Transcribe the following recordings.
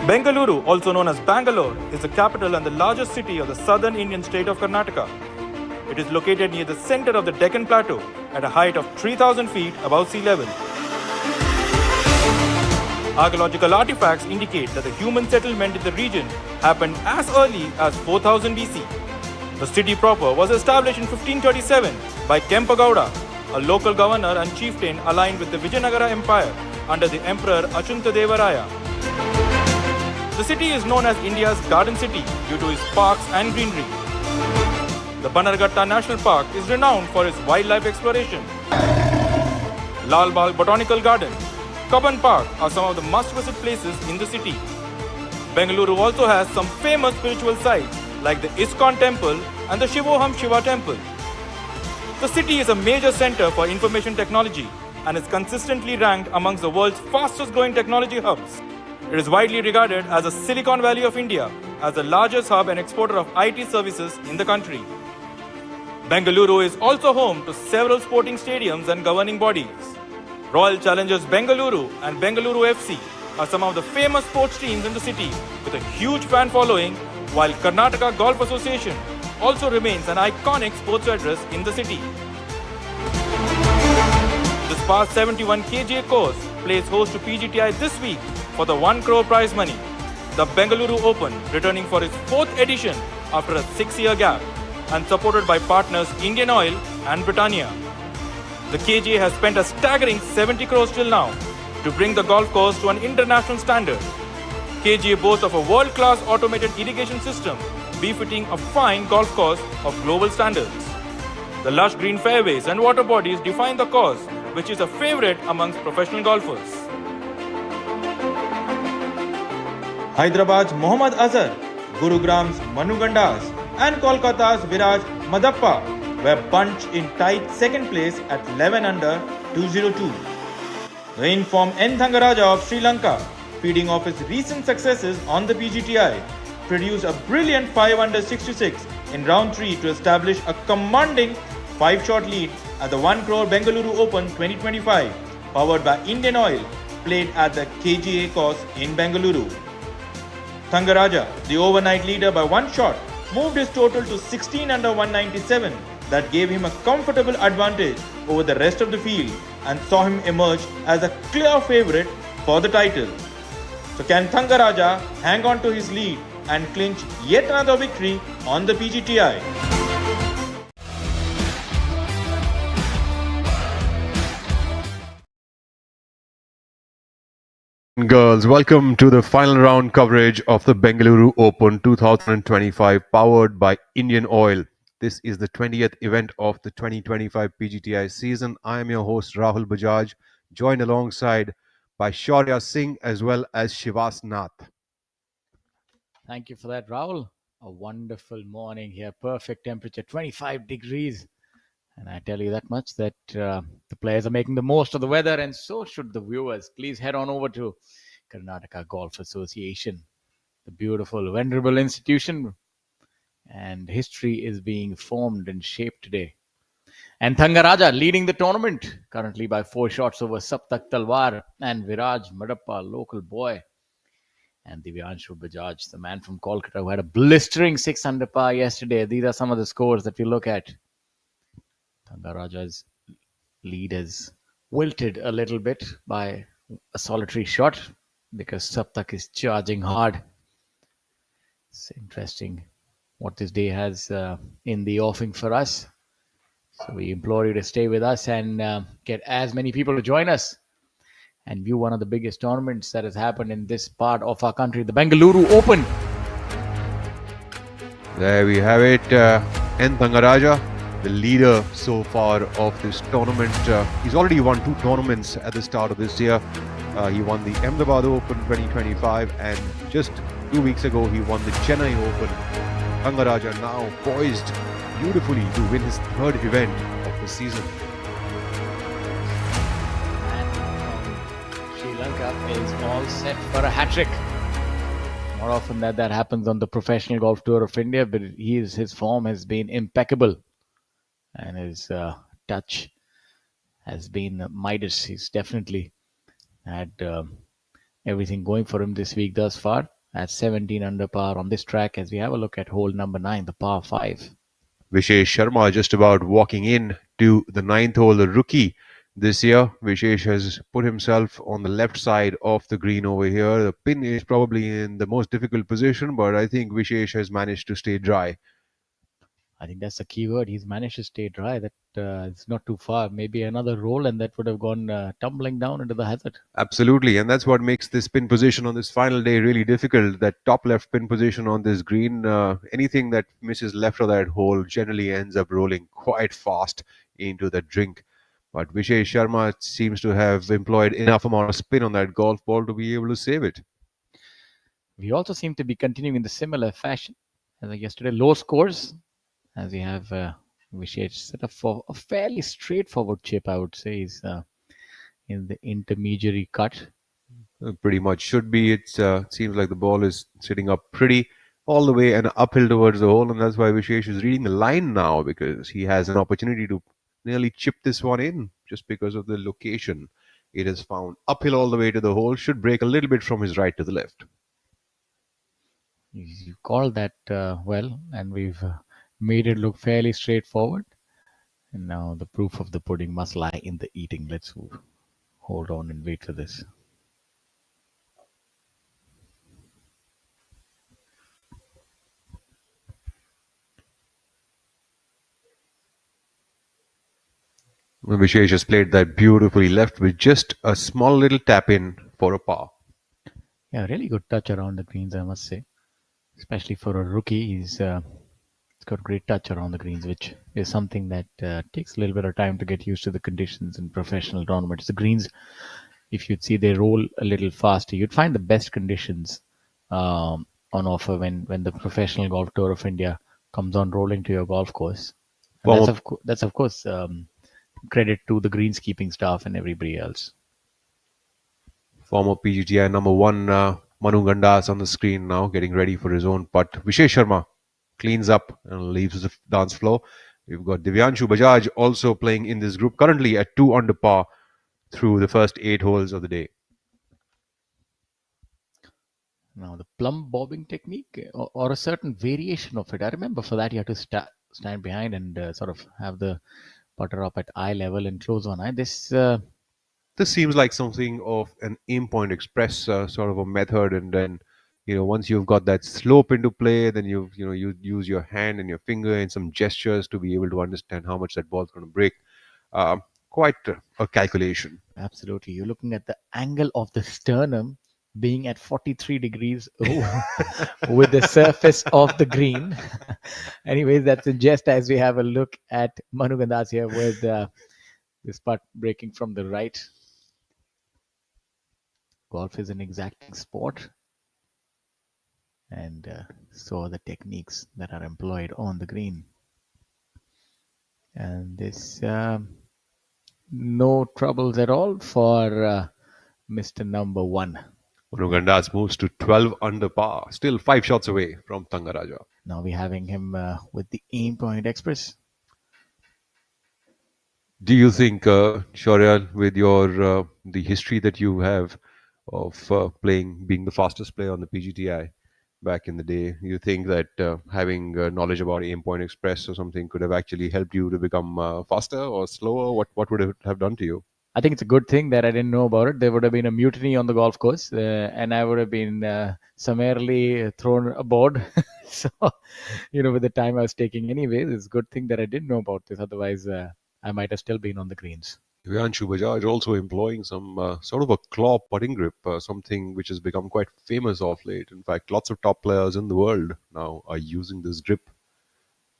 Bengaluru, also known as Bangalore, is the capital and the largest city of the southern Indian state of Karnataka. It is located near the center of the Deccan Plateau at a height of 3,000 feet above sea level. Archaeological artifacts indicate that the human settlement in the region happened as early as 4000 BC. The city proper was established in 1537 by Kempagowda, a local governor and chieftain aligned with the Vijayanagara Empire under the Emperor Achuntadevaraya. The city is known as India's Garden City due to its parks and greenery. The Bannerghatta National Park is renowned for its wildlife exploration. Lal Bagh Botanical Garden, Cubbon Park are some of the must-visit places in the city. Bengaluru also has some famous spiritual sites like the ISKCON Temple and the Shivoham Shiva Temple. The city is a major center for information technology and is consistently ranked amongst the world's fastest-growing technology hubs. It is widely regarded as a Silicon Valley of India, as the largest hub and exporter of IT services in the country. Bengaluru is also home to several sporting stadiums and governing bodies. Royal Challengers Bengaluru and Bengaluru FC are some of the famous sports teams in the city with a huge fan following, while Karnataka Golf Association also remains an iconic sports address in the city. The Spa 71 kGA course plays host to PGTI this week for the 1 crore prize money. The Bengaluru Open returning for its 4th edition after a 6-year gap and supported by partners IndianOil and Britannia. The KGA has spent a staggering 70 crores till now to bring the golf course to an international standard. KGA boasts of a world-class automated irrigation system befitting a fine golf course of global standards. The lush green fairways and water bodies define the course, which is a favorite amongst professional golfers. Hyderabad's Mohammad Azhar, Gurugram's Manu Gandas and Kolkata's Viraj Madappa were bunched in tight second place at 11 under 202. The informed N. Thangaraja of Sri Lanka, feeding off his recent successes on the PGTI, produced a brilliant 5 under 66 in round 3 to establish a commanding 5-shot lead at the 1 crore Bengaluru Open 2025, powered by IndianOil, played at the KGA course in Bengaluru. Thangaraja, the overnight leader by 1 shot, moved his total to 16 under 197. That gave him a comfortable advantage over the rest of the field and saw him emerge as a clear favourite for the title. So can Thangaraja hang on to his lead and clinch yet another victory on the PGTI? Girls, welcome to the final round coverage of the Bengaluru Open 2025 powered by IndianOil. This is the 20th event of the 2025 PGTI season. I am your host Rahul Bajaj, joined alongside by Shaurya Singh as well as Shivas Nath. Thank you for that, Rahul. A wonderful morning here. Perfect temperature, 25 degrees. And I tell you that much, that the players are making the most of the weather, and so should the viewers. Please head on over to Karnataka Golf Association, the beautiful, venerable institution. And history is being formed and shaped today. And Thangaraja leading the tournament, currently by 4 shots over Saptak Talwar and Viraj Madappa, local boy. And Divyanshu Bajaj, the man from Kolkata, who had a blistering 6 under par yesterday. These are some of the scores that we look at. Thangaraja's lead has wilted a little bit by a solitary shot because Saptak is charging hard. It's interesting what this day has in the offing for us. So we implore you to stay with us and get as many people to join us and view one of the biggest tournaments that has happened in this part of our country, the Bengaluru Open. There we have it. N. Thangaraja, the leader so far of this tournament. He's already won 2 tournaments at the start of this year. He won the Ahmedabad Open 2025 and just 2 weeks ago he won the Chennai Open. Thangaraja now poised beautifully to win his 3rd event of the season. And Sri Lanka is all set for a hat-trick. Not often that happens on the professional golf tour of India, but his form has been impeccable. And his touch has been Midas. He's definitely had everything going for him this week thus far. at 17 under par on this track as we have a look at hole number 9, the par 5. Vishesh Sharma just about walking in to the ninth hole, the rookie this year. Vishesh has put himself on the left side of the green over here. The pin is probably in the most difficult position, but I think Vishesh has managed to stay dry. I think that's the key word. He's managed to stay dry. That it's not too far. Maybe another roll, and that would have gone tumbling down into the hazard. Absolutely, and that's what makes this pin position on this final day really difficult. That top left pin position on this green, anything that misses left of that hole generally ends up rolling quite fast into the drink. But Vishesh Sharma seems to have employed enough amount of spin on that golf ball to be able to save it. We also seem to be continuing in the similar fashion as yesterday. Low scores as we have Vishesh set up for a fairly straightforward chip. I would say is in the intermediary cut. Pretty much should be. It seems like the ball is sitting up pretty all the way and uphill towards the hole, and that's why Vishesh is reading the line now because he has an opportunity to nearly chip this one in just because of the location. It is found uphill all the way to the hole, should break a little bit from his right to the left. You called that well, and we've made it look fairly straightforward. And now the proof of the pudding must lie in the eating. Let's hold on and wait for this. Vishesh has played that beautifully left with just a small little tap in for a par. Yeah, really good touch around the greens, I must say. Especially for a rookie, he's got great touch around the greens, which is something that takes a little bit of time to get used to the conditions in professional tournaments. The greens, if you'd see they roll a little faster, you'd find the best conditions on offer when the professional golf tour of India comes on rolling to your golf course. And Former that's of course credit to the greenskeeping staff and everybody else. Former PGTI number one Manu Gandas on the screen now, getting ready for his own putt. Vishesh Sharma cleans up and leaves the dance floor. We've got Divyanshu Bajaj also playing in this group, currently at 2 under par through the first 8 holes of the day. Now, the plumb bobbing technique or a certain variation of it. I remember for that you have to stand behind and sort of have the putter up at eye level and close one eye. This seems like something of an aim point express sort of a method, and then once you've got that slope into play, then you use your hand and your finger and some gestures to be able to understand how much that ball's going to break. Quite a calculation. Absolutely. You're looking at the angle of the sternum being at 43 degrees with the surface of the green. Anyways, that's a jest as we have a look at Manu Gandas here with this putt breaking from the right. Golf is an exacting sport, and so are the techniques that are employed on the green. And this no troubles at all for Mr. Number One. Manu Gandas moves to 12 under par, still 5 shots away from Thangaraja. Now we're having him with the Aim Point Express. Do you think, Shaurya, with your the history that you have of being the fastest player on the PGTI back in the day, you think that having knowledge about Aim Point Express or something could have actually helped you to become faster or slower? What would it have done to you? I think it's a good thing that I didn't know about it. There would have been a mutiny on the golf course, and I would have been summarily thrown aboard. So, with the time I was taking anyways, it's a good thing that I didn't know about this. Otherwise, I might have still been on the greens. Divyanshu Bajaj also employing some sort of a claw putting grip, something which has become quite famous of late. In fact, lots of top players in the world now are using this grip.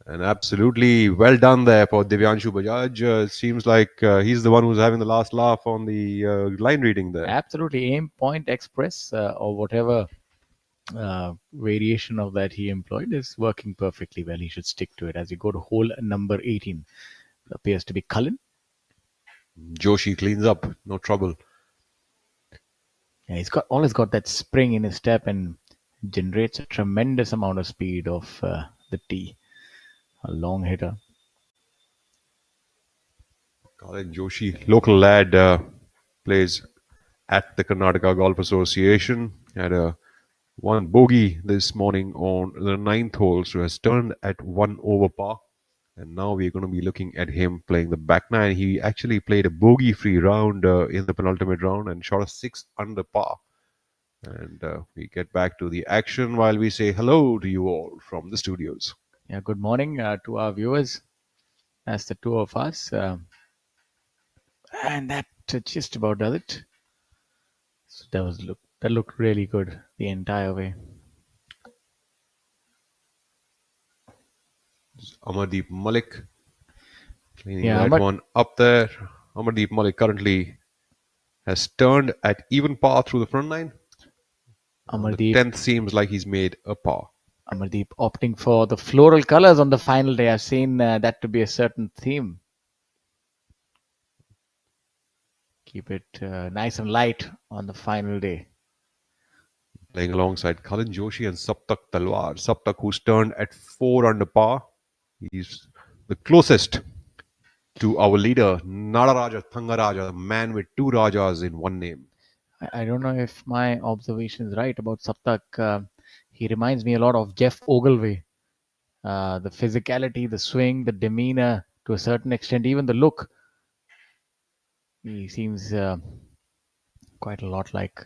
And absolutely well done there for Divyanshu Bajaj. Seems like he's the one who's having the last laugh on the line reading there. Absolutely. Aim Point Express or whatever variation of that he employed is working perfectly well. He should stick to it. As you go to hole number 18, it appears to be Cullen. Joshi cleans up, no trouble. Yeah, he's always got that spring in his step and generates a tremendous amount of speed off the tee. A long hitter. Colin Joshi, local lad, plays at the Karnataka Golf Association. Had a One bogey this morning on the ninth hole, so has turned at 1 over par. And now we're going to be looking at him playing the back nine. He actually played a bogey-free round in the penultimate round and shot a 6 under par. And we get back to the action while we say hello to you all from the studios. Yeah, good morning to our viewers. That's the two of us. And that just about does it. So that looked really good the entire way. Amardeep Malik cleaning Yeah, that but one up there. Amardeep Malik currently has turned at even par through the front nine. The Amardeep 10th seems like he's made a par. Amardeep opting for the floral colors on the final day. I've seen that to be a certain theme. Keep it nice and light on the final day. Playing alongside Kalin Joshi and Saptak Talwar. Saptak, who's turned at 4 under par. He's the closest to our leader, Nadaraja Thangaraja, the man with two Rajas in one name. I don't know if my observation is right about Saptak. He reminds me a lot of Jeff Ogilvy. The physicality, the swing, the demeanor, to a certain extent, even the look. He seems quite a lot like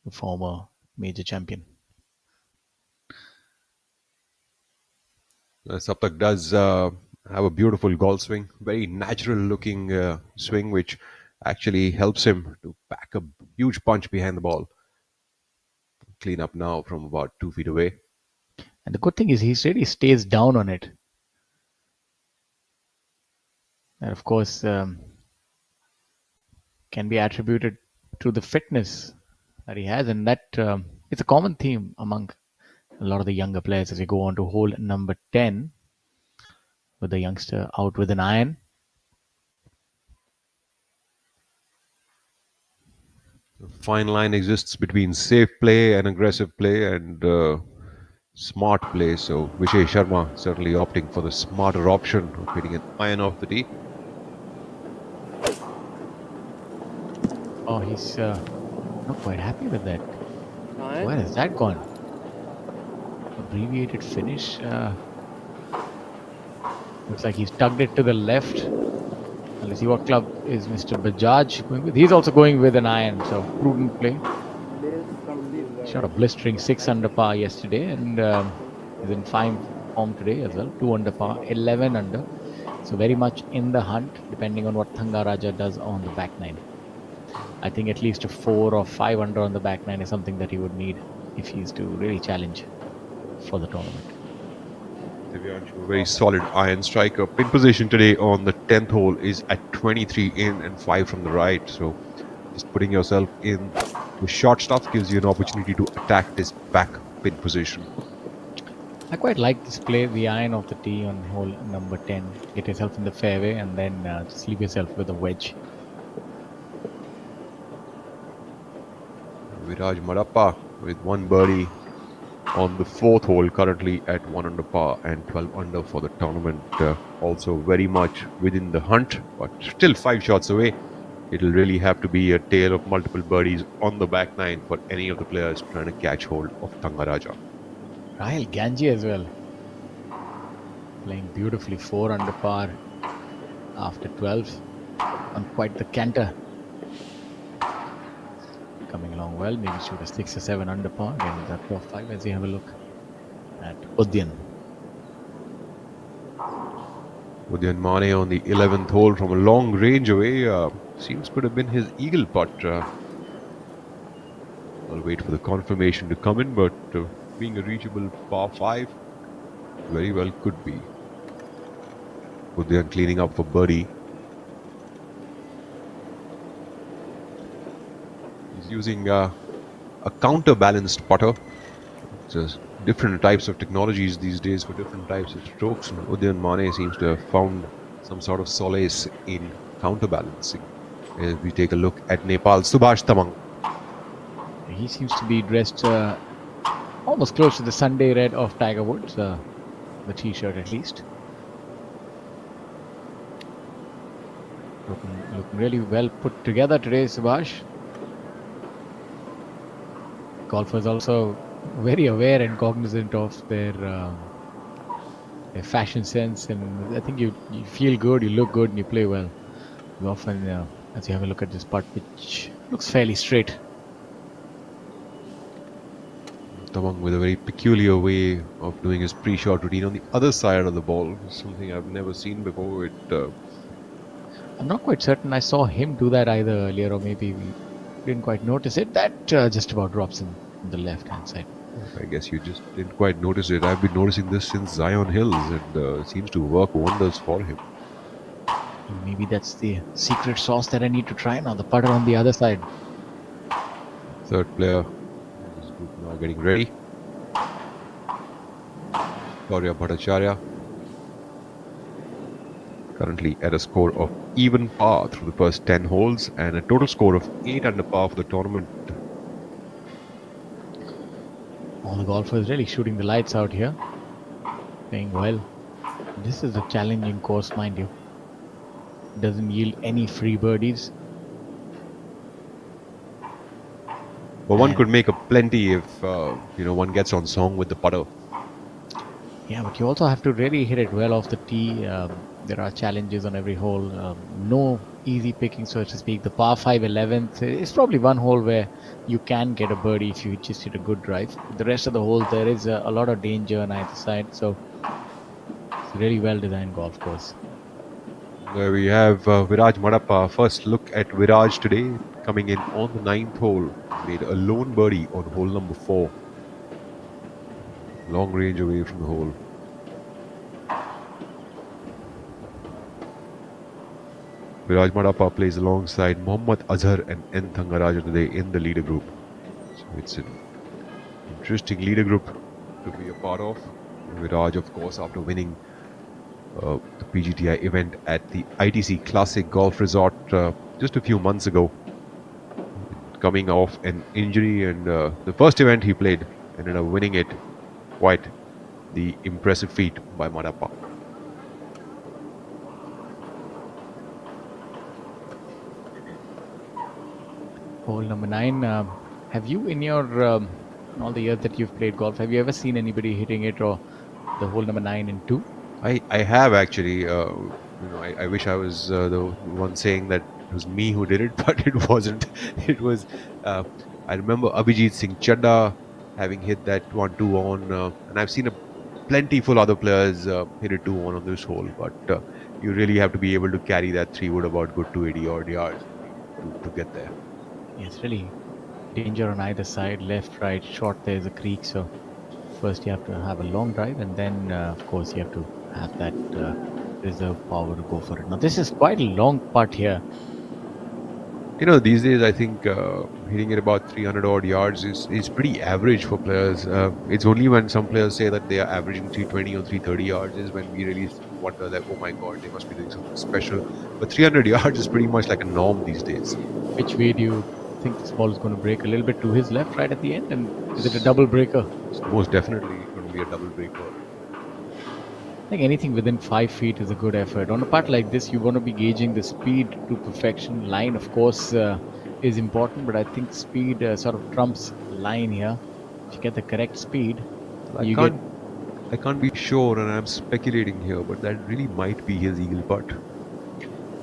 the former major champion. Saptak does have a beautiful golf swing, very natural looking swing, which actually helps him to pack a huge punch behind the ball. Clean up now from about 2 feet away. And the good thing is he really stays down on it. And of course, can be attributed to the fitness that he has. And that it's a common theme among a lot of the younger players as we go on to hole number 10 with the youngster out with an iron. A fine line exists between safe play and aggressive play and smart play. So Vishay Sharma certainly opting for the smarter option of hitting an iron off the tee. Oh, he's not quite happy with that. Where has that gone? Abbreviated finish. Looks like he's tugged it to the left. Let's see what club is Mr. Bajaj going with. He's also going with an iron, so prudent play. Shot a blistering 6 under par yesterday and is in fine form today as well. 2 under par, 11 under. So very much in the hunt, depending on what Thangaraja does on the back nine. I think at least a 4 or 5 under on the back nine is something that he would need if he's to really challenge for the tournament. Divyanshu, very solid iron striker. Pin position today on the 10th hole is at 23 in and 5 from the right. So just putting yourself in the short stuff gives you an opportunity to attack this back pin position. I quite like this play, the iron off the tee on hole number 10. Get yourself in the fairway and then just leave yourself with a wedge. Viraj Marappa with one birdie on the 4th hole, currently at 1 under par and 12 under for the tournament. Also very much within the hunt, but still 5 shots away. It'll really have to be a tale of multiple birdies on the back nine for any of the players trying to catch hold of Thangaraja. Rahil Ganji as well. Playing beautifully, 4 under par after 12 on quite the canter. Coming along well, maybe shoot a 6 or 7 under par. Again, with that top 5 as we have a look at Udyan. Udyan Mane on the 11th hole from a long range away. Seems could have been his eagle putt. I'll wait for the confirmation to come in, but being a reachable par 5, very well could be. Udyan cleaning up for birdie. He's using a counterbalanced putter. There's different types of technologies these days for different types of strokes. And Udyan Mane seems to have found some sort of solace in counterbalancing. As we take a look at Nepal, Subhash Tamang. He seems to be dressed almost close to the Sunday red of Tiger Woods, the t-shirt at least. Looking really well put together today, Subhash. Golfers also very aware and cognizant of their fashion sense, and I think you feel good, you look good, and you play well. You often, as you have a look at this putt, which looks fairly straight. Tamang with a very peculiar way of doing his pre-shot routine on the other side of the ball. Something I've never seen before. I'm not quite certain I saw him do that either earlier, or maybe we didn't quite notice it. That just about drops in on the left-hand side. I guess you just didn't quite notice it. I've been noticing this since Zion Hills, and seems to work wonders for him. Maybe that's the secret sauce that I need to try now. The putter on the other side. Third player in this group now getting ready. Shaurya Bhattacharya. Currently at a score of even par through the first 10 holes and a total score of 8 under par for the tournament. All the golfers really shooting the lights out here. Playing well. This is a challenging course, mind you. Doesn't yield any free birdies. But one could make a plenty if one gets on song with the putter. Yeah, but you also have to really hit it well off the tee. There are challenges on every hole. No easy picking, so to speak. The par 5 11th is probably one hole where you can get a birdie if you just hit a good drive. The rest of the hole, there is a lot of danger on either side. So it's a really well designed golf course. There we have Viraj Madappa. First look at Viraj today, coming in on the 9th hole. Made a lone birdie on hole number 4. Long range away from the hole. Viraj Madappa plays alongside Mohammad Azhar and N. Thangaraja today in the leader group. So it's an interesting leader group to be a part of. Viraj, of course, after winning the PGTI event at the ITC Classic Golf Resort just a few months ago, coming off an injury, and the first event he played ended up winning it. Quite the impressive feat by Madappa. Hole number 9. Have you, in your all the years that you've played golf, have you ever seen anybody hitting it or the hole number 9 and 2? I have actually. I wish I was the one saying that it was me who did it, but it wasn't. It was. I remember Abhijit Singh Chadda having hit that 1-2 on, and I've seen plentiful other players hit it 2-1 on this hole. But you really have to be able to carry that 3-wood about good 280 odd yards to get there. It's really danger on either side, left, right, short. There's a creek, so first you have to have a long drive, and then of course you have to have that reserve power to go for it. Now this is quite a long putt here. These days I think hitting it about 300 odd yards is pretty average for players. It's only when some players say that they are averaging 320 or 330 yards is when we really wonder that, oh my god, they must be doing something special. But 300 yards is pretty much like a norm these days. Which way do you think this ball is going to break? A little bit to his left, right at the end? And is it a double breaker? It's most definitely going to be a double breaker. I think anything within 5 feet is a good effort. On a putt like this, you want to be gauging the speed to perfection. Line, of course, is important, but I think speed sort of trumps line here. If you get the correct speed, I can't be sure, and I'm speculating here, but that really might be his eagle putt.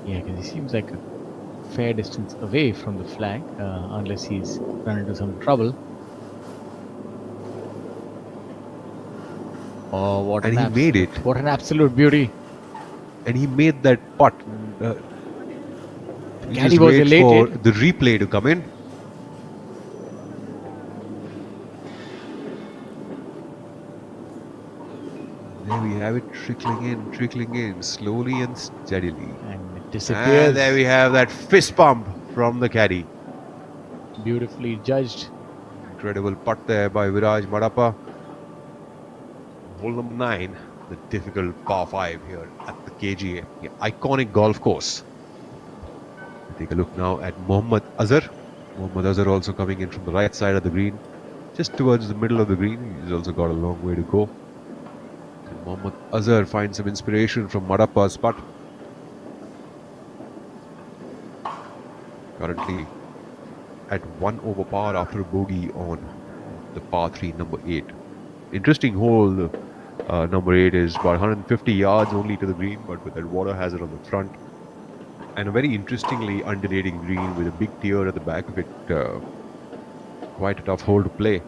Yeah, because he seems like a fair distance away from the flag, unless he's run into some trouble. Oh, what and he made it. What an absolute beauty. And he made that putt. Caddy was elated. For the replay to come in. There we have it, trickling in, slowly and steadily. And it disappears. And there we have that fist pump from the caddy. Beautifully judged. Incredible putt there by Viraj Madappa. Hole number 9, the difficult par 5 here at the KGA, the iconic golf course. Take a look now at Mohammad Azhar. Mohammad Azhar also coming in from the right side of the green, just towards the middle of the green. He's also got a long way to go. And Mohammad Azhar finds some inspiration from Madappa's putt. Currently at 1 over par after a bogey on the par 3, number 8. Interesting hole. Number 8 is about 150 yards only to the green, but with that water hazard on the front. And a very interestingly undulating green with a big tier at the back of it. Quite a tough hole to play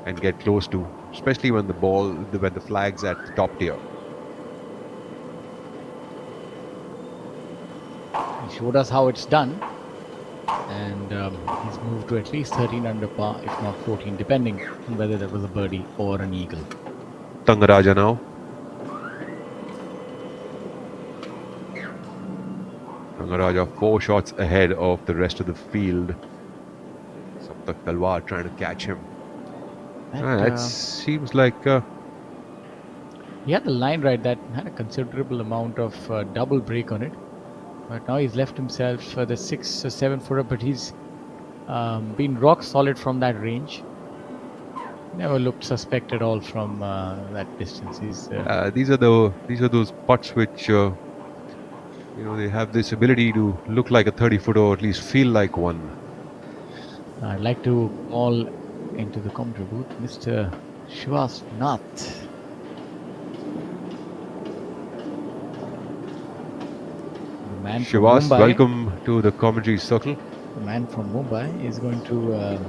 and get close to, especially when when the flag's at the top tier. He showed us how it's done, and he's moved to at least 13 under par, if not 14, depending on whether that was a birdie or an eagle. Thangaraja now. Thangaraja 4 shots ahead of the rest of the field. Saptak Talwar trying to catch him. That seems like... he had the line right that had a considerable amount of double break on it. But now he's left himself for the 6 or 7 footer, but he's been rock solid from that range. Never looked suspect at all from that distance. These are those putts which they have this ability to look like a 30-footer or at least feel like one. I'd like to call into the commentary booth Mr. Shivas Nath. Shivas, welcome to the commentary circle. The man from Mumbai is going to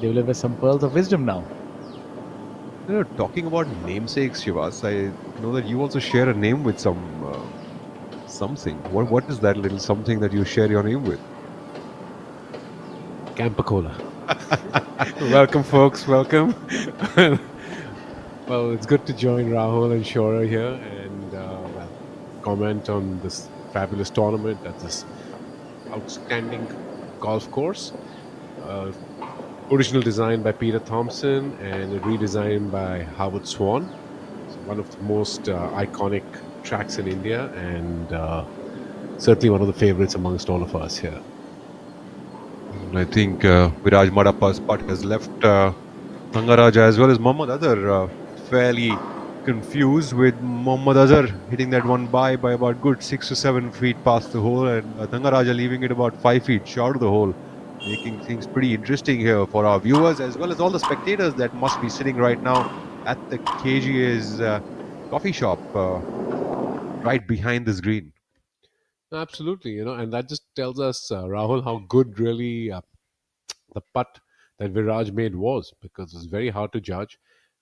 deliver some pearls of wisdom now. Talking about namesakes, Shivas, I know that you also share a name with something. What is that little something that you share your name with? Campacola. Welcome, folks. Welcome. Well, it's good to join Rahul and Shora here and comment on this fabulous tournament at this outstanding golf course. Original design by Peter Thompson and redesigned by Howard Swan. It's one of the most iconic tracks in India and certainly one of the favorites amongst all of us here. I think Viraj Madappa's putt has left Thangaraja as well as Mohammad Azhar fairly confused, with Mohammad Azhar hitting that one by about good 6 to 7 feet past the hole, and Thangaraja leaving it about 5 feet short of the hole, making things pretty interesting here for our viewers as well as all the spectators that must be sitting right now at the KGA's coffee shop right behind this green. Absolutely, and that just tells us, Rahul, how good really the putt that Viraj made was, because it's very hard to judge,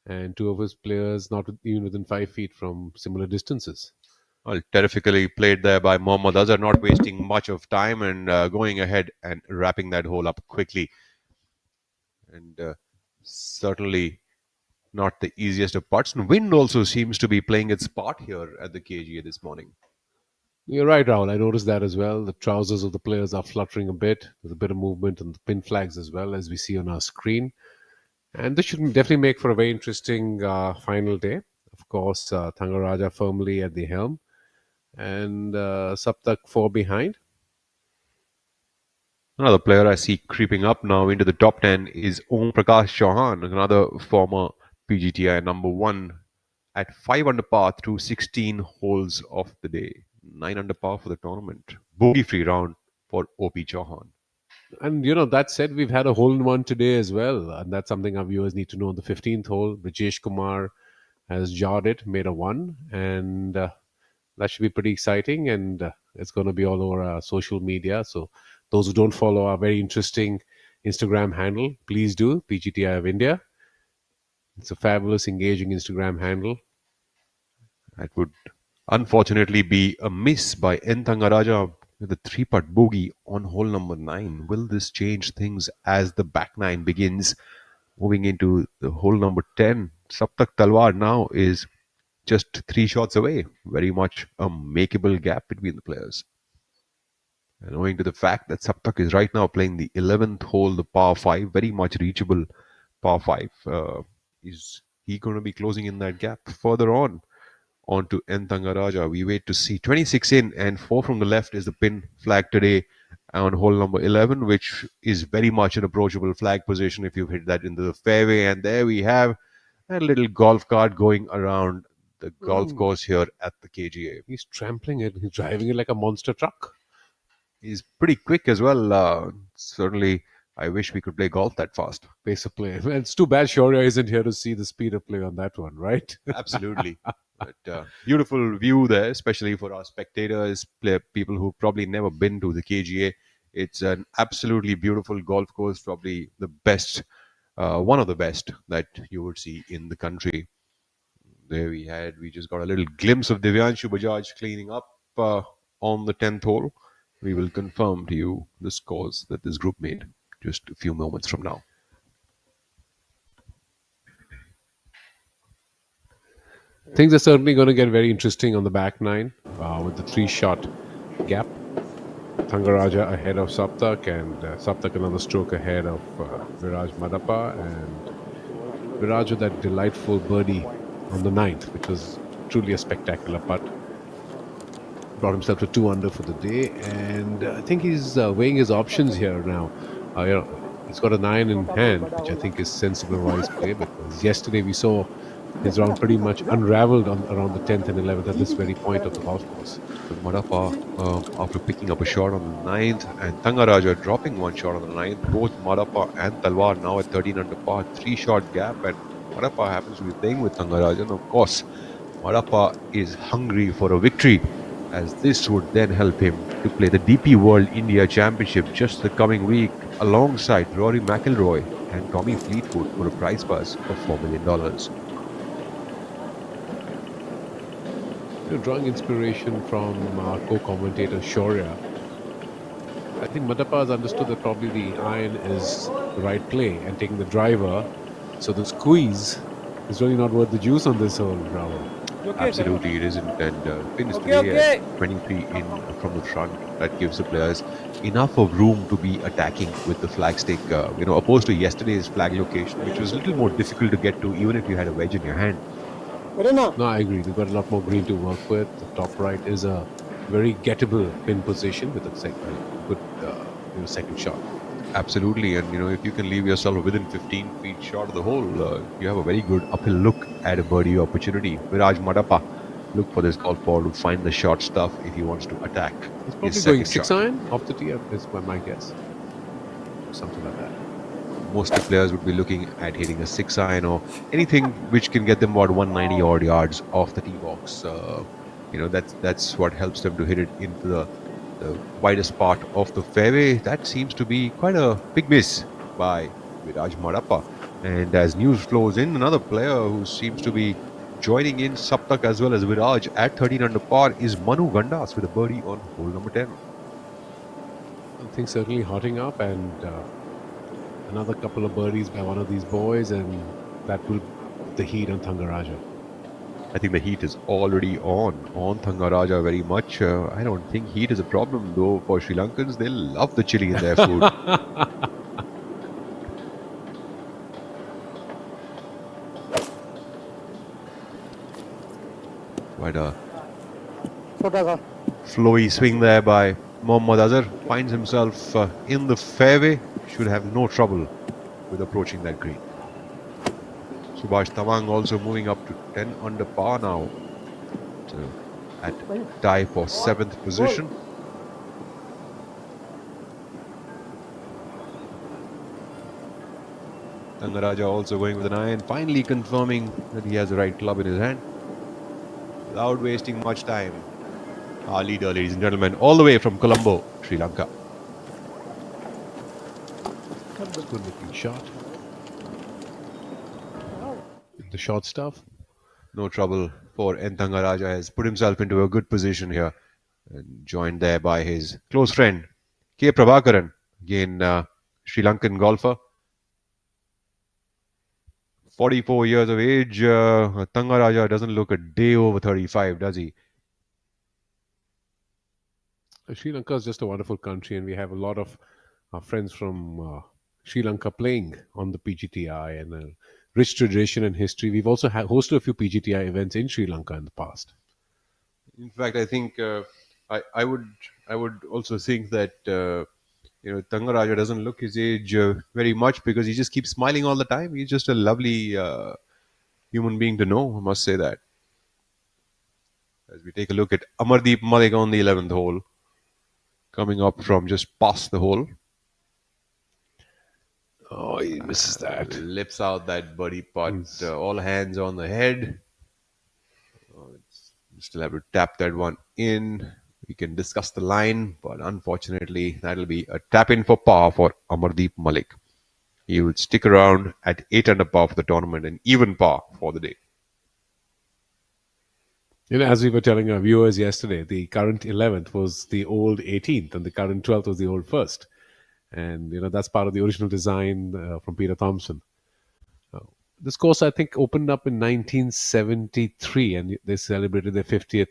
and two of his players not even within 5 feet from similar distances. Well, terrifically played there by Mohammad Azhar, not wasting much of time and going ahead and wrapping that hole up quickly. And certainly not the easiest of putts. And wind also seems to be playing its part here at the KGA this morning. You're right, Rahul. I noticed that as well. The trousers of the players are fluttering a bit. There's a bit of movement on the pin flags as well, as we see on our screen. And this should definitely make for a very interesting final day. Of course, Thangaraja firmly at the helm and Saptak 4 behind. Another player I see creeping up now into the top 10 is Om Prakash Chauhan, another former PGTI number 1 at 5 under par through 16 holes of the day. 9 under par for the tournament. Bogey-free round for OP Chauhan. And, that said, we've had a hole-in-one today as well. And that's something our viewers need to know. On the 15th hole, Rajesh Kumar has jarred it, made a 1. And that should be pretty exciting. And it's going to be all over our social media. So those who don't follow our very interesting Instagram handle, please do. PGTI of India. It's a fabulous, engaging Instagram handle. That would unfortunately be a miss by N. Thangaraja with a 3-putt bogey on hole number 9. Will this change things as the back 9 begins? Moving into the hole number 10, Saptak Talwar now is just 3 shots away. Very much a makeable gap between the players. And owing to the fact that Saptak is right now playing the 11th hole, the par 5, very much reachable par 5, is he going to be closing in that gap further onto N. Thangaraja? We wait to see. 26 in and 4 from the left is the pin flag today on hole number 11, which is very much an approachable flag position if you've hit that into the fairway. And there we have a little golf cart going around the golf course here at the KGA. He's trampling it. He's driving it like a monster truck. He's pretty quick as well. Certainly I wish we could play golf that fast. Pace of play. Well, it's too bad Shaurya isn't here to see the speed of play on that one, right? Absolutely. But beautiful view there, especially for our spectators, people who've probably never been to the KGA. It's an absolutely beautiful golf course, probably the best, one of the best that you would see in the country. There we just got a little glimpse of Divyanshu Bajaj cleaning up on the 10th hole. We will confirm to you the scores that this group made just a few moments from now. Things are certainly going to get very interesting on the back nine with the 3-shot gap. Thangaraja ahead of Saptak, and Saptak another stroke ahead of Viraj Madappa, and Viraj with that delightful birdie on the 9th, which was truly a spectacular putt. Brought himself to 2 under for the day, and I think he's weighing his options here now. He's got a 9 in hand, which I think is sensible, wise play, because yesterday we saw his round pretty much unraveled around the 10th and 11th at this very point of the golf course. Madappa, after picking up a shot on the 9th, and Thangaraja dropping one shot on the 9th, both Madappa and Talwar now at 13 under par, 3-shot gap, and Madappa happens to be playing with Thangaraja. And of course, Madappa is hungry for a victory, as this would then help him to play the DP World India Championship just the coming week alongside Rory McIlroy and Tommy Fleetwood for a prize purse of $4 million. Drawing inspiration from our co-commentator Shaurya, I think Madappa has understood that probably the iron is the right play and taking the driver, so the squeeze is really not worth the juice on this hole, Rahul. Absolutely, it isn't. And pin is today at 23 in from the front. That gives the players enough of room to be attacking with the flag stick, opposed to yesterday's flag location, which was a little more difficult to get to, even if you had a wedge in your hand. No, I agree. They've got a lot more green to work with. The top right is a very gettable pin position with a good second shot. Absolutely, and if you can leave yourself within 15 feet short of the hole, you have a very good uphill look at a birdie opportunity. Viraj Madappa look for this golf ball to find the short stuff if he wants to attack. He's probably going 6-iron off the tee, is my guess. Something like that. Most of the players would be looking at hitting a 6-iron or anything which can get them about 190 odd yards off the tee box. That's what helps them to hit it into the widest part of the fairway. That seems to be quite a big miss by Viraj Madappa. And as news flows in, another player who seems to be joining in Saptak as well as Viraj at 13 under par is Manu Gandas with a birdie on hole number 10. Things certainly hotting up, and another couple of birdies by one of these boys, and that will put the heat on Thangaraja. I think the heat is already on Thangaraja very much. I don't think heat is a problem though for Sri Lankans. They love the chili in their food. Quite a flowy swing there by Mohammad Azhar. Finds himself in the fairway. Should have no trouble with approaching that green. Subhash Tawang also moving up to 10 under par now, so at tie for 7th position. Thangaraja also going with an iron, finally confirming that he has the right club in his hand. Without wasting much time, our leader, ladies and gentlemen, all the way from Colombo, Sri Lanka. That was good looking shot. The short stuff. No trouble for N. Thangaraja, has put himself into a good position here, and joined there by his close friend K. Prabhakaran, again Sri Lankan golfer. 44 years of age. Thangaraja doesn't look a day over 35, does he? Sri Lanka is just a wonderful country, and we have a lot of our friends from Sri Lanka playing on the PGTI, and a rich tradition and history. We've also hosted a few PGTI events in Sri Lanka in the past. In fact, I think I would also think that Thangaraja doesn't look his age very much, because he just keeps smiling all the time. He's just a lovely human being to know, I must say that. As we take a look at Amardeep Malik on the 11th hole, coming up from just past the hole. Oh, he misses that. Lips out that birdie putt. Yes. All hands on the head. Still have to tap that one in. We can discuss the line, but unfortunately, that'll be a tap in for par for Amardeep Malik. He would stick around at 8 under par for the tournament and even par for the day. As we were telling our viewers yesterday, the current 11th was the old 18th, and the current 12th was the old first. And that's part of the original design from Peter Thompson. This course, I think, opened up in 1973, and they celebrated their 50th,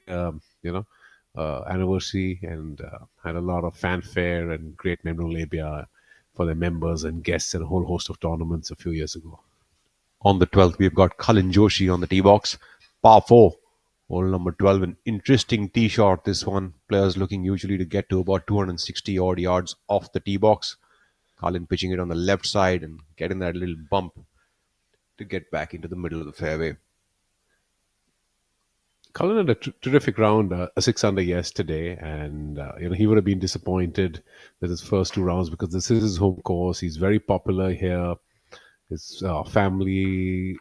anniversary, and had a lot of fanfare and great memorabilia for their members and guests, and a whole host of tournaments a few years ago. On the 12th, we've got Cullen Joshi on the tee box. Par 4, hole number 12. An interesting tee shot, this one. Players looking usually to get to about 260 odd yards off the tee box. Cullen pitching it on the left side and getting that little bump to get back into the middle of the fairway. Cullen had a terrific round, a 6 under yesterday, and he would have been disappointed with his first 2 rounds because this is his home course. He's very popular here. His family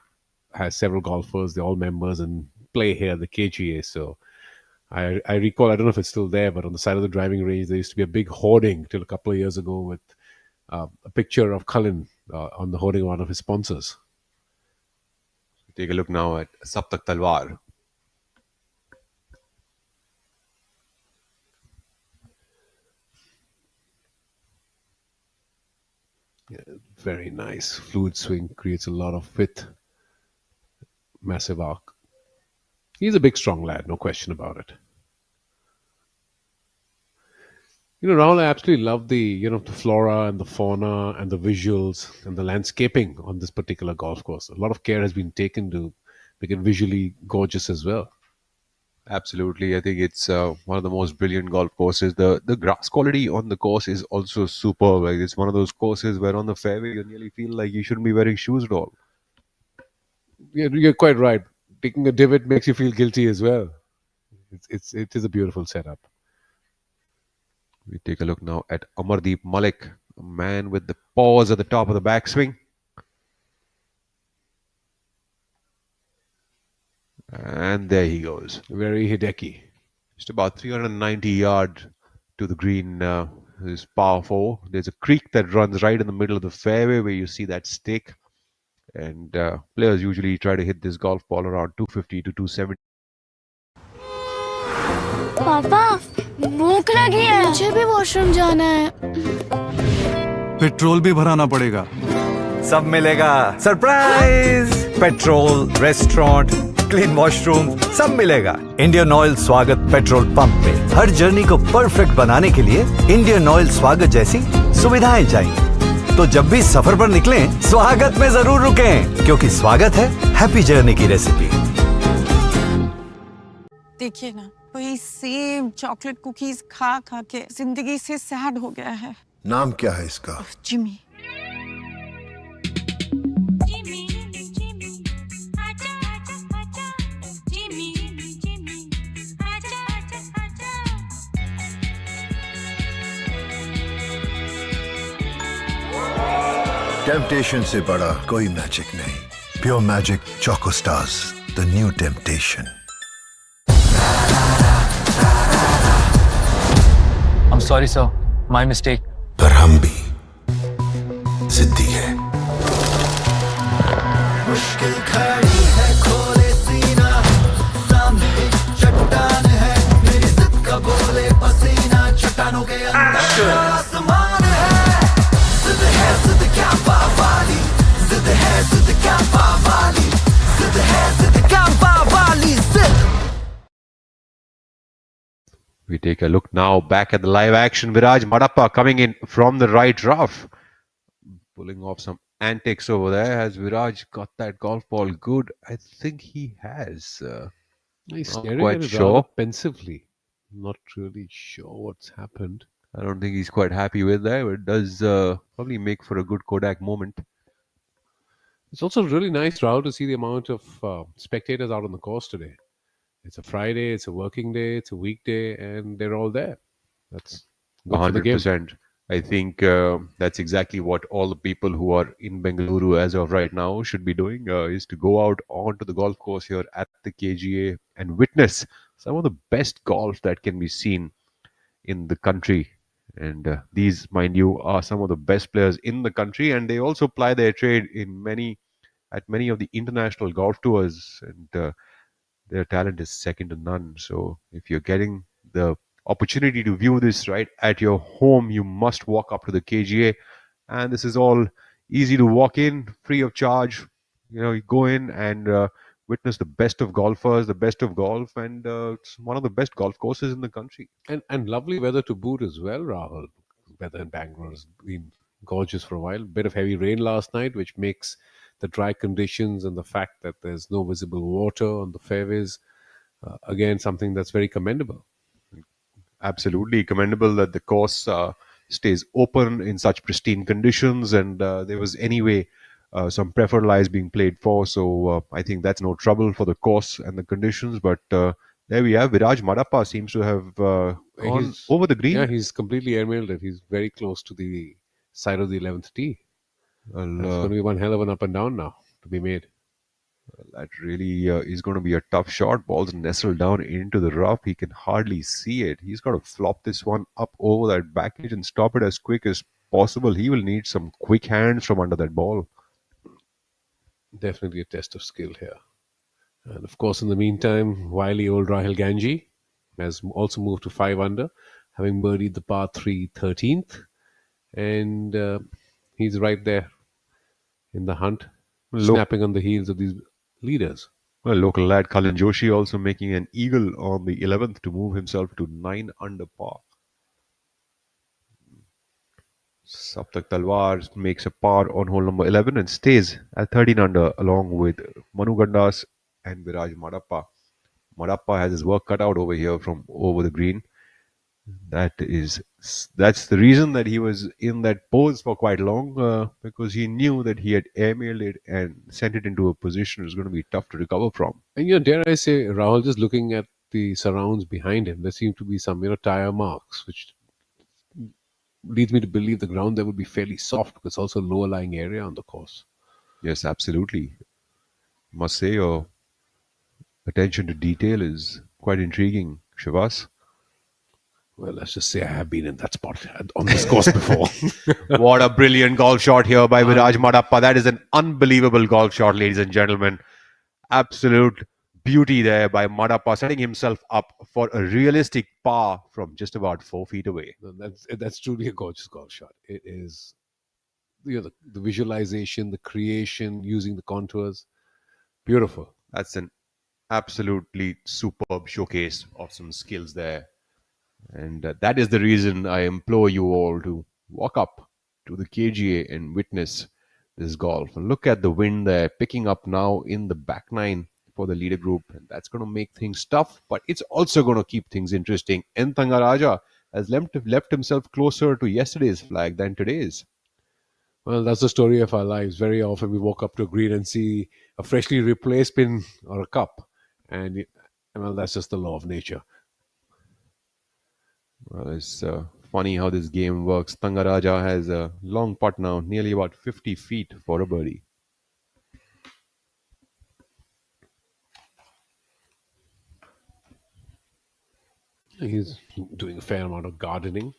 has several golfers; they're all members and play here at the KGA. So I recall, I don't know if it's still there, but on the side of the driving range there used to be a big hoarding till a couple of years ago with a picture of Cullen on the hoarding of one of his sponsors. Take a look now at Saptak Talwar. Very nice. Fluid swing creates a lot of width. Massive arc. He's a big, strong lad, no question about it. Rahul, I absolutely love the flora and the fauna and the visuals and the landscaping on this particular golf course. A lot of care has been taken to make it visually gorgeous as well. Absolutely. I think it's one of the most brilliant golf courses. The grass quality on the course is also superb. Like, it's one of those courses where on the fairway you nearly feel like you shouldn't be wearing shoes at all. Yeah, you're quite right. Taking a divot makes you feel guilty as well. It is a beautiful setup. We take a look now at Amardeep Malik, a man with the paws at the top of the backswing. And there he goes. Very Hideki. Just about 390 yards to the green. Is par 4. There's a creek that runs right in the middle of the fairway where you see that stake. And players usually try to hit this golf ball around 250 to 270. पापा भूख लगी है मुझे भी washroom जाना है petrol भी भराना पड़ेगा सब मिलेगा surprise petrol restaurant clean washroom सब मिलेगा इंडियन ऑयल स्वागत पेट्रोल पंप पे हर जर्नी को परफेक्ट बनाने के लिए इंडियन ऑयल स्वागत जैसी सुविधाएं चाहिए तो जब भी सफर पर निकलें स्वागत में जरूर रुकें क्योंकि स्वागत है हैप्पी जर्नी की रेसिपी देखिए ना वही सेम चॉकलेट कुकीज खा खा के जिंदगी से सैड हो गया है नाम क्या है इसका जिमी टेम्पटेशन से बड़ा कोई मैजिक नहीं pure magic choco stars the new temptation I'm sorry, sir. My mistake. पर हम भी जिद्दी है मुश्किल खड़ी है खोले सीना सामने चट्टान है मेरी जिद का बोले पसीना चट्टानों के अंदर आसमान है जिद क्या पावाली जिद क्या पावाली जिद क्या पावाली जिद We take a look now back at the live action. Viraj Madappa coming in from the right rough. Pulling off some antics over there. Has Viraj got that golf ball good? I think he has. He's Not staring quite at it sure. rather pensively. Not really sure what's happened. I don't think he's quite happy with that. But it does probably make for a good Kodak moment. It's also really nice, Rahul, to see the amount of spectators out on the course today. It's a Friday, it's a working day, it's a weekday, and they're all there. That's good for the game. 100%. I think that's exactly what all the people who are in Bengaluru as of right now should be doing, is to go out onto the golf course here at the KGA and witness some of the best golf that can be seen in the country. And these, mind you, are some of the best players in the country, and they also ply their trade at many of the international golf tours. And their talent is second to none. So if you're getting the opportunity to view this right at your home, you must walk up to the KGA. And this is all easy to walk in, free of charge. You go in and witness the best of golfers, the best of golf, and it's one of the best golf courses in the country. And lovely weather to boot as well, Rahul. Weather in Bangalore has been gorgeous for a while. Bit of heavy rain last night, which makes the dry conditions and the fact that there's no visible water on the fairways, again, something that's very commendable. Absolutely commendable that the course stays open in such pristine conditions, and there was anyway some preferred lies being played for, so I think that's no trouble for the course and the conditions. But there we have Viraj Madappa seems to have gone He's over the green. Yeah, he's completely airmailed it. He's very close to the side of the 11th tee. Well, It's going to be one hell of an up and down now to be made. that really is going to be a tough shot. Ball's nestled down into the rough. He can hardly see it. He's got to flop this one up over that back edge and stop it as quick as possible. He will need some quick hands from under that ball. Definitely a test of skill here. And of course, in the meantime, wily old Rahul Ganji has also moved to 5 under, having birdied the par 3 13th. And he's right there in the hunt, snapping on the heels of these leaders. Well, local lad Kalin Joshi also making an eagle on the 11th to move himself to 9 under par. Saptak Talwar makes a par on hole number 11 and stays at 13 under along with Manu Gandas and Viraj Madappa. Madappa has his work cut out over here from over the green. That's the reason that he was in that pose for quite long, because he knew that he had airmailed it and sent it into a position it was going to be tough to recover from. And dare I say, Rahul, just looking at the surrounds behind him, there seem to be some tire marks, which leads me to believe the ground there would be fairly soft because it's also a lower lying area on the course. Yes, absolutely. Must say your attention to detail is quite intriguing, Shivas. Well, let's just say I have been in that spot on this course before. What a brilliant golf shot here by Viraj Madappa. That is an unbelievable golf shot, ladies and gentlemen. Absolute beauty there by Madappa, setting himself up for a realistic par from just about 4 feet away. That's truly a gorgeous golf shot. It is, the visualization, the creation, using the contours, beautiful. That's an absolutely superb showcase of some skills there. And that is the reason I implore you all to walk up to the KGA and witness this golf. And look at the wind there picking up now in the back nine for the leader group. And that's going to make things tough, but it's also going to keep things interesting. N. Thangaraja has left himself closer to yesterday's flag than today's. Well, that's the story of our lives. Very often we walk up to a green and see a freshly replaced pin or a cup. And well, that's just the law of nature. Well, it's funny how this game works. Thangaraja has a long putt now, nearly about 50 feet for a birdie. He's doing a fair amount of gardening.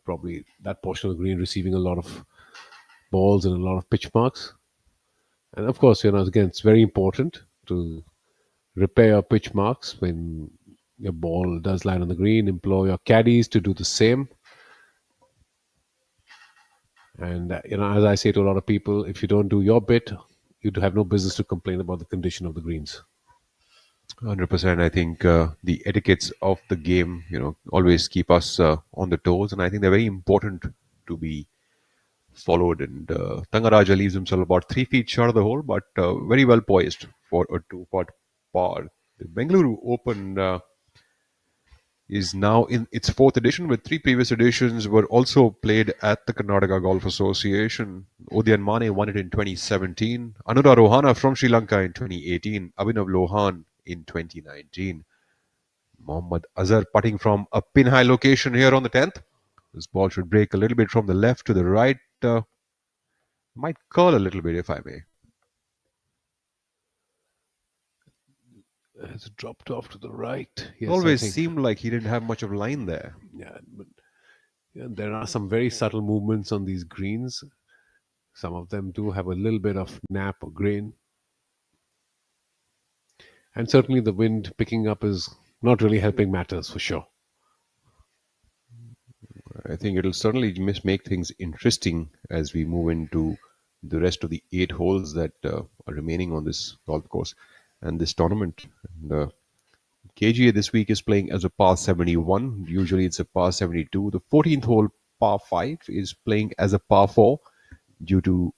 Probably that portion of the green receiving a lot of balls and a lot of pitch marks. And of course, again, it's very important to repair your pitch marks when your ball does land on the green. Implore your caddies to do the same. And, as I say to a lot of people, if you don't do your bit, you have no business to complain about the condition of the greens. 100%. I think the etiquettes of the game, always keep us on the toes. And I think they're very important to be followed. And Thangaraja leaves himself about 3 feet short of the hole, but very well poised for a 2-putt par. The Bengaluru Open is now in its 4th edition, with 3 previous editions were also played at the Karnataka Golf Association. Udyan Mane won it in 2017, Anura Rohana from Sri Lanka in 2018, Abhinav Lohan in 2019. Mohammad Azhar putting from a pin high location here on the 10th. This ball should break a little bit from the left to the right. Might curl a little bit, if I may. Has it dropped off to the right? It Yes, I always think. seemed like he didn't have much of line there. Yeah, but there are some very subtle movements on these greens. Some of them do have a little bit of nap or grain. And certainly the wind picking up is not really helping matters for sure. I think it'll certainly make things interesting as we move into the rest of the 8 holes that are remaining on this golf course and this tournament. And, KGA this week is playing as a par 71. Usually it's a par 72. The 14th hole, par 5, is playing as a par 4 due to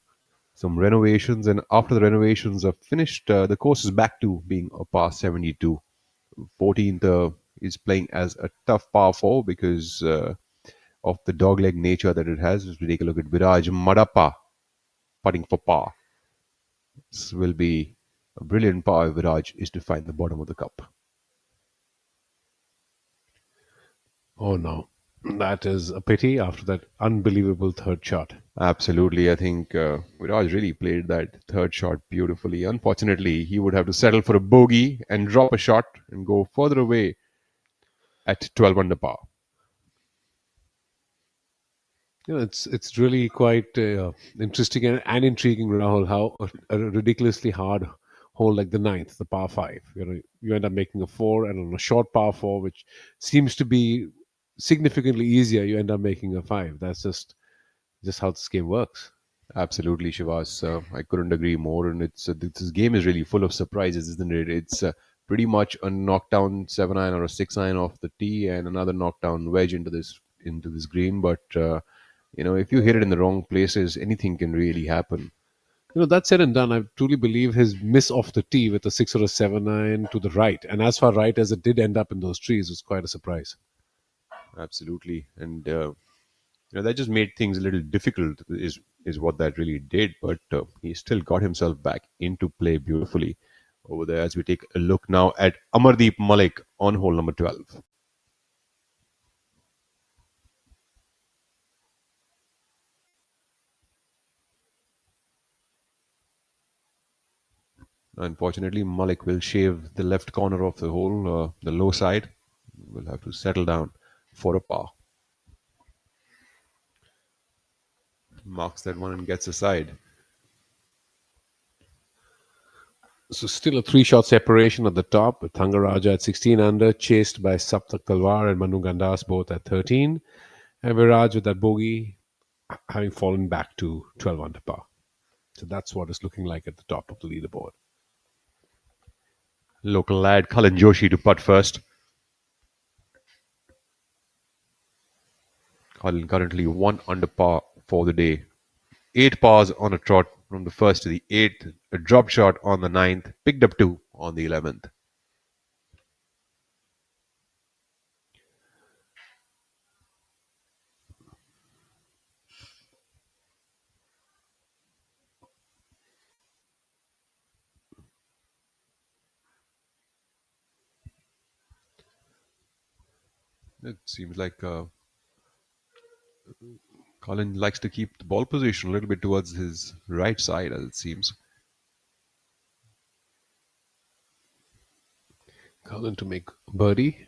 some renovations. And after the renovations are finished, the course is back to being a par 72. 14th is playing as a tough par 4 because of the dogleg nature that it has. As we take a look at Viraj Madappa putting for par. This will be a brilliant par if Viraj is to find the bottom of the cup. Oh no, that is a pity after that unbelievable third shot. Absolutely. I think Viraj really played that third shot beautifully. Unfortunately, he would have to settle for a bogey and drop a shot and go further away at 12 under par. It's really quite interesting and intriguing, Rahul, how a ridiculously hard hole like the ninth, the par 5, you end up making a 4, and on a short par 4, which seems to be significantly easier, you end up making a 5. That's just how this game works. Absolutely, Shivas. I couldn't agree more. And this game is really full of surprises, isn't it? It's pretty much a knockdown 7-iron or a 6-iron off the tee and another knockdown wedge into this green. But if you hit it in the wrong places, anything can really happen. That said and done, I truly believe his miss off the tee with a 6 or a 7-iron to the right, and as far right as it did end up in those trees, was quite a surprise. Absolutely. And that just made things a little difficult is what that really did. But he still got himself back into play beautifully over there as we take a look now at Amardeep Malik on hole number 12. Unfortunately, Malik will shave the left corner of the hole, the low side. Will have to settle down for a par. Marks that one and gets a side. So still a 3-shot separation at the top, with Thangaraja at 16 under, chased by Saptak Talwar and Manu Gandas both at 13, and Viraj with that bogey having fallen back to 12 under par. So that's what it's looking like at the top of the leaderboard. Local lad Cullen Joshi to putt first. Cullen currently 1 under par for the day. 8 pars on a trot from the first to the 8th, a drop shot on the 9th, picked up 2 on the 11th. It seems like Colin likes to keep the ball position a little bit towards his right side, as it seems. Cullen to make birdie.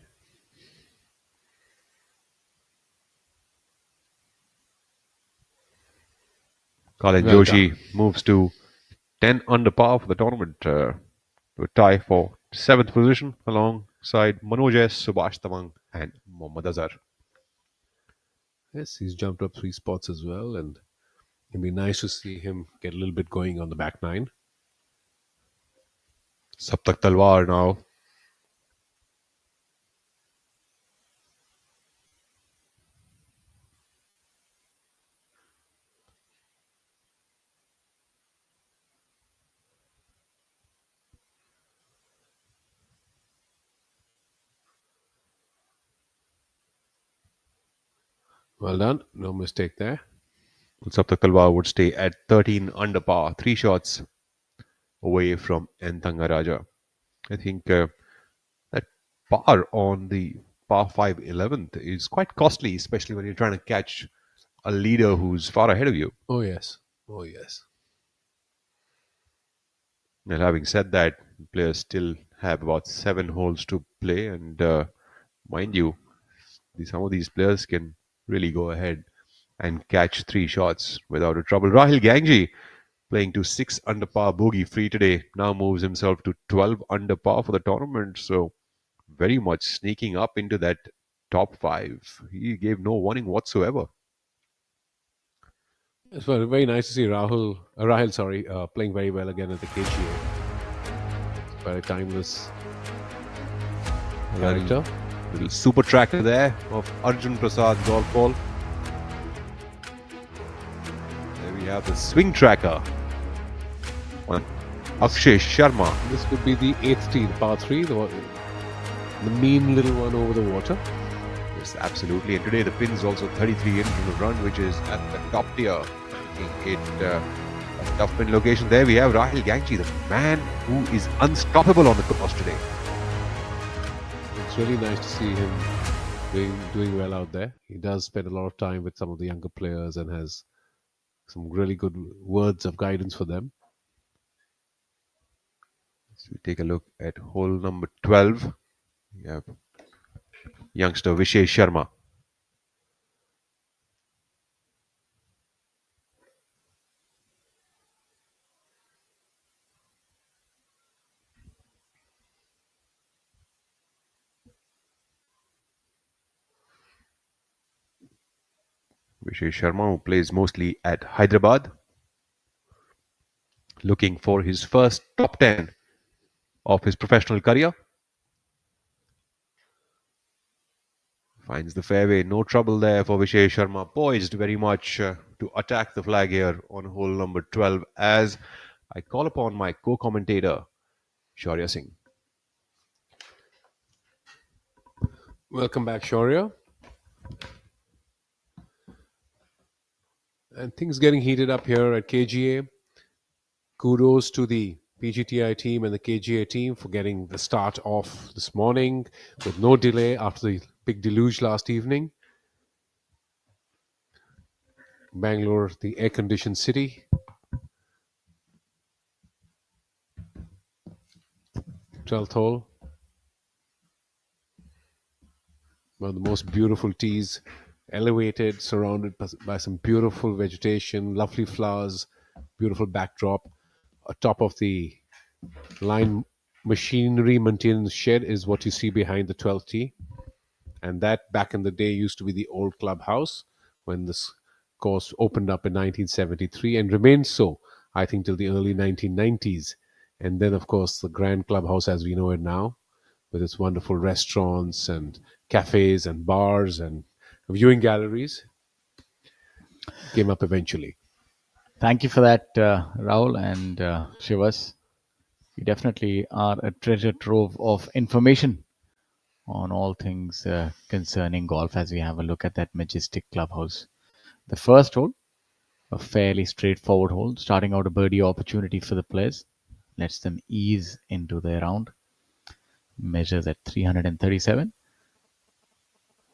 Colin Well Joshi done. moves to 10 under par for the tournament, to a tie for 7th position alongside Manoj S, Subhash Tamang and Mohammad Azhar. Yes, he's jumped up 3 spots as well, and it'd be nice to see him get a little bit going on the back 9. Saptak Talwar now. Well done. No mistake there. Saptak Talwar would stay at 13 under par, 3 shots away from N. Thangaraja. I think that par on the par 5 11th is quite costly, especially when you're trying to catch a leader who's far ahead of you. Oh, yes. Oh, yes. Well, having said that, players still have about 7 holes to play, and mind you, some of these players can really go ahead and catch 3 shots without a trouble. Rahil Gangji playing to 6 under par bogey free today now moves himself to 12 under par for the tournament. So very much sneaking up into that top 5. He gave no warning whatsoever. It's very nice to see Rahil, playing very well again at the KGA. It's very timeless character. Little super tracker there of Arjun Prasad golf ball. There we have the swing tracker. One, Akshay Sharma. This could be the 8th tee, the par 3, the mean little one over the water. Yes, absolutely. And today the pin's also 33 in from the run, which is at the top tier, making it a tough pin location. There we have Rahil Gangji, the man who is unstoppable on the course today. It's really nice to see him doing well out there. He does spend a lot of time with some of the younger players and has some really good words of guidance for them. So we take a look at hole number 12. We have youngster Vishay Sharma. Vishay Sharma, who plays mostly at Hyderabad, looking for his first top 10 of his professional career. Finds the fairway, no trouble there for Vishay Sharma, poised very much to attack the flag here on hole number 12 as I call upon my co-commentator, Shaurya Singh. Welcome back, Shaurya. And things getting heated up here at KGA. Kudos to the PGTI team and the KGA team for getting the start off this morning with no delay after the big deluge last evening. Bangalore, the air-conditioned city. 12th hole. One of the most beautiful tees, elevated, surrounded by some beautiful vegetation, lovely flowers, beautiful backdrop. Atop of the line machinery maintenance shed is what you see behind the 12th tee. And that back in the day used to be the old clubhouse when this course opened up in 1973 and remained so, I think, till the early 1990s. And then, of course, the grand clubhouse as we know it now, with its wonderful restaurants and cafes and bars and viewing galleries, came up eventually. Thank you for that, Rahul and Shivas. You definitely are a treasure trove of information on all things concerning golf as we have a look at that majestic clubhouse. The first hole, a fairly straightforward hole, starting out a birdie opportunity for the players. Lets them ease into their round. Measures at 337.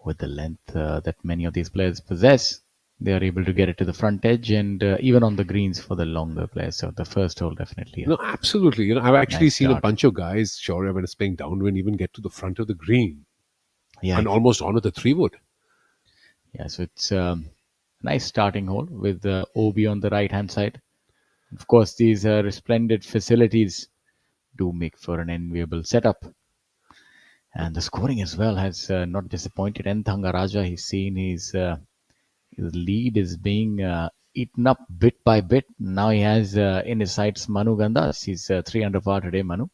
With the length that many of these players possess, they are able to get it to the front edge and even on the greens for the longer players. So the first hole definitely. No, absolutely. I've actually Nice seen start. a bunch of guys, Shaurya, when it's playing downwind, even get to the front of the green Yeah, and almost onto the 3-wood. yeah. So it's a nice starting hole with the OB on the right hand side. Of course, these resplendent facilities do make for an enviable setup. And the scoring as well has not disappointed. N. Thangaraja, he's seen his lead is being eaten up bit by bit. Now he has in his sights Manu Gandas. He's 3 under par today, Manu.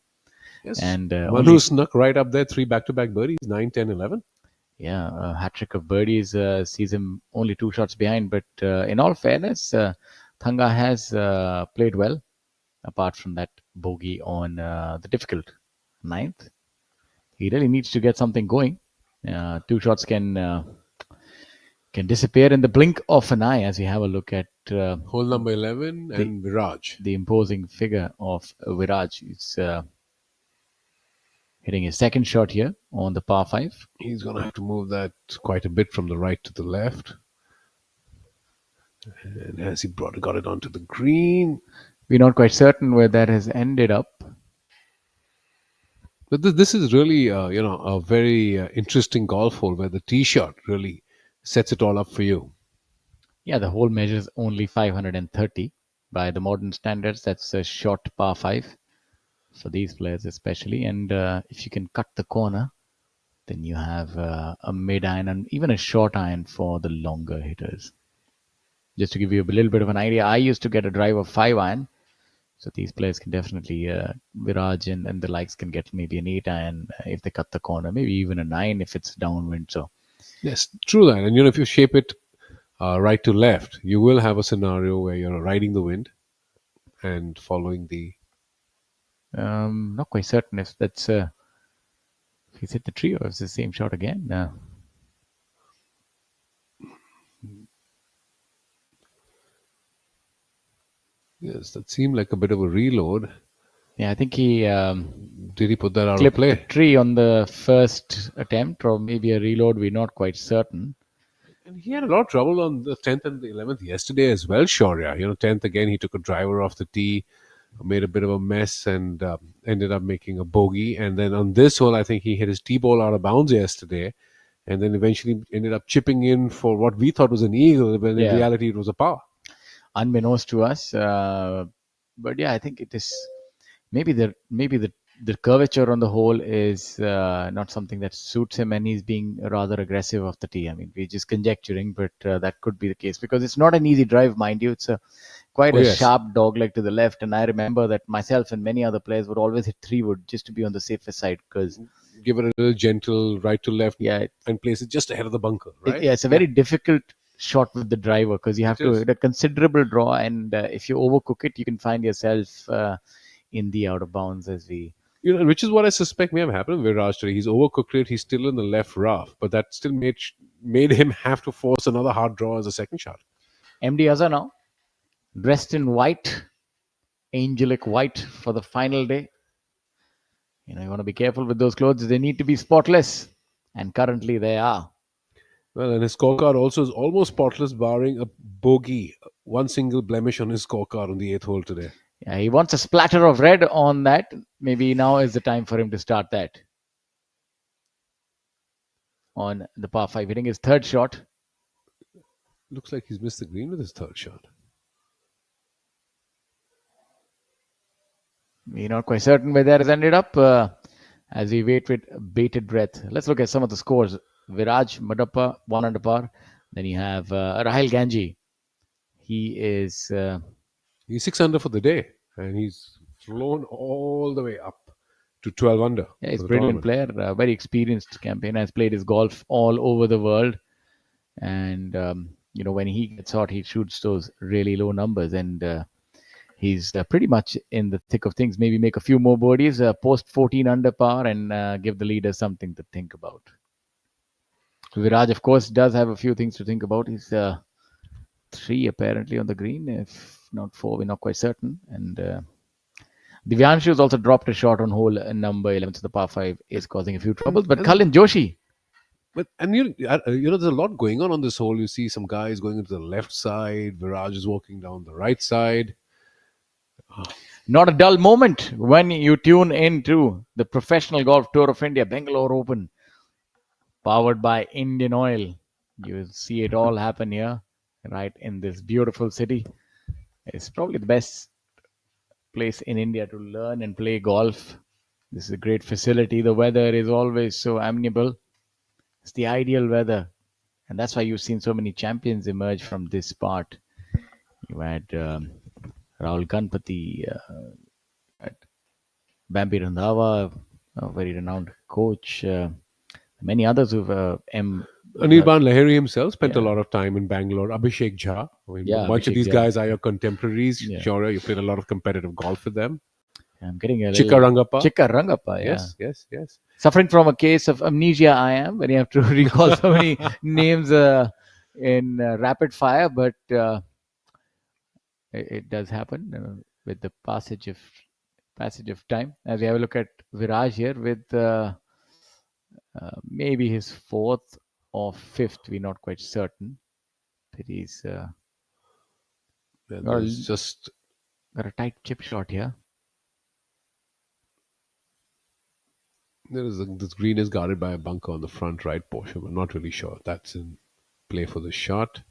Yes. And Manu snuck right up there, 3 back-to-back birdies, 9, 10, 11. yeah, a hat trick of birdies sees him only 2 shots behind. But in all fairness, Thanga has played well, apart from that bogey on the difficult 9th. He really needs to get something going. 2 shots can disappear in the blink of an eye as we have a look at Hole number 11 and Viraj. the imposing figure of Viraj. hitting his second shot here on the par 5. He's going to have to move that quite a bit from the right to the left. And as he got it onto the green. We're not quite certain where that has ended up. But this is really, a very interesting golf hole where the tee shot really sets it all up for you. Yeah, the hole measures only 530 by the modern standards. That's a short par 5 for these players especially. And if you can cut the corner, then you have a mid iron and even a short iron for the longer hitters. Just to give you a little bit of an idea, I used to get a drive of 5 iron. So these players can definitely, Viraj and the likes can get maybe an 8 iron if they cut the corner, maybe even a 9 if it's downwind. So yes, true that. And if you shape it right to left, you will have a scenario where you're riding the wind and following the. Not quite certain if that's if he's hit the tree or if it's the same shot again. Yes, that seemed like a bit of a reload. Yeah, I think he did he put that out of clipped play? the tree on the first attempt, or maybe a reload. We're not quite certain. And he had a lot of trouble on the 10th and the 11th yesterday as well, Shaurya. 10th again, he took a driver off the tee, made a bit of a mess, and ended up making a bogey. And then on this hole, I think he hit his tee ball out of bounds yesterday, and then eventually ended up chipping in for what we thought was an eagle, when in reality it was a par. Unbeknownst to us, but yeah, I think it is maybe the curvature on the hole is not something that suits him, and he's being rather aggressive off the tee. I mean, we're just conjecturing, but that could be the case because it's not an easy drive, mind you. It's quite a sharp dogleg to the left, and I remember that myself and many other players would always hit 3-wood just to be on the safer side because give it a little gentle right to left, and place it just ahead of the bunker. Right? It's a very difficult shot with the driver because you have to hit a considerable draw, and if you overcook it, you can find yourself in the out of bounds as we. Which is what I suspect may have happened with Viraj today. He's overcooked it. He's still in the left rough, but that still made him have to force another hard draw as a second shot. MD Azhar now, dressed in white, angelic white for the final day. You want to be careful with those clothes. They need to be spotless, and currently they are. Well, and his scorecard also is almost spotless, barring a bogey, one single blemish on his scorecard on the 8th hole today. Yeah, he wants a splatter of red on that. Maybe now is the time for him to start that. On the par 5, hitting his third shot. Looks like he's missed the green with his third shot. We're not quite certain where that has ended up as we wait with bated breath. Let's look at some of the scores. Viraj Madappa, 1 under par. Then you have Rahul Ganji. He's 6 under for the day, and he's flown all the way up to 12 under. Yeah, he's a brilliant player, very experienced campaigner, has played his golf all over the world. And, when he gets hot, he shoots those really low numbers. And he's pretty much in the thick of things. Maybe make a few more birdies, post 14 under par, and give the leaders something to think about. Viraj, of course, does have a few things to think about. He's 3 apparently on the green, if not 4, we're not quite certain. And Divyanshu has also dropped a shot on hole number 11, so the par 5 is causing a few troubles. But Kalin Joshi. And there's a lot going on this hole. You see some guys going into the left side. Viraj is walking down the right side. Not a dull moment when you tune into the Professional Golf Tour of India, Bengaluru Open, powered by IndianOil. You will see it all happen here, right in this beautiful city. It's probably the best place in India to learn and play golf. This is a great facility. The weather is always so amiable. It's the ideal weather. And that's why you've seen so many champions emerge from this part. You had Rahul Ganpati, Bambi Randhawa, a very renowned coach. Many others who've Anirban Lahiri himself spent a lot of time in Bangalore. Abhishek Jha. A bunch of these guys are your contemporaries. Sure, you played a lot of competitive golf with them. I'm getting a Chikka Rangappa, yeah. Yes. Suffering from a case of amnesia, I am, when you have to recall so many names in rapid fire, but it does happen with the passage of passage of time. As we have a look at Viraj here with maybe his fourth or fifth, we're not quite certain. But he's Yeah, got, there's a, just got a tight chip shot here. this green is guarded by a bunker on the front right portion. I'm not really sure that's in play for the shot.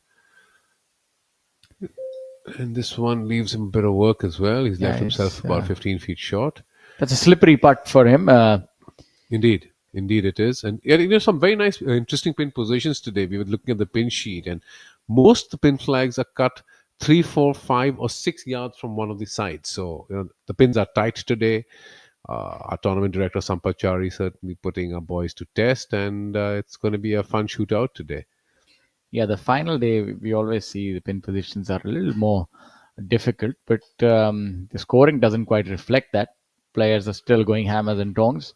And this one leaves him a bit of work as well. He's left himself about 15 feet short. That's a slippery putt for him. Indeed it is. And some very nice, interesting pin positions today. We were looking at the pin sheet, and most of the pin flags are cut 3, 4, 5, or 6 yards from one of the sides. So the pins are tight today. Our tournament director Sampachari certainly putting our boys to test, and it's going to be a fun shootout today. Yeah, the final day, we always see the pin positions are a little more difficult, but the scoring doesn't quite reflect that. Players are still going hammers and tongs.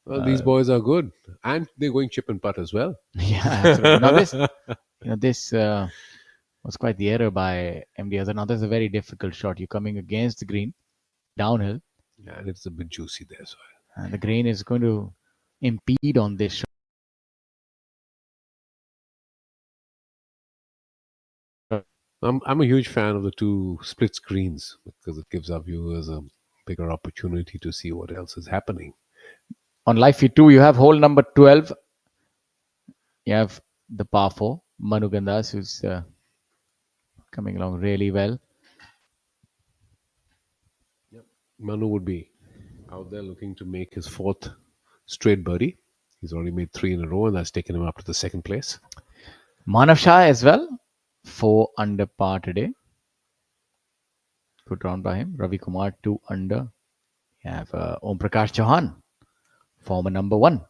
Well, these boys are good, and they're going chip and putt as well. Yeah, absolutely. Now this was quite the error by MD. Now there's a very difficult shot. You're coming against the green, downhill. Yeah, and it's a bit juicy there as well. And the green is going to impede on this shot. I'm a huge fan of the two split screens because it gives our viewers a bigger opportunity to see what else is happening. On live feed 2, you have hole number 12. You have the par 4, Manu Gandas, who's coming along really well. Yep. Manu would be out there looking to make his fourth straight birdie. He's already made 3 in a row, and that's taken him up to the second place. Manav Shah as well, 4 under par today. Good round by him. Ravi Kumar, 2 under. You have Om Prakash Chauhan, former number 1.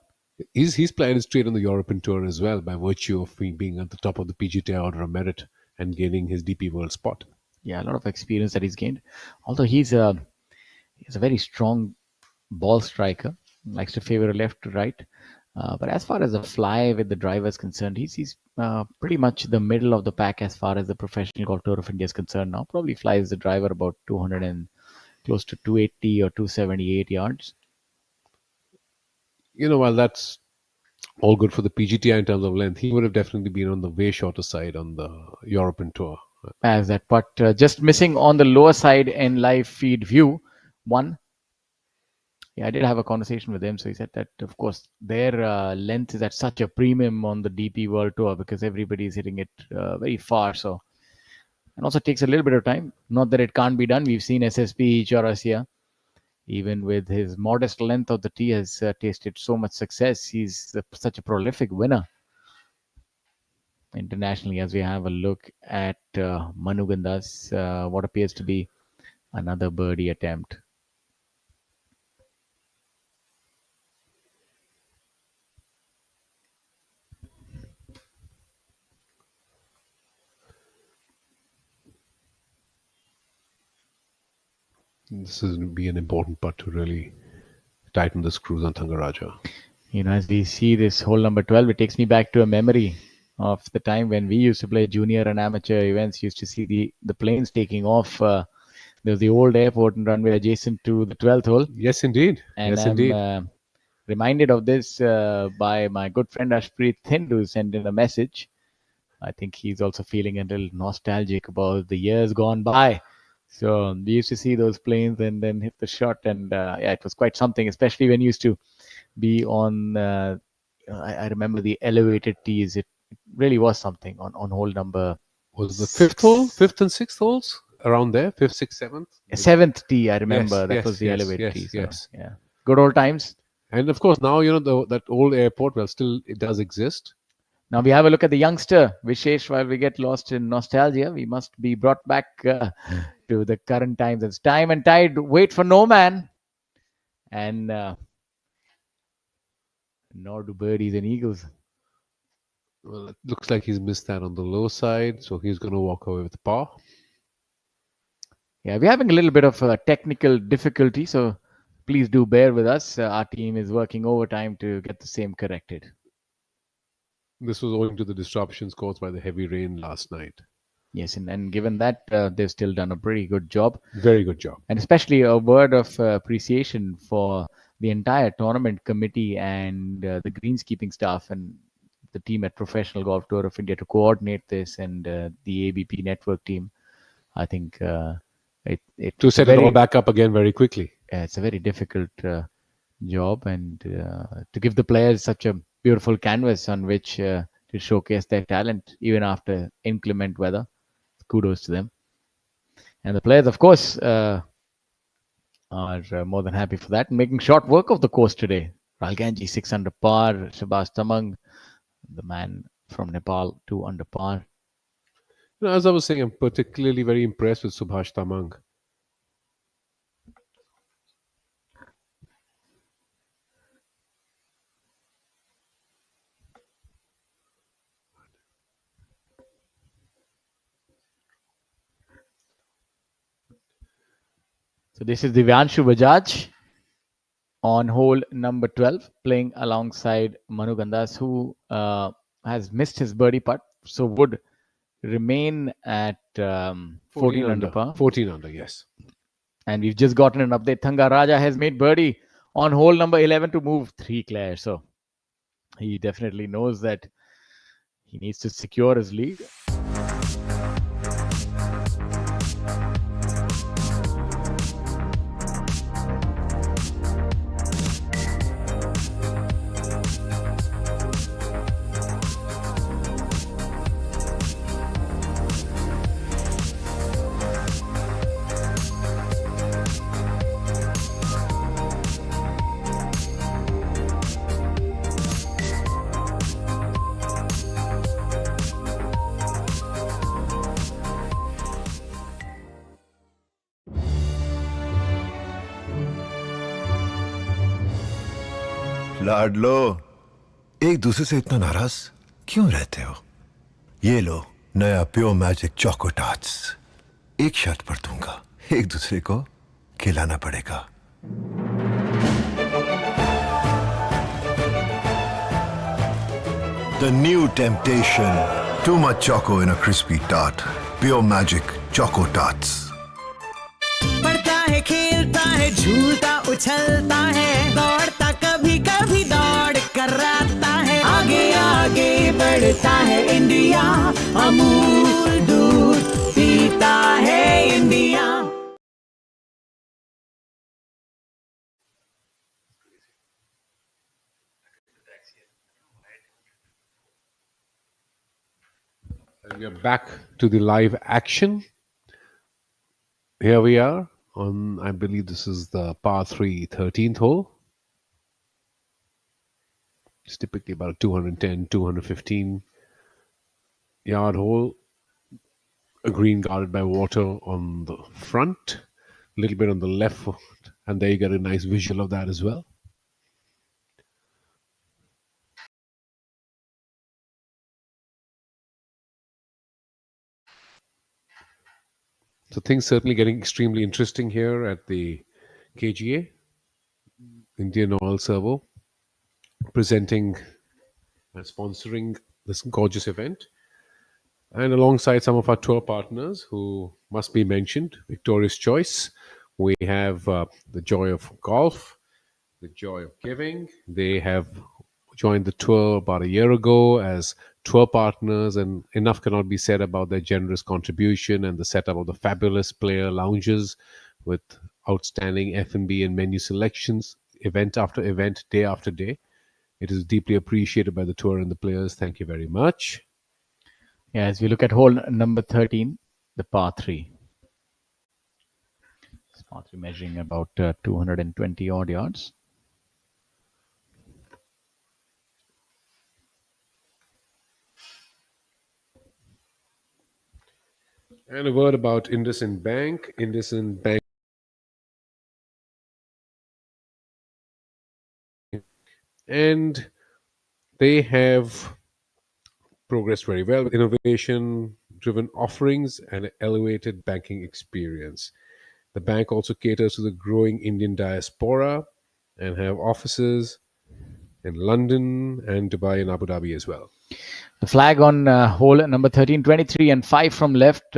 He's played straight on the European Tour as well by virtue of being at the top of the PGT Order of Merit and gaining his DP World spot. Yeah, a lot of experience that he's gained. Although he's a very strong ball striker, likes to favor left to right. But as far as the fly with the driver is concerned, he's pretty much the middle of the pack as far as the Professional Golf Tour of India is concerned now. Probably flies the driver about 200 and close to 280 or 278 yards. While that's all good for the PGTI in terms of length, he would have definitely been on the way shorter side on the European Tour. As that putt just missing on the lower side in live feed view 1. Yeah, I did have a conversation with him. So he said that, of course, their length is at such a premium on the DP World Tour because everybody is hitting it very far. So, and also takes a little bit of time. Not that it can't be done. We've seen SSP Chaurasia, even with his modest length of the tee, has tasted so much success. He's such a prolific winner internationally. As we have a look at Manu Gandas, what appears to be another birdie attempt. This is going to be an important putt to really tighten the screws on Thangaraja. As we see this hole number 12, it takes me back to a memory of the time when we used to play junior and amateur events. Used to see the planes taking off. There was the old airport and runway adjacent to the 12th hole. Yes, indeed. And yes, I'm indeed. Reminded of this by my good friend Ashpreet Thind, who sent in a message. I think he's also feeling a little nostalgic about the years gone by. So we used to see those planes and then hit the shot, and it was quite something, especially when you used to be on. I remember the elevated tees. It really was something on hole number. Was the fifth hole, fifth and sixth holes around there? Fifth, sixth, seventh. 7th tee, I remember. Yes, that was the elevated yes, tee. So, yes. yeah, good old times. And of course, now that old airport. Well, still it does exist. Now we have a look at the youngster Vishesh. While we get lost in nostalgia, we must be brought back to the current times. It's time and tide wait for no man, and nor do birdies and eagles. Well, it looks like he's missed that on the low side, so he's going to walk away with par. Yeah, we're having a little bit of technical difficulty, so please do bear with us. Our team is working overtime to get the same corrected. This was owing to the disruptions caused by the heavy rain last night. Yes, and given that, they've still done a pretty good job. Very good job. And especially a word of appreciation for the entire tournament committee and the greenskeeping staff and the team at Professional Golf Tour of India to coordinate this, and the ABP network team. I think it To set it all back up again very quickly. it's a very difficult job, and to give the players such a beautiful canvas on which to showcase their talent even after inclement weather. Kudos to them. And the players, of course, are more than happy for that, making short work of the course today. Rahul Ganji 6 under par, Shabazz Tamang, the man from Nepal, 2 under par. As I was saying, I'm particularly very impressed with Subhash Tamang. So this is Divyanshu Bajaj on hole number 12, playing alongside Manu Gandas, who has missed his birdie putt, so would remain at 14 under par. 14 under, yes. And we've just gotten an update. Thanga Raja has made birdie on hole number 11 to move 3 clear. So he definitely knows that he needs to secure his lead. लाडलो, एक दूसरे से इतना नाराज क्यों रहते हो? ये लो नया प्योर मैजिक चोको टाट्स। एक शर्त पर दूंगा, एक दूसरे को खिलाना पड़ेगा। The new temptation. Too much choco in a crispy tart. Pure magic choco tarts. पढ़ता है, खेलता है, झूलता उछलता है, दौड़ता कभी कभी दौड़ कराता है, आगे आगे बढ़ता है इंडिया, अमूल दूध पीता है India. And we are back to the live action. Here we are on, I believe this is the par 3 13th hole. It's typically about a 210, 215 yard hole. A green guarded by water on the front, a little bit on the left foot, and there you get a nice visual of that as well. So things certainly getting extremely interesting here at the KGA, Indian Oil Servo, presenting and sponsoring this gorgeous event. And alongside some of our tour partners who must be mentioned, Victorious Choice, we have the Joy of Golf, the Joy of Giving. They have joined the tour about a year ago as tour partners, and enough cannot be said about their generous contribution and the setup of the fabulous player lounges with outstanding F&B and menu selections, event after event, day after day. It is deeply appreciated by the tour and the players. Thank you very much. Yeah, as we look at hole number 13, the par 3. This par 3 measuring about 220 odd yards. And a word about IndusInd Bank. IndusInd Bank and they have progressed very well with innovation-driven offerings and elevated banking experience. The bank also caters to the growing Indian diaspora and have offices in London and Dubai and Abu Dhabi as well. The flag on hole number 13, 23 and 5 from left,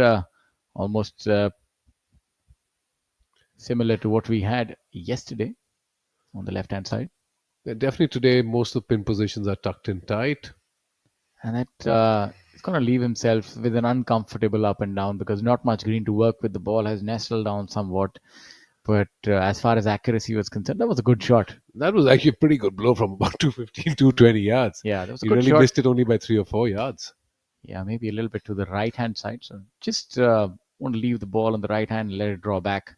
almost similar to what we had yesterday on the left-hand side. Yeah, definitely today, most of the pin positions are tucked in tight. And that he's going to leave himself with an uncomfortable up and down because not much green to work with. The ball has nestled down somewhat. But as far as accuracy was concerned, that was a good shot. That was actually a pretty good blow from about 215, 220 yards. Yeah, that was a He good really shot. missed it only by 3 or 4 yards. Yeah, maybe a little bit to the right-hand side. So just want to leave the ball on the right hand and let it draw back.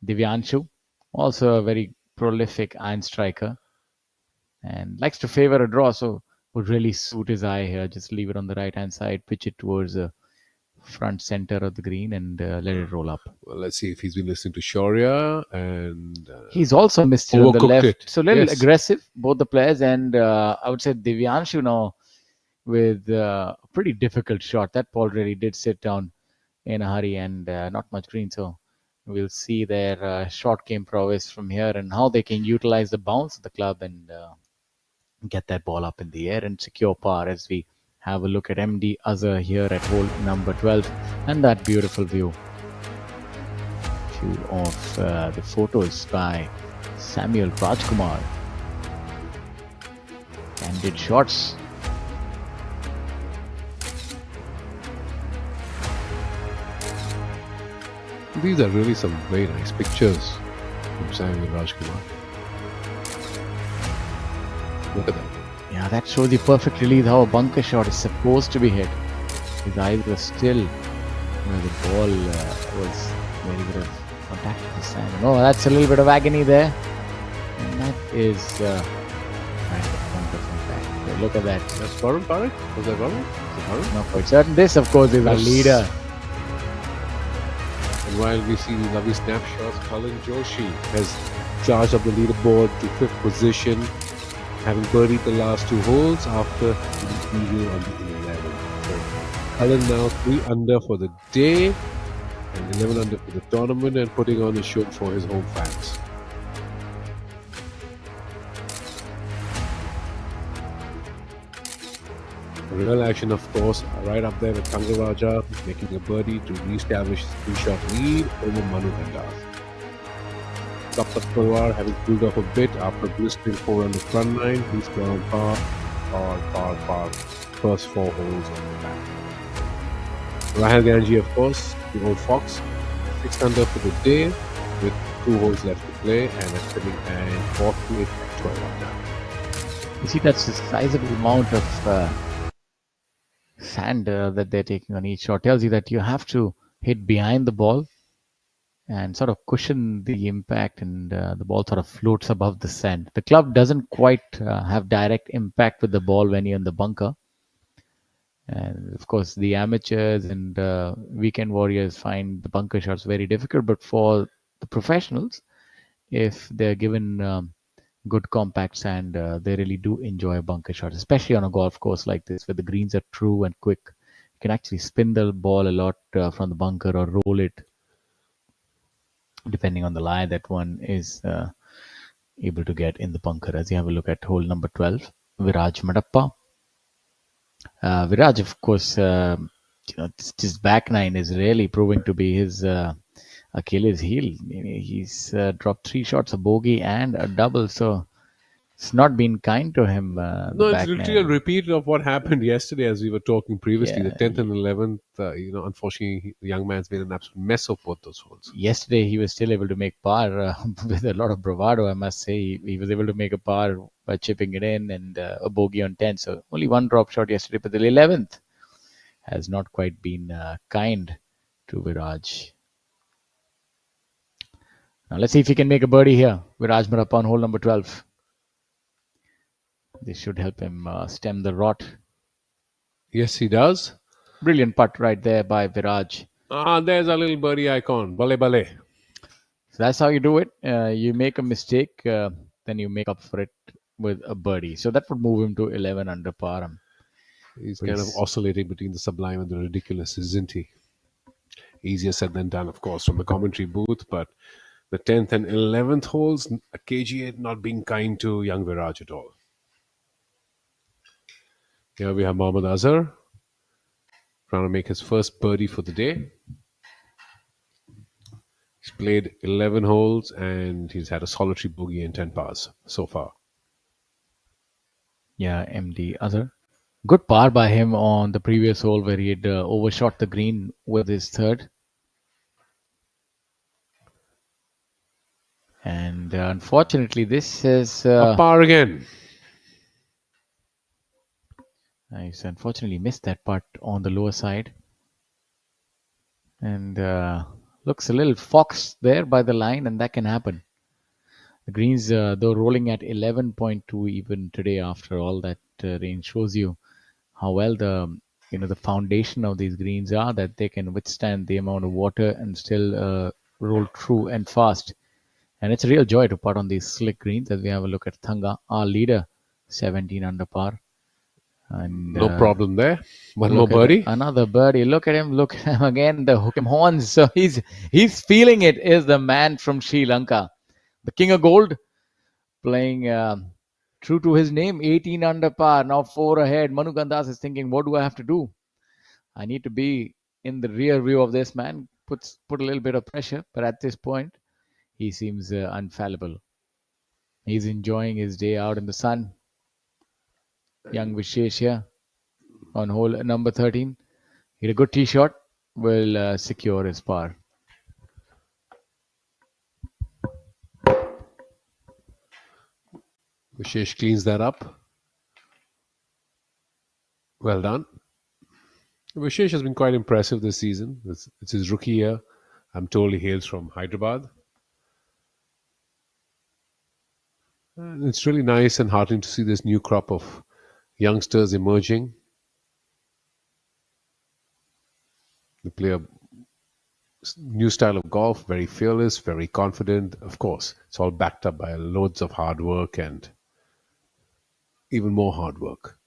Divyanshu, also a very prolific iron striker and likes to favor a draw, so would really suit his eye here. Just leave it on the right-hand side, pitch it towards the front center of the green and let it roll up. Well, let's see if he's been listening to Shaurya and... he's also missed it on the overcooked left. it. So a little Yes. aggressive, both the players. And I would say Divyanshu now with a pretty difficult shot. That ball really did sit down in a hurry and not much green. So we'll see their short game prowess from here and how they can utilize the bounce of the club and get that ball up in the air and secure par as we have a look at MD Azhar here at hole number 12 and that beautiful view. Few of the photos by Samuel Rajkumar. Candid shots. These are really some very nice pictures from Samuel Rajkumar. Look at that. Yeah, that shows you perfectly how a bunker shot is supposed to be hit. His eyes were still where the ball was where he would have contacted the sand. Oh, that's a little bit of agony there. And that is right at the bunker impact. So look at that. That's Varun, correct? Was that Varun? Was it Varun? Not quite certain. This, of course, is a That's- leader. And while we see lovely snapshots, Cullen Joshi has charged up the leaderboard to 5th position, having birdied the last 2 holes after the eagle on the 11th. So Cullen now 3 under for the day and 11 under for the tournament and putting on a show for his home fans. Real action, of course, right up there with Thangaraja making a birdie to re-establish his 3-shot lead over Manu Bhandar. Tapat Pawar having cooled off a bit after blistering 4 on the front line. He's gone par, first 4 holes on the back. Rahul Ganji, of course, the old fox, 6 under for the day with 2 holes left to play and is sitting at 48 at 12 under. You see, that's a sizable amount of sand that they're taking on each shot. Tells you that you have to hit behind the ball and sort of cushion the impact, and the ball sort of floats above the sand. The club doesn't quite have direct impact with the ball when you're in the bunker. And of course, the amateurs and weekend warriors find the bunker shots very difficult. But for the professionals, if they're given good compact sand, they really do enjoy a bunker shot, especially on a golf course like this where the greens are true and quick. You can actually spin the ball a lot from the bunker or roll it, depending on the lie that one is able to get in the bunker. As you have a look at hole number 12, Viraj Madappa. Viraj, of course, this back nine is really proving to be his Achilles heel. He's dropped 3 shots, a bogey and a double, so it's not been kind to him. No, the it's back literally nine. a repeat of what happened yesterday, as we were talking previously. Yeah. The 10th and 11th, unfortunately, the young man's made an absolute mess of both those holes. Yesterday, he was still able to make par with a lot of bravado, I must say. He was able to make a par by chipping it in and a bogey on 10. So only 1 drop shot yesterday, but the 11th has not quite been kind to Viraj. Now let's see if he can make a birdie here. Viraj Madappa on hole number 12. This should help him stem the rot. Yes, he does. Brilliant putt right there by Viraj. There's a little birdie icon. Bale bale. So that's how you do it. You make a mistake, then you make up for it with a birdie. So that would move him to 11 under par. He's kind of oscillating between the sublime and the ridiculous, isn't he? Easier said than done, of course, from the commentary booth, but the 10th and 11th holes, a KG8 not being kind to young Viraj at all. Here we have Mohammad Azhar trying to make his first birdie for the day. He's played 11 holes and he's had a solitary bogey in 10 pars so far. Yeah, MD Azhar. Good par by him on the previous hole where he had overshot the green with his third. And unfortunately, this is a par again. He's unfortunately missed that putt on the lower side. And looks a little foxed there by the line, and that can happen. The greens, though, rolling at 11.2 even today after all that rain, shows you how well the foundation of these greens are, that they can withstand the amount of water and still roll true and fast. And it's a real joy to putt on these slick greens. As we have a look at Thanga, our leader, 17 under par. And no problem there. One more birdie. Another birdie. Look at him again. The hook 'em horns. So he's feeling it. Is the man from Sri Lanka, the King of Gold, playing true to his name. 18 under par. Now 4 ahead. Manu Gandas is thinking, what do I have to do? I need to be in the rear view of this man. Put a little bit of pressure. But at this point, he seems unfallible. He's enjoying his day out in the sun. Young Vishesh here on hole number 13. Hit a good tee shot. Will secure his par. Vishesh cleans that up. Well done. Vishesh has been quite impressive this season. It's his rookie year. I'm told he hails from Hyderabad. And it's really nice and heartening to see this new crop of youngsters emerging. They play a new style of golf, very fearless, very confident. Of course, it's all backed up by loads of hard work and even more hard work.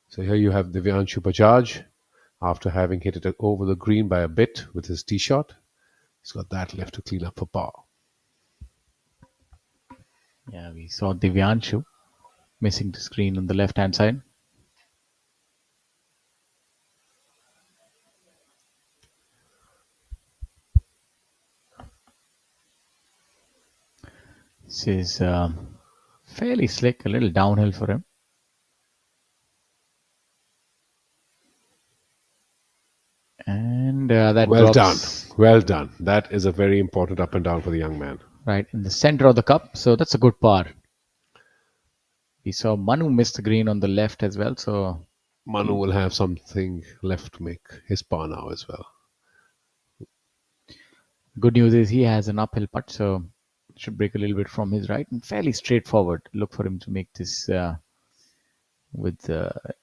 So here you have Divyanshu Bajaj. After having hit it over the green by a bit with his tee shot, he's got that left to clean up for par. Yeah, we saw Divyanshu missing the screen on the left-hand side. This is fairly slick, a little downhill for him. And that well drops done. Well done. That is a very important up and down for the young man. Right in the center of the cup. So that's a good par. We saw Manu miss the green on the left as well. So Manu will have something left to make his par now as well. Good news is he has an uphill putt, so should break a little bit from his right and fairly straightforward. Look for him to make this with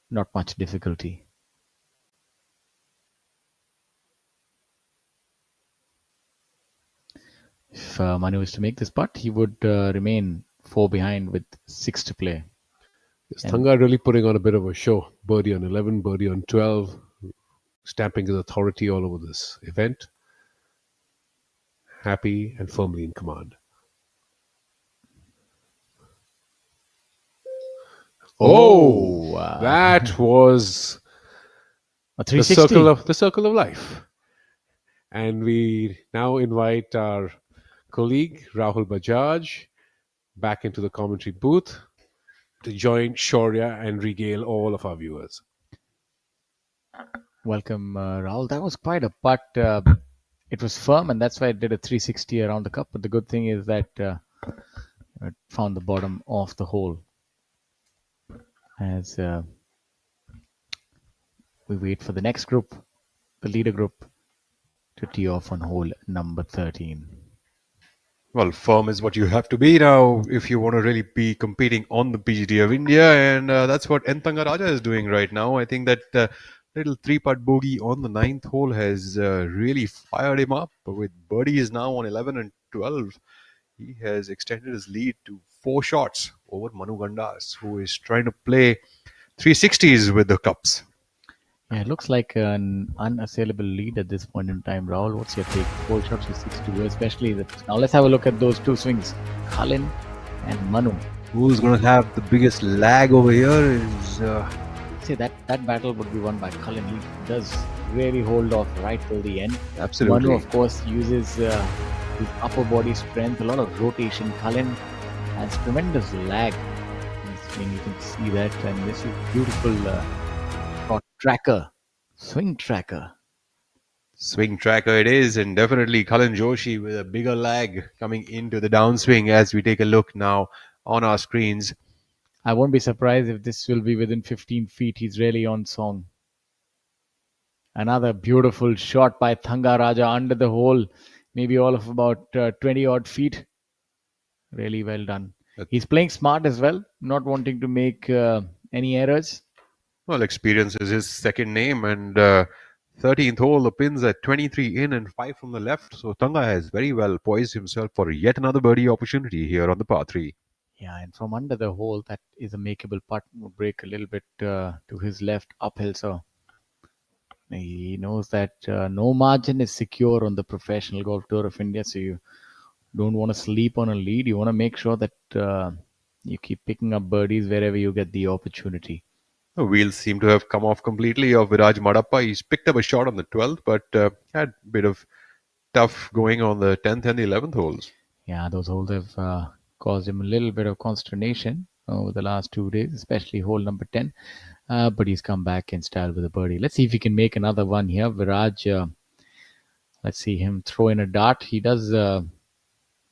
not much difficulty. If Manu is to make this putt, he would remain 4 behind with 6 to play. Yes, Thanga really putting on a bit of a show. Birdie on 11, birdie on 12, stamping his authority all over this event. Happy and firmly in command. Oh, that was a 360. the circle of life. And we now invite our colleague Rahul Bajaj back into the commentary booth to join Shaurya and regale all of our viewers. Welcome, Rahul. That was quite a putt. It was firm, and that's why it did a 360 around the cup. But the good thing is that it found the bottom of the hole. As we wait for the next group, the leader group, to tee off on hole number 13. Well, firm is what you have to be now if you want to really be competing on the PGT of India, and that's what N. Thangaraja is doing right now. I think that little 3-putt bogey on the 9th hole has really fired him up. With birdies now on 11 and 12, he has extended his lead to 4 shots over Manu Gandas, who is trying to play 360s with the cups. Yeah, it looks like an unassailable lead at this point in time. Rahul, what's your take? 4 shots to 62, especially that. Now let's have a look at those 2 swings, Kalin and Manu. Who's going to have the biggest lag over here is say that battle would be won by Cullen. He does really hold off right till the end. Absolutely. Manu, of course, uses his upper body strength, a lot of rotation. Cullen has tremendous lag. And you can see that. And this is beautiful shot tracker, swing tracker. Swing tracker it is, and definitely Cullen Joshi with a bigger lag coming into the downswing as we take a look now on our screens. I won't be surprised if this will be within 15 feet. He's really on song. Another beautiful shot by Thanga Raja under the hole, maybe all of about 20 odd feet. Really well done. He's playing smart as well, not wanting to make any errors. Well, experience is his second name, and 13th hole, the pins at 23 in and 5 from the left. So Thanga has very well poised himself for yet another birdie opportunity here on the par 3. Yeah, and from under the hole, that is a makeable putt. Would break a little bit to his left uphill. So he knows that no margin is secure on the professional golf tour of India. So you don't want to sleep on a lead. You want to make sure that you keep picking up birdies wherever you get the opportunity. The wheels seem to have come off completely of Viraj Madappa. He's picked up a shot on the 12th, but had a bit of tough going on the 10th and the 11th holes. Yeah, those holes have caused him a little bit of consternation over the last 2 days, especially hole number 10. But he's come back in style with a birdie. Let's see if he can make another one here. Viraj, let's see him throw in a dart. He does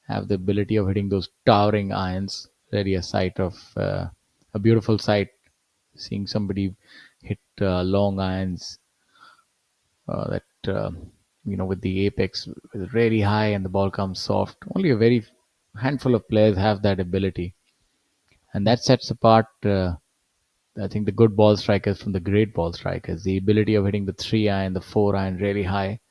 have the ability of hitting those towering irons. Really a beautiful sight. Seeing somebody hit long irons that with the apex really high and the ball comes soft. Only a very handful of players have that ability, and that sets apart I think the good ball strikers from the great ball strikers. The ability of hitting the 3-iron, the 4-iron really high.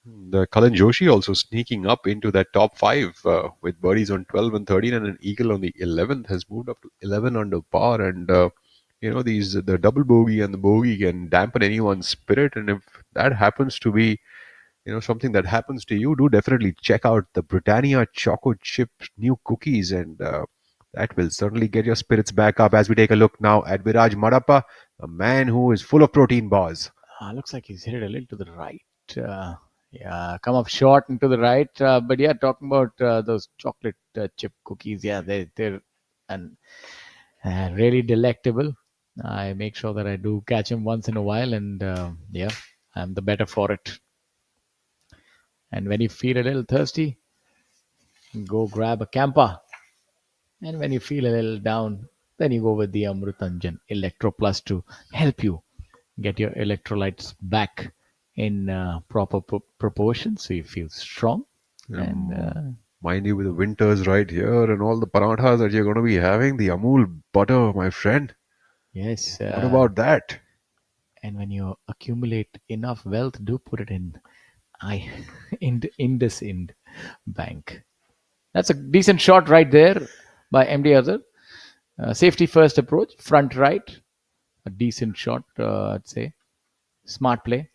The Cullen Joshi also sneaking up into that top 5 with birdies on 12 and 13 and an eagle on the 11th, has moved up to 11 under par. And the double bogey and the bogey can dampen anyone's spirit. And if that happens to be something that happens to you, do definitely check out the Britannia Choco Chip new cookies, and that will certainly get your spirits back up as we take a look now at Viraj Madappa, a man who is full of protein bars. Looks like he's hit it a little to the right. Yeah, come up short and to the right. But yeah, talking about those chocolate chip cookies, yeah, they're and really delectable. I make sure that I do catch them once in a while, and yeah, I'm the better for it. And when you feel a little thirsty, go grab a camper. And when you feel a little down, then you go with the Amrutanjan Electro Plus to help you get your electrolytes back in proper proportion, so you feel strong. And mind you, with the winters right here and all the parathas that you're going to be having, the Amul butter, my friend. Yes. What about that? And when you accumulate enough wealth, do put it in IndianOil Bank. That's a decent shot right there by MD Azhar. Safety first approach, front right. A decent shot, I'd say. Smart play.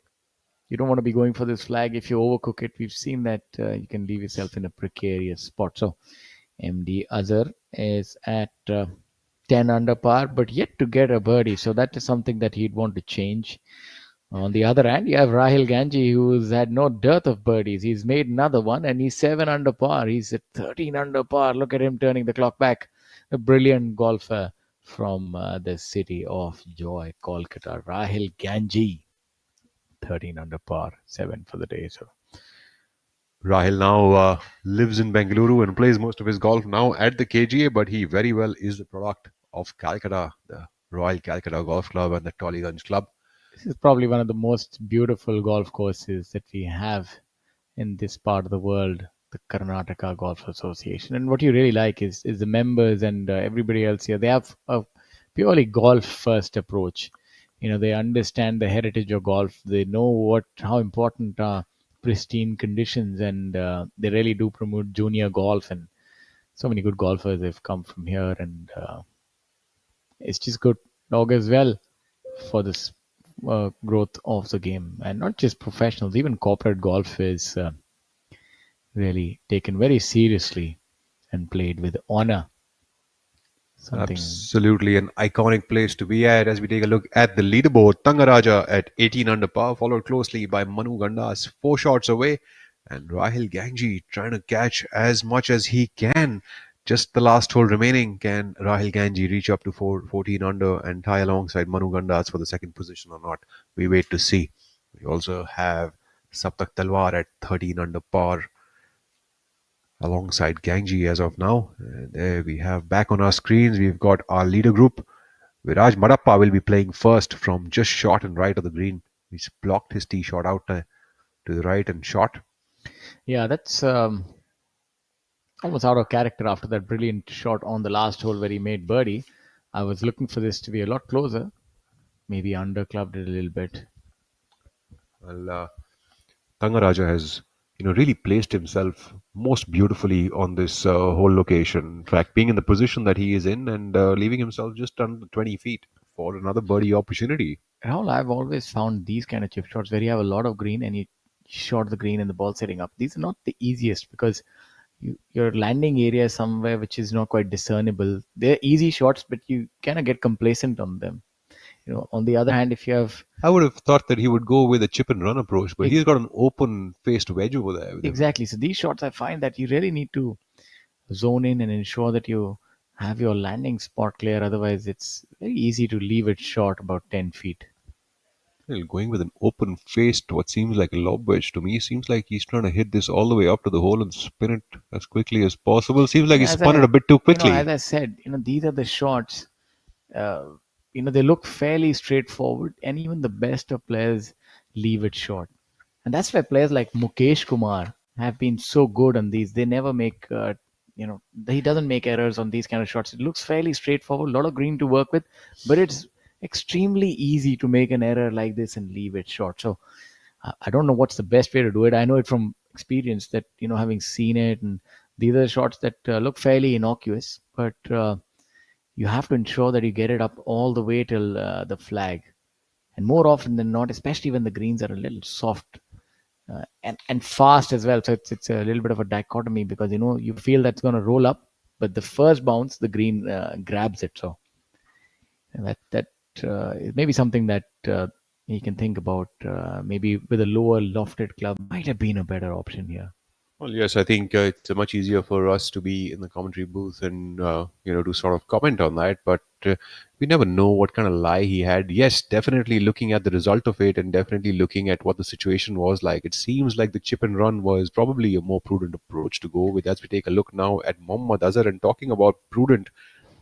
You don't want to be going for this flag. If you overcook it, we've seen that you can leave yourself in a precarious spot. So MD Azhar is at 10 under par, but yet to get a birdie. So that is something that he'd want to change. On the other hand, you have Rahil Ganji, who's had no dearth of birdies. He's made another one, and he's 7 under par. He's at 13 under par. Look at him turning the clock back. A brilliant golfer from the city of joy, Kolkata. Rahil Ganji, 13 under par, 7 for the day. So Rahil now lives in Bengaluru and plays most of his golf now at the KGA, but he very well is the product of Calcutta, the Royal Calcutta Golf Club and the Tollygunge Club. This is probably one of the most beautiful golf courses that we have in this part of the world, the Karnataka Golf Association. And what you really like is the members and everybody else here. They have a purely golf-first approach. They understand the heritage of golf. They know how important are pristine conditions, and they really do promote junior golf. And so many good golfers have come from here, and it's just good. Augurs well for this growth of the game, and not just professionals, even corporate golf is really taken very seriously and played with honor. Something. Absolutely an iconic place to be at as we take a look at the leaderboard. Tangaraja at 18 under par, followed closely by Manu Gandas, 4 shots away, and Rahil Gangji trying to catch as much as he can. Just the last hole remaining. Can Rahil Ganji reach up to 14 under and tie alongside Manu Gandas for the second position or not? We wait to see. We also have Saptak Talwar at 13 under par alongside Gangji as of now. And there we have back on our screens, we've got our leader group. Viraj Madappa will be playing first from just short and right of the green. He's blocked his tee shot out to the right and shot. Yeah, that's almost out of character after that brilliant shot on the last hole where he made birdie. I was looking for this to be a lot closer. Maybe underclubbed it a little bit. Well, Tangaraja has really placed himself most beautifully on this whole location. In fact, being in the position that he is in and leaving himself just under 20 feet for another birdie opportunity. Rahul, I've always found these kind of chip shots where you have a lot of green and you shot the green and the ball setting up. These are not the easiest because your landing area is somewhere which is not quite discernible. They're easy shots, but you kind of get complacent on them. On the other hand, if you have I would have thought that he would go with a chip and run approach, but he's got an open faced wedge over there. With him. exactly, so these shots I find that you really need to zone in and ensure that you have your landing spot clear. Otherwise, it's very easy to leave it short about 10 feet. Well, going with an open faced, what seems like a lob wedge to me, seems like he's trying to hit this all the way up to the hole and spin it as quickly as possible. Seems like he spun it a bit too quickly. As I said, these are the shots. They look fairly straightforward, and even the best of players leave it short. And that's why players like Mukesh Kumar have been so good on these. They never make, he doesn't make errors on these kind of shots. It looks fairly straightforward, a lot of green to work with, but it's extremely easy to make an error like this and leave it short. So I don't know what's the best way to do it. I know it from experience that, having seen it, and these are shots that look fairly innocuous, but you have to ensure that you get it up all the way till the flag. And more often than not, especially when the greens are a little soft and fast as well. So it's a little bit of a dichotomy because, you feel that's going to roll up, but the first bounce, the green grabs it. So that is maybe something that you can think about. Maybe with a lower lofted club might have been a better option here. Well, yes, I think it's much easier for us to be in the commentary booth and to sort of comment on that. But we never know what kind of lie he had. Yes, definitely looking at the result of it and definitely looking at what the situation was like. It seems like the chip and run was probably a more prudent approach to go with. As we take a look now at Mohammad Azhar and talking about prudent.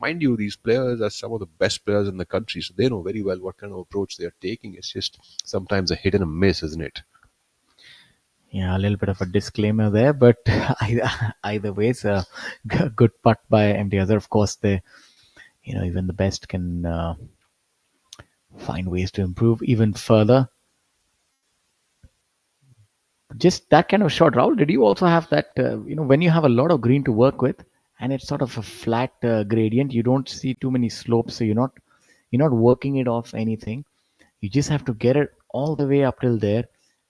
Mind you, these players are some of the best players in the country, so they know very well what kind of approach they are taking. It's just sometimes a hit and a miss, isn't it? Yeah, a little bit of a disclaimer there, but either way, it's a good putt by MD Azhar. Of course, even the best can find ways to improve even further. Just that kind of shot, Rahul. Did you also have that? When you have a lot of green to work with, and it's sort of a flat gradient, you don't see too many slopes, so you're not working it off anything. You just have to get it all the way up till there,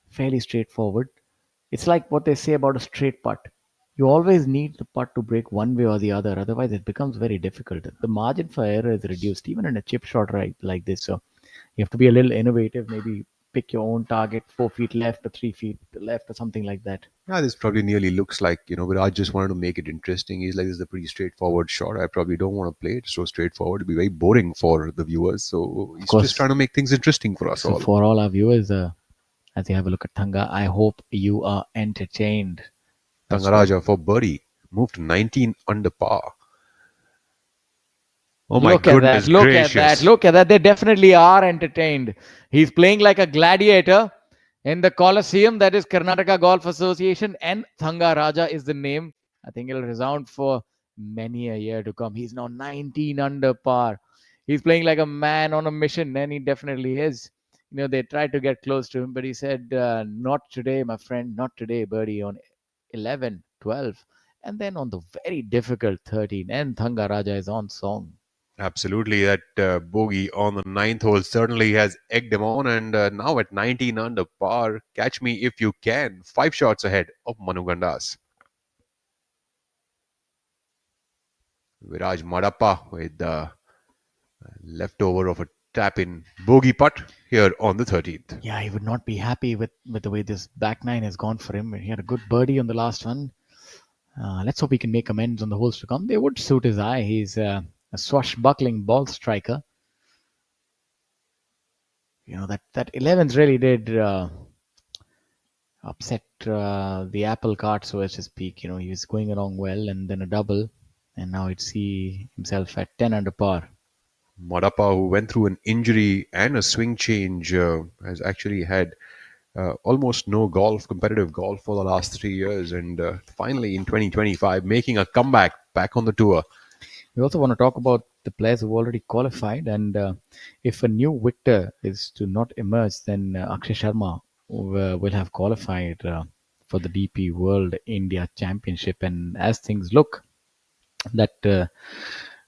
fairly straightforward. It's like what they say about a straight putt. You always need the putt to break one way or the other. Otherwise, it becomes very difficult. The margin for error is reduced, even in a chip shot right like this. So you have to be a little innovative. Maybe pick your own target, 4 feet left or 3 feet left or something like that. Yeah, this probably nearly looks like, Viraj just wanted to make it interesting. He's like, this is a pretty straightforward shot. I probably don't want to play it so straightforward. It'd be very boring for the viewers. So he's just trying to make things interesting for us all. So for all our viewers, as you have a look at Thanga, I hope you are entertained. Tangaraja for birdie moved to 19 under par. Oh my goodness gracious. Look at that. They definitely are entertained. He's playing like a gladiator in the Colosseum. That is Karnataka Golf Association, and Thangaraja is the name. I think it'll resound for many a year to come. He's now 19 under par. He's playing like a man on a mission, and he definitely is. They tried to get close to him, but he said, not today, my friend, not today, birdie on 11, 12, and then on the very difficult 13, and Thangaraja is on song. Absolutely, that bogey on the 9th hole certainly has egged him on, and now at 19 under par, catch me if you can, 5 shots ahead of Manu Gandas. Viraj Madappa with the leftover of a tap-in bogey putt here on the 13th. Yeah, he would not be happy with the way this back nine has gone for him. He had a good birdie on the last one. Let's hope he can make amends on the holes to come. They would suit his eye. He's a swashbuckling ball striker. You know, that 11th really did upset the apple cart, so as to speak. You know, he was going along well, and then a double, and now he'd see himself at 10 under par. Madappa, who went through an injury and a swing change, has actually had almost no competitive golf for the last 3 years, and finally in 2025 making a comeback back on the tour. We also want to talk about the players who've already qualified, and if a new victor is to not emerge, then Akshay Sharma will have qualified for the DP World India Championship. And as things look, that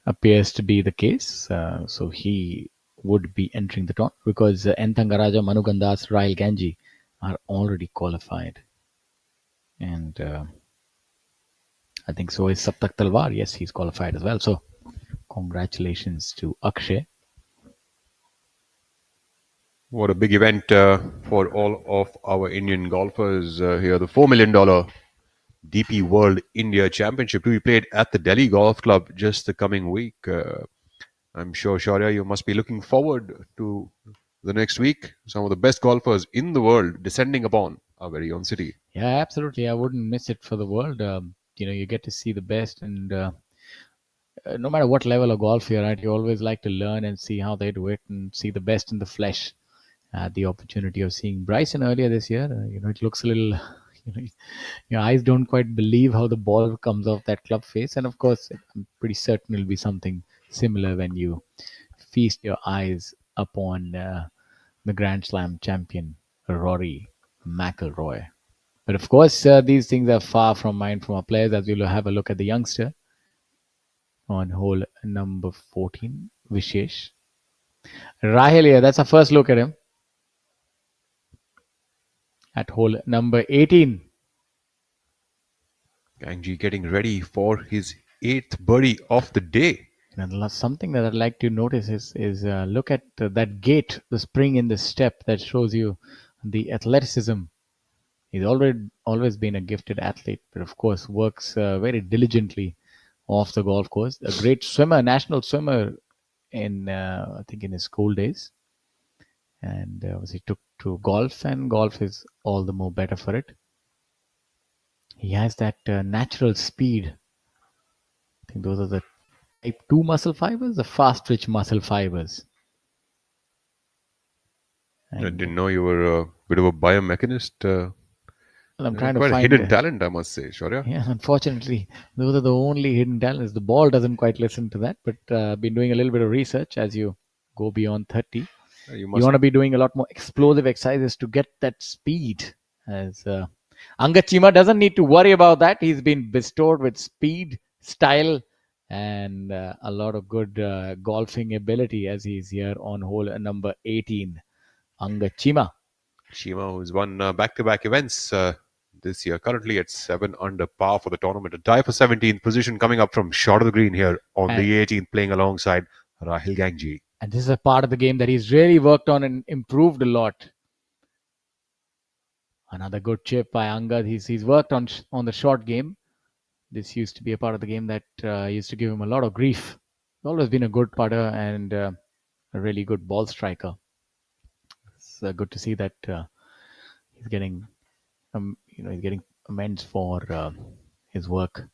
appears to be the case. So he would be entering the tournament because N. Thangaraja, Manu Gandas, Rahul Ganji are already qualified. And I think so is Saptak Talwar. Yes, he's qualified as well. So congratulations to Akshay. What a big event for all of our Indian golfers here. The $4 million DP World India Championship to be played at the Delhi Golf Club just the coming week. I'm sure, Shaurya, you must be looking forward to the next week. Some of the best golfers in the world descending upon our very own city. Yeah, absolutely. I wouldn't miss it for the world. You know, you get to see the best, and no matter what level of golf you're at, you always like to learn and see how they do it and see the best in the flesh. I had the opportunity of seeing Bryson earlier this year. You know, it looks a little, you know, your eyes don't quite believe how the ball comes off that club face. And of course, I'm pretty certain it'll be something similar when you feast your eyes upon the Grand Slam champion, Rory McIlroy. But of course, these things are far from mind from our players, as we'll have a look at the youngster on hole number 14, Vishesh. Rahil here, that's our first look at him. At hole number 18. Ganji getting ready for his 8th birdie of the day. And something that I'd like to notice is look at that gait, the spring in the step that shows you the athleticism. He's always been a gifted athlete, but of course works very diligently off the golf course. A great swimmer, national swimmer in I think in his school days, and he took to golf, and golf is all the more better for it. He has that natural speed. I think those are the type 2 muscle fibers, the fast twitch muscle fibers. I didn't know you were a bit of a biomechanist. Well, I'm trying to quite find a hidden talent, I must say, Shaurya. Yeah, unfortunately, those are the only hidden talents. The ball doesn't quite listen to that, but I've been doing a little bit of research as you go beyond 30. You want to be doing a lot more explosive exercises to get that speed. As Angad Chima doesn't need to worry about that. He's been bestowed with speed, style, and a lot of good golfing ability as he's here on hole number 18. Angad Chima. Chima, who's won back-to-back events this year, currently at 7 under par for the tournament. A tie for 17th position coming up from short of the green here on the 18th, playing alongside Rahul Ganji. And this is a part of the game that he's really worked on and improved a lot. Another good chip by Angad. He's worked on the short game. This used to be a part of the game that used to give him a lot of grief. He's always been a good putter and a really good ball striker. It's good to see that he's getting, he's getting amends for his work.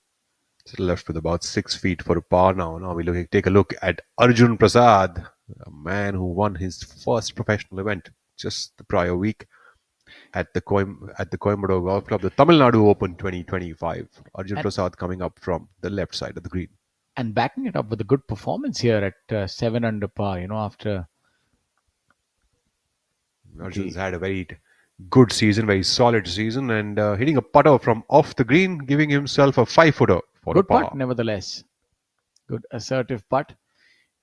Still left with about 6 feet for a par now. Now we take a look at Arjun Prasad, a man who won his first professional event just the prior week at the Coimbatore Golf Club, the Tamil Nadu Open 2025. Arjun Prasad coming up from the left side of the green. And backing it up with a good performance here at 7 under par, after... Arjun's had a very good season, very solid season, and hitting a putter from off the green, giving himself a 5-footer for good a par. Putt, nevertheless. Good assertive putt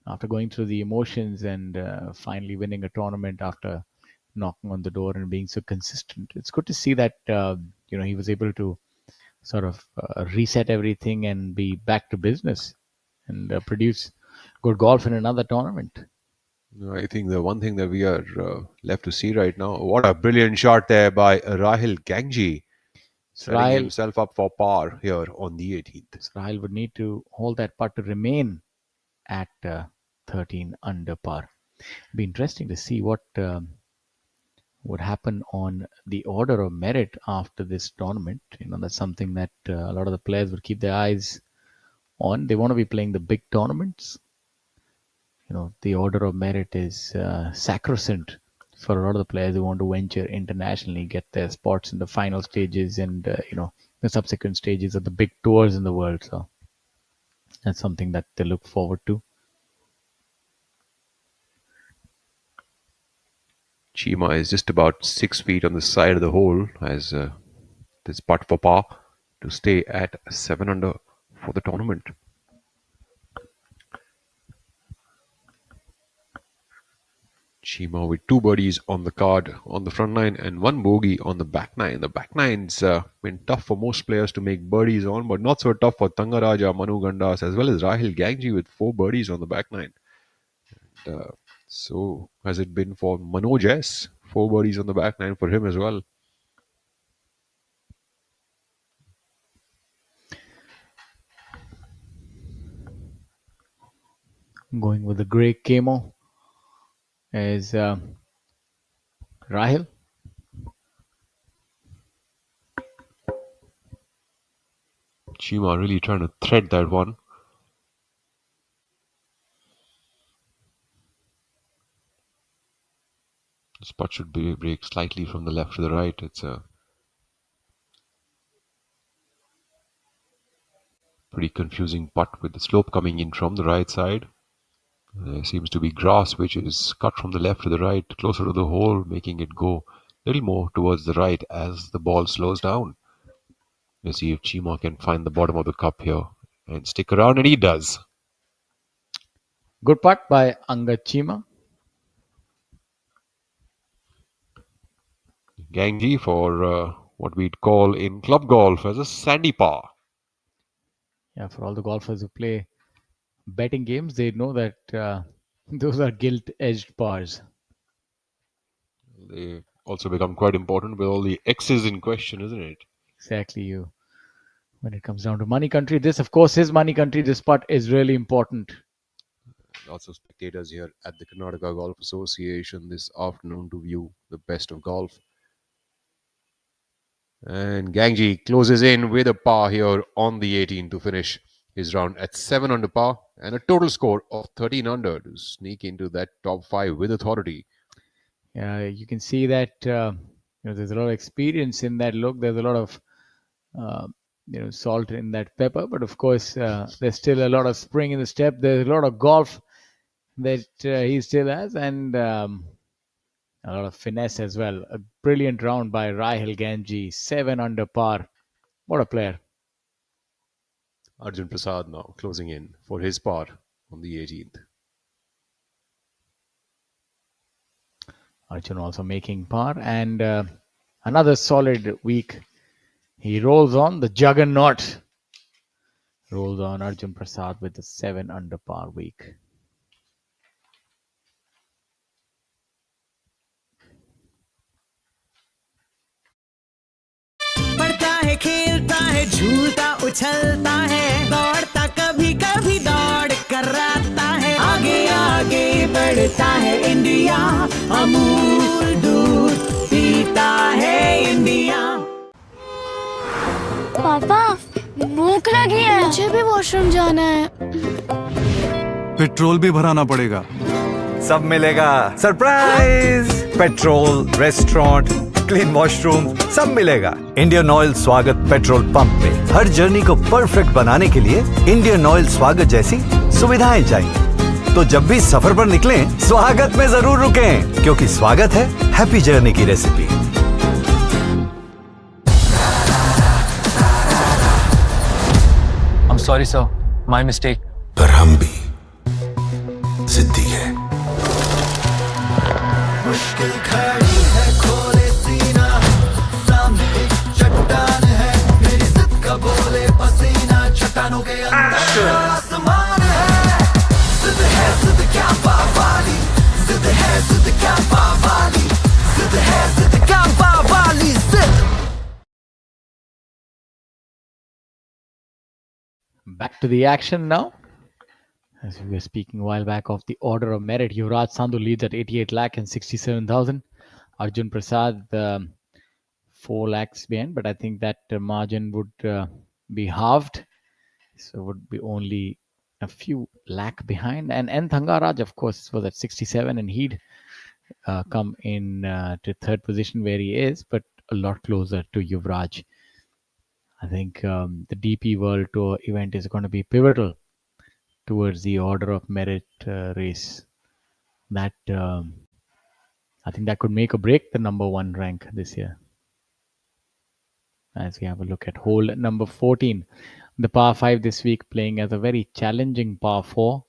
after going through the emotions and finally winning a tournament after knocking on the door and being so consistent. It's good to see that he was able to sort of reset everything and be back to business and produce good golf in another tournament. I think the one thing that we are left to see right now, what a brilliant shot there by Rahil Gangji, setting Rahil- himself up for par here on the 18th. So Rahil would need to hold that putt to remain at 13 under par. Be interesting to see what would happen on the order of merit after this tournament. That's something that a lot of the players would keep their eyes on. They want to be playing the big tournaments. The order of merit is sacrosanct for a lot of the players who want to venture internationally, get their spots in the final stages and the subsequent stages of the big tours in the world. So that's something that they look forward to. Chima is just about 6 feet on the side of the hole as this putt for par to stay at 7 under for the tournament. Chima with 2 birdies on the card on the front nine and 1 bogey on the back nine. The back nine's been tough for most players to make birdies on, but not so tough for Thangaraja, Manu Gandas, as well as Rahil Gangji with 4 birdies on the back nine. And, so has it been for Manoj S. 4 birdies on the back nine for him as well. Going with the grey camo is Rahil. Chima really trying to thread that one. This putt should break slightly from the left to the right. It's a pretty confusing putt with the slope coming in from the right side. There seems to be grass which is cut from the left to the right, closer to the hole, making it go a little more towards the right as the ball slows down. Let's see if Chima can find the bottom of the cup here and stick around, and he does. Good putt by Angad Chima. Gangji for what we'd call in club golf as a sandy par. Yeah, for all the golfers who play betting games, they know that those are gilt-edged pars. They also become quite important with all the X's in question, isn't it? Exactly. When it comes down to money country, this of course is money country. This putt is really important. Lots of spectators here at the Karnataka Golf Association this afternoon to view the best of golf. And Gangji closes in with a par here on the 18 to finish his round at 7 under par and a total score of 13 under to sneak into that top 5 with authority. Yeah, you can see that there's a lot of experience in that look. There's a lot of salt in that pepper, but of course there's still a lot of spring in the step. There's a lot of golf that he still has, and a lot of finesse as well. A brilliant round by Rahil Gangji, 7 under par. What a player. Arjun Prasad now closing in for his par on the 18th. Arjun also making par, and another solid week. He rolls on. The juggernaut rolls on. Arjun Prasad with a 7 under par week. पढ़ता है खेलता है झूलता उछलता है दौड़ता कभी कभी दौड़ कराता है आगे आगे बढ़ता है इंडिया अमूल दूध पीता है इंडिया पापा भूख लगी है मुझे भी वॉशरूम जाना है पेट्रोल भी भराना पड़ेगा सब मिलेगा surprise petrol restaurant clean washroom सब मिलेगा इंडियन ऑयल स्वागत पेट्रोल पंप पे हर जर्नी को परफेक्ट बनाने के लिए इंडियन ऑयल स्वागत जैसी सुविधाएं चाहिए तो जब भी सफर पर निकलें स्वागत में जरूर रुकें क्योंकि स्वागत है हैप्पी जर्नी की recipe I'm sorry, sir. My mistake. पर हम भी जिद्दी है मुश्किल खड़ी है खोले सीना सामने एक चट्टान है मेरी जिद का बोले पसीना चट्टानों के अंदर आसमान है Back to the action now. As we were speaking a while back of the order of merit, Yuvraj Sandhu leads at 88 lakh and 67,000. Arjun Prasad 4 lakhs behind, but I think that margin would be halved, so would be only a few lakh behind. And N. Thangaraj, of course, was at 67, and he'd come in to third position where he is, but a lot closer to Yuvraj. I think the DP World Tour event is going to be pivotal towards the order of merit race. That I think that could make or break the number one rank this year. As we have a look at hole number 14, the par 5 this week playing as a very challenging par 4.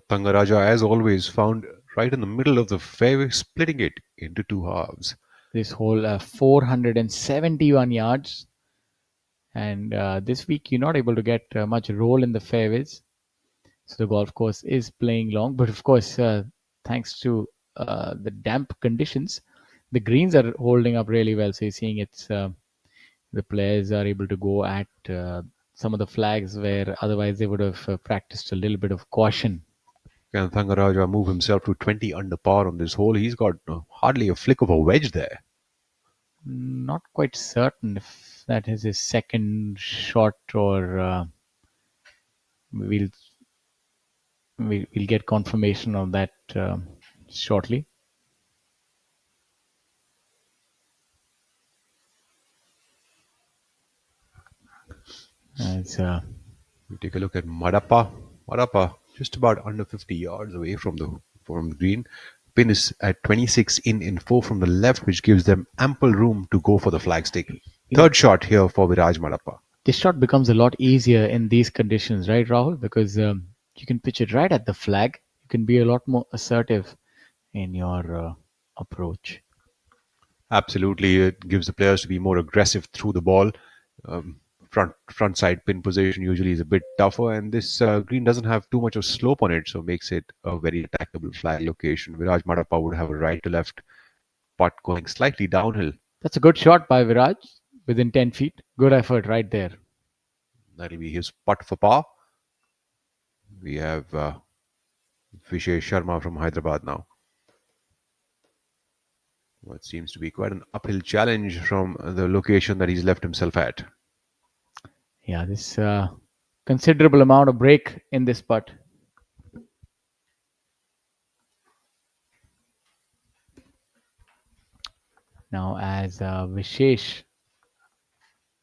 Tangaraja, as always, found right in the middle of the fairway, splitting it into two halves. This hole 471 yards, and this week you're not able to get much roll in the fairways, so the golf course is playing long. But of course, thanks to the damp conditions, the greens are holding up really well. So you're seeing it's the players are able to go at some of the flags where otherwise they would have practiced a little bit of caution. Can Thangaraja move himself to 20 under par on this hole? He's got hardly a flick of a wedge there. Not quite certain if that is his second shot, or we'll get confirmation of that shortly. As we take a look at Madappa. Madappa just about under 50 yards away from the green. Pin is at 26 in 4 from the left, which gives them ample room to go for the flagstick. Third shot here for Viraj Madappa. This shot becomes a lot easier in these conditions, right, Rahul? Because you can pitch it right at the flag. You can be a lot more assertive in your approach. Absolutely. It gives the players to be more aggressive through the ball. Front side pin position usually is a bit tougher, and this green doesn't have too much of slope on it, so makes it a very attackable flag location. Viraj Madappa would have a right to left putt going slightly downhill. That's a good shot by Viraj within 10 feet. Good effort right there. That'll be his putt for par. We have Vishesh Sharma from Hyderabad now. What seems to be quite an uphill challenge from the location that he's left himself at. Yeah, this considerable amount of break in this putt. Now, as Vishesh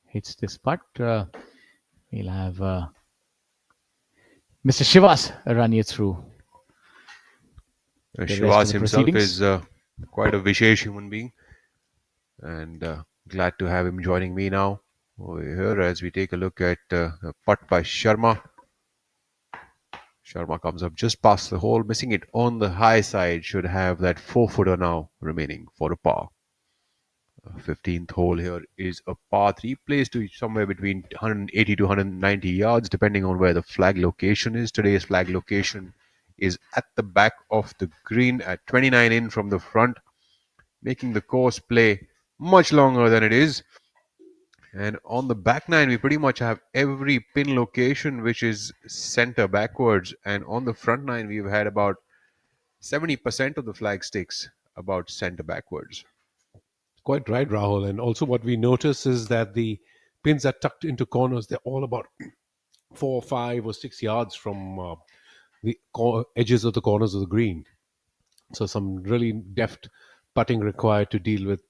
hits this putt, we'll have Mr. Shivas run you through. Shivas himself is quite a Vishesh human being, and glad to have him joining me now over here as we take a look at a putt by Sharma. Sharma comes up just past the hole, missing it on the high side. Should have that 4-footer now remaining for a par. 15th hole here is a par 3, placed to somewhere between 180 to 190 yards, depending on where the flag location is. Today's flag location is at the back of the green at 29 in from the front, making the course play much longer than it is. And on the back nine, we pretty much have every pin location which is center backwards. And on the front nine, we've had about 70% of the flag sticks about center backwards. Quite right, Rahul. And also what we notice is that the pins are tucked into corners. They're all about 4, 5 or 6 yards from the edges of the corners of the green. So some really deft putting required to deal with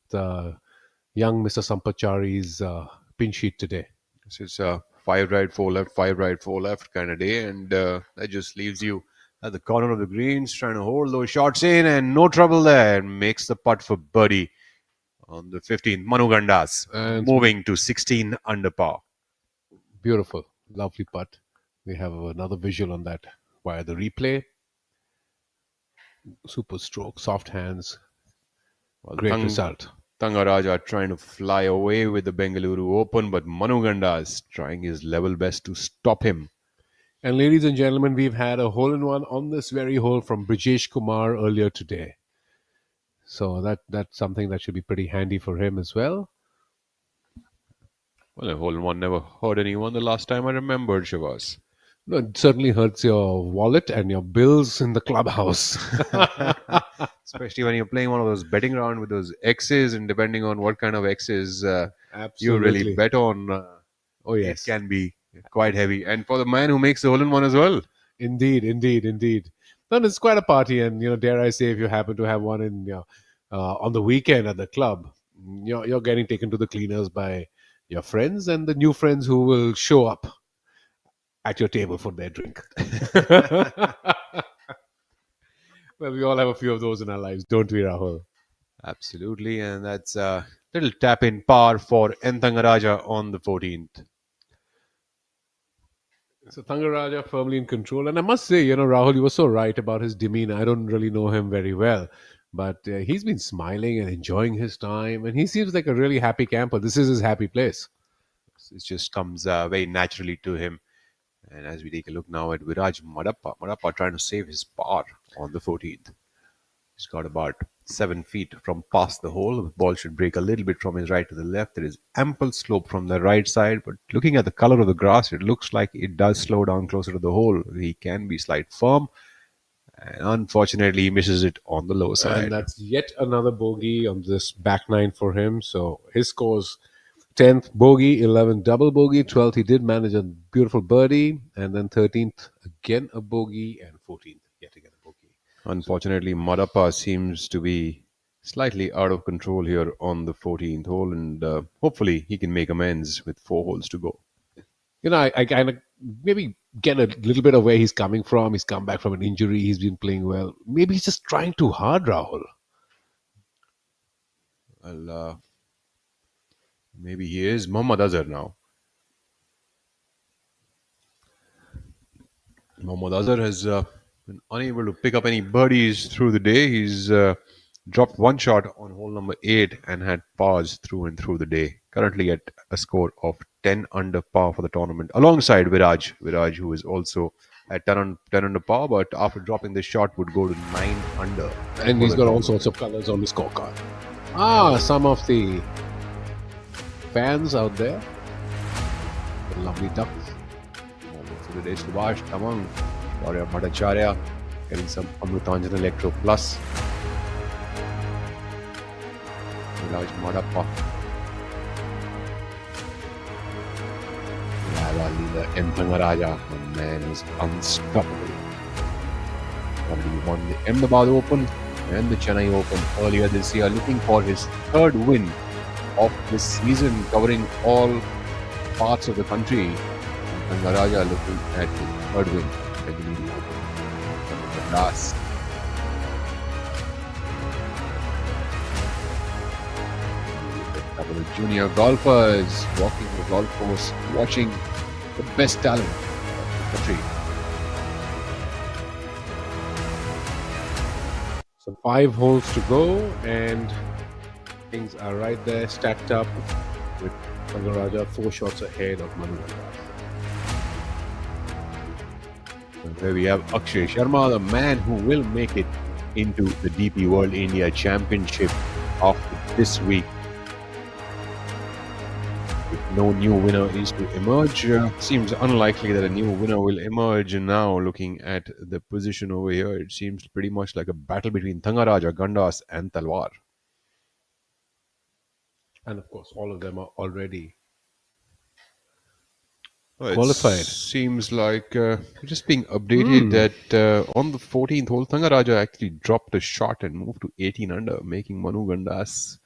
young Mr. Sampachari's pin sheet today. This is a 5 right, 4 left, 5 right, 4 left kind of day, and that just leaves you at the corner of the greens trying to hold those shots in, and no trouble there, and makes the putt for birdie on the 15th. Manu Gandas moving to 16 under par. Beautiful, lovely putt. We have another visual on that via the replay. Super stroke, soft hands. Well, great result. Tangaraja trying to fly away with the Bengaluru Open, but Manu Gandas trying his level best to stop him. And ladies and gentlemen, we've had a hole-in-one on this very hole from Brijesh Kumar earlier today. So that's something that should be pretty handy for him as well. Well, a hole in one never hurt anyone the last time I remembered, Shavas. No, it certainly hurts your wallet and your bills in the clubhouse. Especially when you're playing one of those betting round with those X's, and depending on what kind of X's you really Absolutely. bet on, Oh, it yes. can be quite heavy. And for the man who makes the hole in one as well. Indeed, indeed, indeed. No, it's quite a party, and dare I say, if you happen to have one in on the weekend at the club, you're getting taken to the cleaners by your friends and the new friends who will show up at your table for their drink. Well, we all have a few of those in our lives, don't we, Rahul? Absolutely, and that's a little tap in par for Enthangaraja on the 14th. So Thangaraja firmly in control, and I must say, Rahul, you were so right about his demeanor. I don't really know him very well, but he's been smiling and enjoying his time, and he seems like a really happy camper. This is his happy place. It just comes very naturally to him. And as we take a look now at Viraj Madappa trying to save his par on the 14th. He's got about 7 feet from past the hole. The ball should break a little bit from his right to the left. There is ample slope from the right side, but looking at the color of the grass, it looks like it does slow down closer to the hole. He can be slight firm, and unfortunately, he misses it on the low side. And that's yet another bogey on this back nine for him. So his scores 10th bogey, 11th double bogey, 12th he did manage a beautiful birdie, and then 13th again a bogey, and 14th yet again a bogey. Unfortunately, Madappa seems to be slightly out of control here on the 14th hole, and hopefully he can make amends with 4 holes to go. I kind of maybe get a little bit of where he's coming from. He's come back from an injury. He's been playing well. Maybe he's just trying too hard, Rahul. Well, maybe he is. Mohammad Azhar now. Mohammad Azhar has been unable to pick up any birdies through the day. He's dropped one shot on hole number 8 and had pars through and through the day. Currently at a score of 10 under par for the tournament, alongside Viraj. Viraj, who is also at 10 under par, but after dropping this shot would go to 9 under. And he's got all sorts of colors on the scorecard. Some of the fans out there. The lovely ducks. For the day, Subhash Tamang, Shaurya Bhattacharya, getting some Amrutanjan Electro Plus. Viraj Madappa. Leader Enthangaraja, a man who's unstoppable. Already won the Ahmedabad Open and the Chennai Open earlier this year, looking for his 3rd win of this season, covering all parts of the country. Enthangaraja looking at his 3rd win, Bengaluru Open. The last. Couple of junior golfers walking the golf course, watching the best talent of the country. So 5 holes to go, and things are right there, stacked up with Thangaraja 4 shots ahead of Manu Gandhas. Where we have Akshay Sharma, the man who will make it into the DP World India Championship after this week. If no new winner is to emerge, seems unlikely that a new winner will emerge. And now, looking at the position over here, it seems pretty much like a battle between Thangaraja, Gandas, and Talwar. And of course, all of them are already Well, qualified. It seems like just being updated that on the 14th hole, Thangaraja actually dropped a shot and moved to 18 under, making Manu Gandas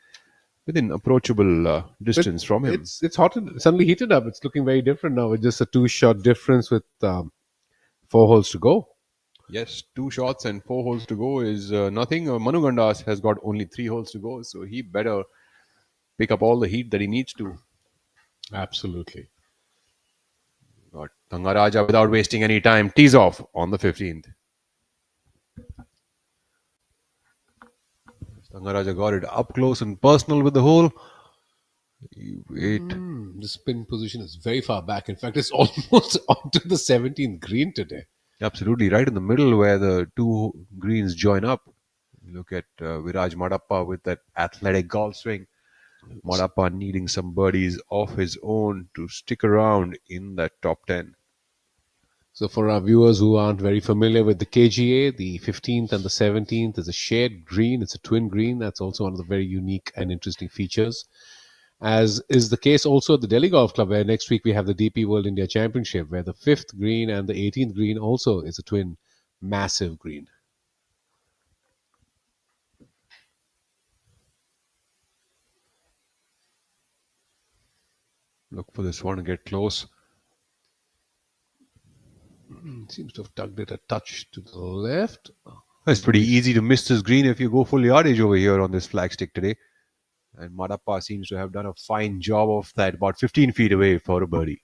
within approachable distance from him. It's suddenly heated up. It's looking very different now with just a 2-shot difference with 4 holes to go. Yes, 2 shots and 4 holes to go is nothing. Manu Gandas has got only 3 holes to go, so he better pick up all the heat that he needs to. Absolutely. Got Thangaraja, without wasting any time, tees off on the 15th. Thangaraja got it up close and personal with the hole. The spin position is very far back. In fact, it's almost onto the 17th green today. Absolutely, right in the middle where the 2 greens join up. Look at Viraj Madappa with that athletic golf swing. Marapa needing some birdies of his own to stick around in that top 10. So, for our viewers who aren't very familiar with the KGA, the 15th and the 17th is a shared green. It's a twin green. That's also one of the very unique and interesting features. As is the case also at the Delhi Golf Club, where next week we have the DP World India Championship, where the 5th green and the 18th green also is a twin massive green. Look for this one to get close. Seems to have tugged it a touch to the left. It's pretty easy to miss this green if you go full yardage over here on this flagstick today. And Marapa seems to have done a fine job of that, about 15 feet away for a birdie.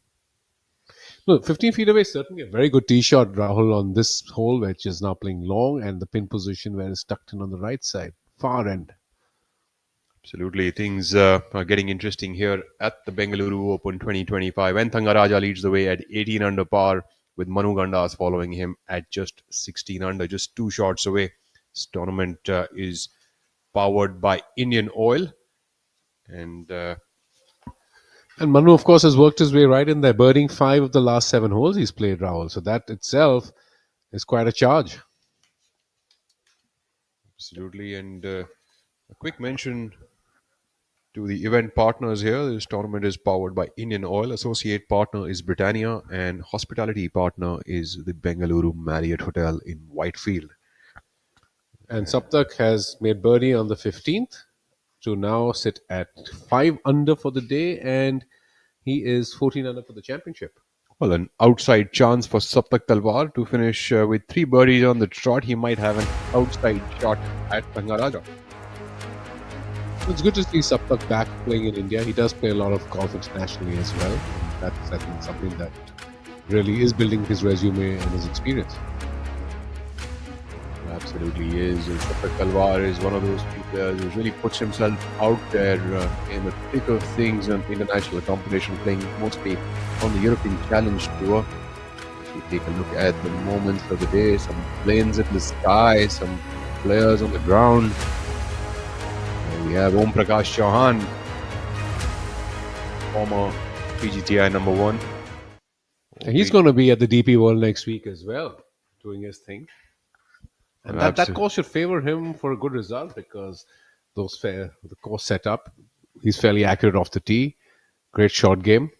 No, 15 feet away is certainly a very good tee shot, Rahul, on this hole, which is now playing long, and the pin position where it's tucked in on the right side, far end. Absolutely. Things are getting interesting here at the Bengaluru Open 2025. And Thangaraja leads the way at 18 under par, with Manu Gandas following him at just 16 under, just 2 shots away. This tournament is powered by Indian Oil. And Manu, of course, has worked his way right in there, birding 5 of the last 7 holes he's played, Rahul. So that itself is quite a charge. absolutely. And a quick mention to the event partners here. This tournament is powered by Indian Oil. Associate partner is Britannia, and hospitality partner is the Bengaluru Marriott Hotel in Whitefield. And Saptak has made birdie on the 15th to now sit at 5 under for the day, and he is 14 under for the championship. Well, an outside chance for Saptak Talwar to finish with 3 birdies on the trot. He might have an outside shot at Thangaraja. It's good to see Saptak back playing in India. He does play a lot of golf internationally as well. That's, I think, something that really is building his resume and his experience. Absolutely is. Saptak Talwar is one of those players who really puts himself out there in the thick of things on international competition, playing mostly on the European Challenge Tour. If you take a look at the moments of the day, some planes in the sky, some players on the ground. We have Om Prakash Chauhan, former PGTI number 1. And he's going to be at the DP World next week as well, doing his thing. And that course should favor him for a good result, because the course setup, he's fairly accurate off the tee, great short game.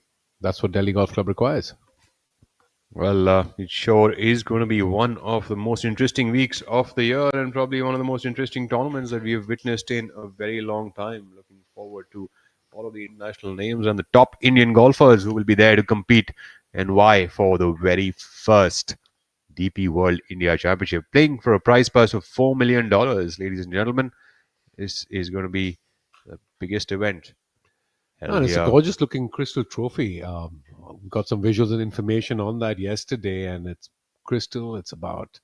That's what Delhi Golf Club requires. Well, it sure is going to be one of the most interesting weeks of the year, and probably one of the most interesting tournaments that we have witnessed in a very long time. Looking forward to all of the international names and the top Indian golfers who will be there to compete, and why, for the very first DP World India Championship, playing for a prize purse of $4 million, ladies and gentlemen. This is going to be the biggest event. And it's a gorgeous looking crystal trophy. We got some visuals and information on that yesterday, and it's crystal. It's about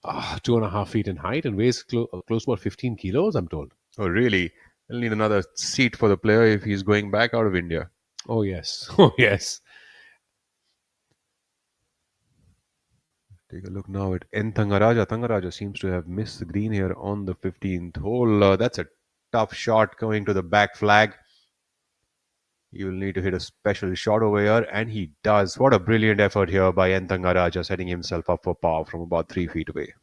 2.5 feet in height and weighs close to about 15 kilos, I'm told. Oh, really? We'll need another seat for the player if he's going back out of India. Oh, yes. Oh, yes. Take a look now at N. Thangaraja. Thangaraja seems to have missed the green here on the 15th hole. That's a tough shot going to the back flag. He will need to hit a special shot over here, and he does. What a brilliant effort here by N. Thangaraja, setting himself up for par from about 3 feet away.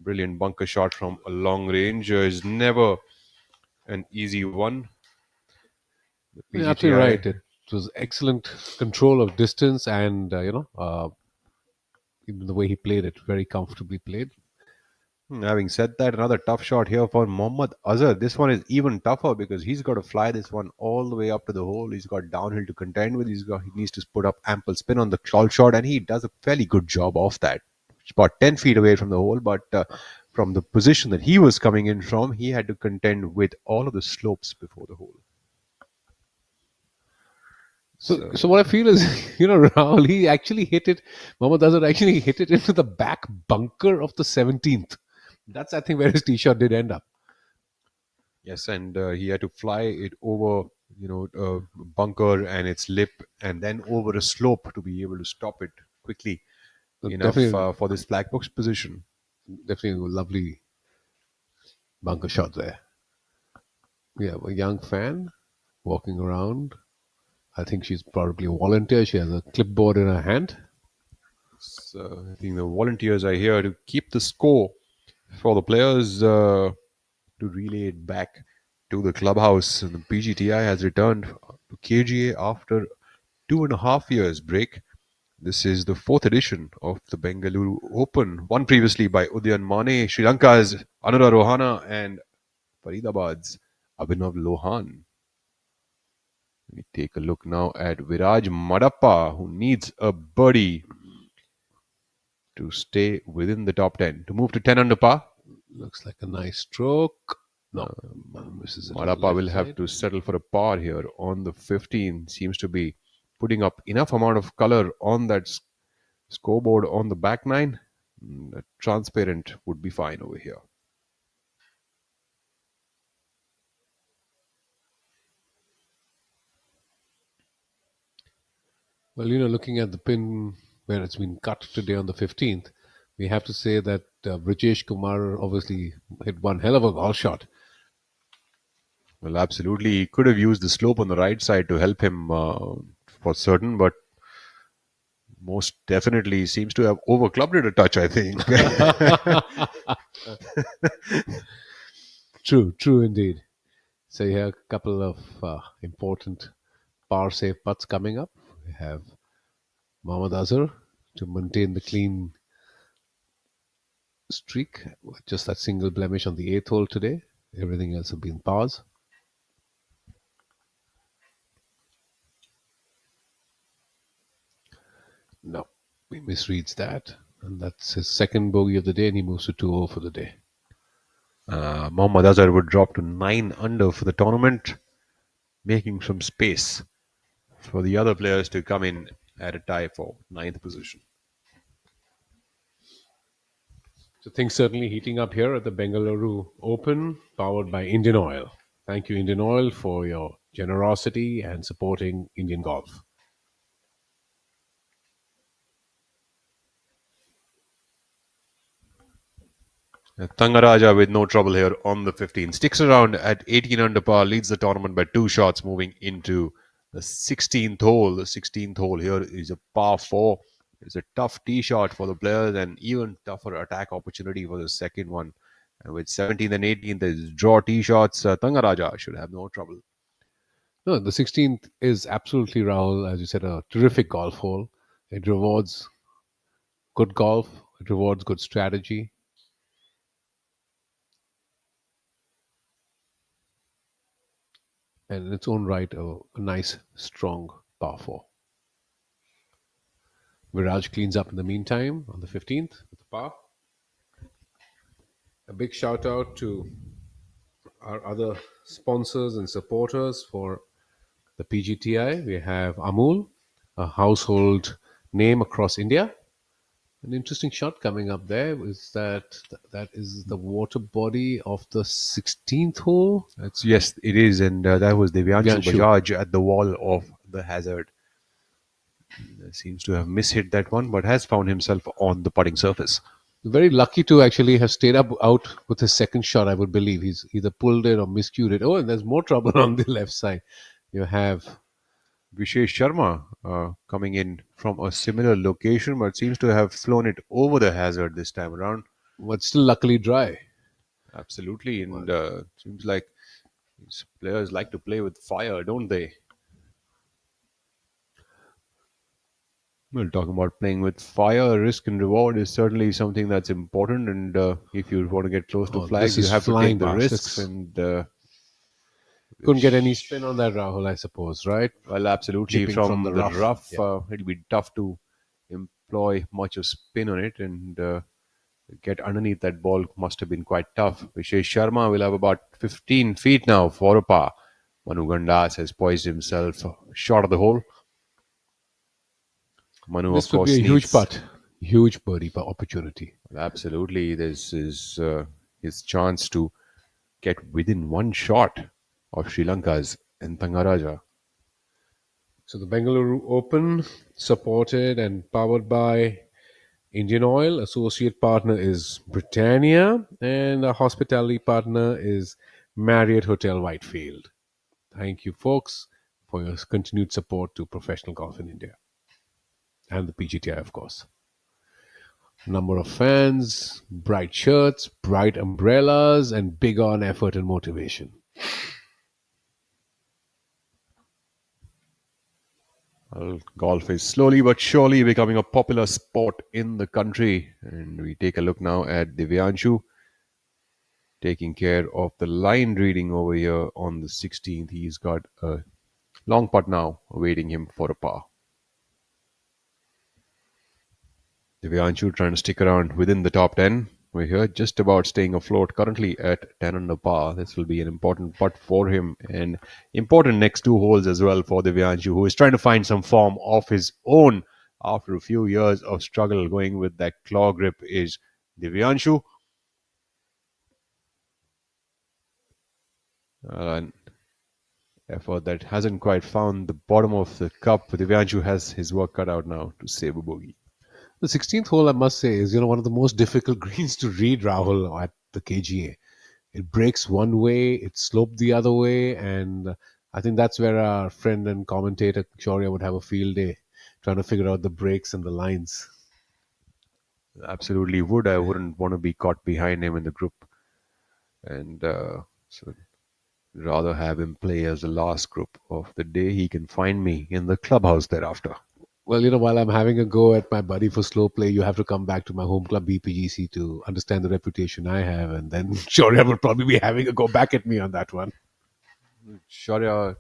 Brilliant bunker shot from a long range is never an easy one. You're absolutely right. It was excellent control of distance, and even the way he played it, very comfortably played. Having said that, another tough shot here for Mohammad Azhar. This one is even tougher because he's got to fly this one all the way up to the hole. He's got downhill to contend with. He needs to put up ample spin on the shot, and he does a fairly good job of that. It's about 10 feet away from the hole, but from the position that he was coming in from, he had to contend with all of the slopes before the hole. So what I feel is, Rahul, he actually hit it. Mohammad Azhar actually hit it into the back bunker of the 17th. That's, I think, where his tee shot did end up. Yes, and he had to fly it over, a bunker and its lip, and then over a slope to be able to stop it quickly enough for this flag box position. Definitely a lovely bunker shot there. We have a young fan walking around. I think she's probably a volunteer. She has a clipboard in her hand. So I think the volunteers are here to keep the score for the players to relay it back to the clubhouse. And the PGTI has returned to KGA after 2.5 years break. This is the fourth edition of the Bengaluru Open, won previously by Udayan Mane, Sri Lanka's Anura Rohana, and Faridabad's Abhinav Lohan. We take a look now at Viraj Madappa, who needs a birdie to stay within the top 10, to move to 10 under par. Looks like a nice stroke. No, misses it on the Madappa left will have side. to settle for a par here on the 15. Seems to be putting up enough amount of color on that scoreboard on the back nine. Transparent would be fine over here. Well, looking at the pin where it's been cut today on the 15th, we have to say that Brijesh Kumar obviously hit one hell of a golf shot. Well, absolutely. He could have used the slope on the right side to help him for certain, but most definitely seems to have overclubbed it a touch, I think. True indeed. So you have a couple of important par safe putts coming up. We have Mohammad Azhar to maintain the clean streak. Just that single blemish on the 8th hole today. Everything else have been pars. No, he misreads that. And that's his second bogey of the day, and he moves to 2-0 for the day. Mohammad Azhar would drop to 9 under for the tournament, making some space for the other players to come in at a tie for 9th position. So things certainly heating up here at the Bengaluru Open, powered by Indian Oil. Thank you, Indian Oil, for your generosity and supporting Indian golf. Thangaraja with no trouble here on the 15. Sticks around at 18 under par, leads the tournament by 2 shots, moving into the 16th hole. The 16th hole here is a par 4. It's a tough tee shot for the players and even tougher attack opportunity for the second one. And with 17th and 18th, there's draw tee shots. Thangaraja should have no trouble. No, the 16th is absolutely, Rahul, as you said, a terrific golf hole. It rewards good golf. It rewards good strategy. And in its own right, a nice, strong par 4. Viraj cleans up in the meantime on the 15th with the par. A big shout out to our other sponsors and supporters for the PGTI. We have Amul, a household name across India. An interesting shot coming up there is that is the water body of the 16th hole. Yes, it is. And that was Devyanshu Devyanshu. Bajaj at the wall of the hazard. Seems to have mishit that one, but has found himself on the putting surface. Very lucky to actually have stayed up out with his second shot, I would believe. He's either pulled it or miscued it. Oh, and there's more trouble on the left side. You have Vishesh Sharma coming in from a similar location, but seems to have flown it over the hazard this time around. But still luckily dry. Absolutely. And seems like these players like to play with fire, don't they? Well, talking about playing with fire, risk and reward is certainly something that's important. And if you want to get close to flags, you this is have to flying take the past. risks. And Couldn't get any spin on that, Rahul, I suppose, right? well, absolutely. Chipping From the rough, Yeah. it'll be tough to employ much of spin on it. And get underneath that ball must have been quite tough. Vishesh Sharma will have about 15 feet now for a par. Manu Gandas has poised himself short of the hole. Manu, This of would course, be a huge needs- putt. Huge birdie opportunity. Absolutely. This is his chance to get within one shot of Sri Lanka's Thangaraja. So the Bengaluru Open, supported and powered by Indian Oil. Associate partner is Britannia, and our hospitality partner is Marriott Hotel Whitefield. Thank you, folks, for your continued support to professional golf in India and the PGTI, of course. Number of fans, bright shirts, bright umbrellas, and big on effort and motivation. Well, golf is slowly but surely becoming a popular sport in the country. And we take a look now at Divyanshu taking care of the line reading over here on the 16th. He's got a long putt now awaiting him for a par. Divyanshu trying to stick around within the top 10. We're here just about staying afloat, currently at 10 under par. This will be an important putt for him and important next two holes as well for Divyanshu, who is trying to find some form of his own after a few years of struggle going with that claw grip is Divyanshu. An effort that hasn't quite found the bottom of the cup. Divyanshu has his work cut out now to save a bogey. The 16th hole, I must say, is one of the most difficult greens to read, Rahul, at the KGA. It breaks one way, it's sloped the other way, and I think that's where our friend and commentator Shaurya would have a field day, trying to figure out the breaks and the lines. Absolutely would. I wouldn't want to be caught behind him in the group, and so rather have him play as the last group of the day. He can find me in the clubhouse thereafter. Well, while I'm having a go at my buddy for slow play, you have to come back to my home club BPGC to understand the reputation I have, and then Shaurya would probably be having a go back at me on that one. Shaurya,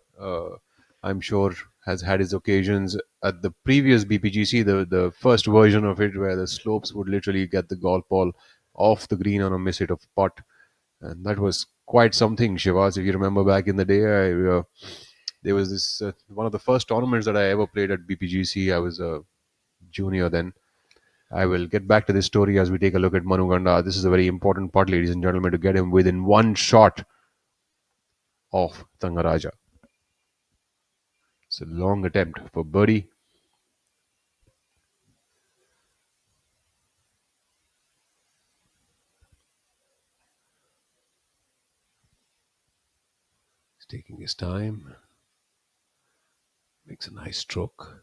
I'm sure, has had his occasions at the previous BPGC, the first version of it, where the slopes would literally get the golf ball off the green on a miss hit of putt. And that was quite something, Shivas. If you remember back in the day, there was this one of the first tournaments that I ever played at BPGC. I was a junior then. I will get back to this story as we take a look at Manu Ganda. This is a very important part, ladies and gentlemen, to get him within one shot of Thangaraja. It's a long attempt for birdie. He's taking his time. Makes a nice stroke.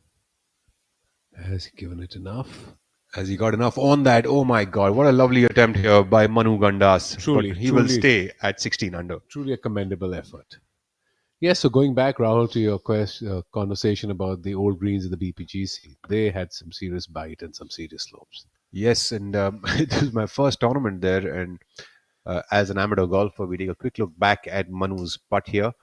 Has he given it enough? Has he got enough on that? Oh my God, what a lovely attempt here by Manu Gandas. Truly, but he truly. will stay at 16 under. Truly a commendable effort. Yes, so going back, Rahul, to your conversation about the old greens of the BPGC, they had some serious bite and some serious slopes. Yes, and this is my first tournament there. And as an amateur golfer, we take a quick look back at Manu's putt here.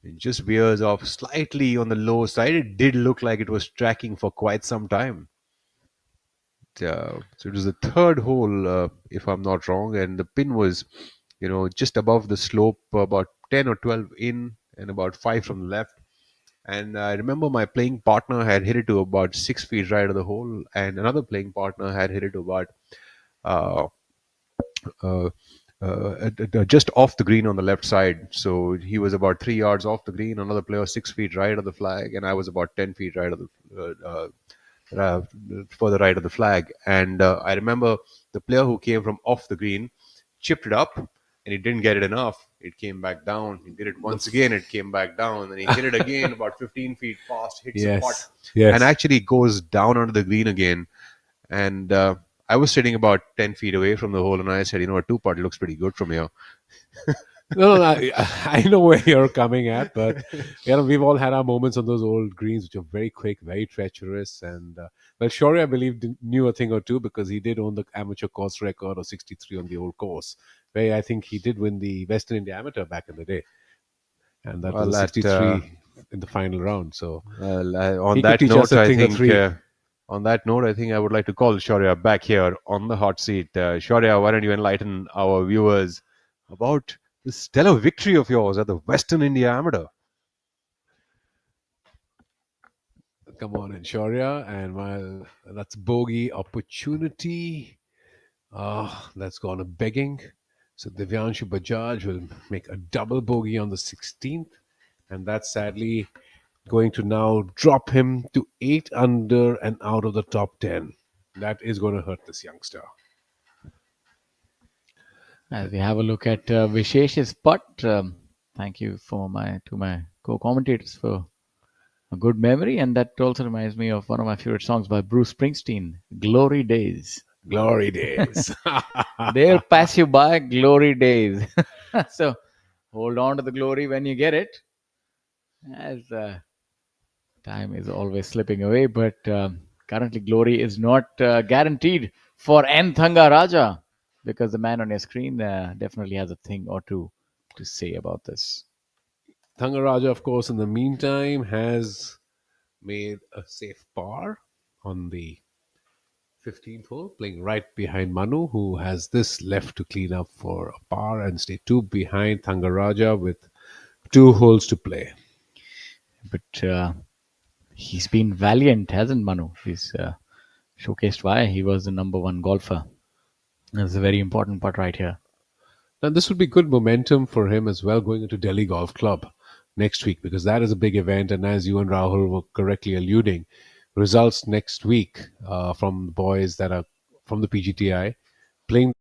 It just veers off slightly on the low side. It did look like it was tracking for quite some time. So it was the third hole, if I'm not wrong, and the pin was, just above the slope, about 10 or 12 in and about 5 from the left. And I remember my playing partner had hit it to about 6 feet right of the hole, and another playing partner had hit it to about just off the green on the left side. So he was about 3 yards off the green, another player 6 feet right of the flag, and I was about 10 feet right of the further right of the flag. And I remember the player who came from off the green chipped it up, and he didn't get it enough. It came back down. He did it once again. It came back down. Then he hit it again about 15 feet past, hits the putt, and actually goes down onto the green again. And I was sitting about 10 feet away from the hole, and I said, a two-putt looks pretty good from here. No, I know where you're coming at, but we've all had our moments on those old greens, which are very quick, very treacherous. And well, Shaurya, I believe, knew a thing or two because he did own the amateur course record of 63 on the old course, where I think he did win the Western India Amateur back in the day, and that was 63 in the final round. So on that note, I think. On that note, I think I would like to call Shaurya back here on the hot seat. Shaurya, why don't you enlighten our viewers about the stellar victory of yours at the Western India Amateur? Come on in, Shaurya, and that's bogey opportunity. That's gone a begging. So Divyanshu Bajaj will make a double bogey on the 16th, and that's sadly going to now drop him to 8 under and out of the top 10. That is going to hurt this youngster. As we have a look at Vishesh's putt, thank you to my co-commentators for a good memory, and that also reminds me of one of my favorite songs by Bruce Springsteen, "Glory Days." Glory days. They'll pass you by, glory days. So hold on to the glory when you get it, as time is always slipping away. But currently, glory is not guaranteed for N. Raja, because the man on your screen definitely has a thing or two to say about this. Thangaraja, of course, in the meantime, has made a safe par on the 15th hole, playing right behind Manu, who has this left to clean up for a par and stay two behind Thangaraja with 2 holes to play. But he's been valiant, hasn't Manu? He's showcased why he was the number one golfer. That's a very important part right here. Now, this would be good momentum for him as well going into Delhi Golf Club next week, because that is a big event. And as you and Rahul were correctly alluding, results next week from the boys that are from the PGTI playing.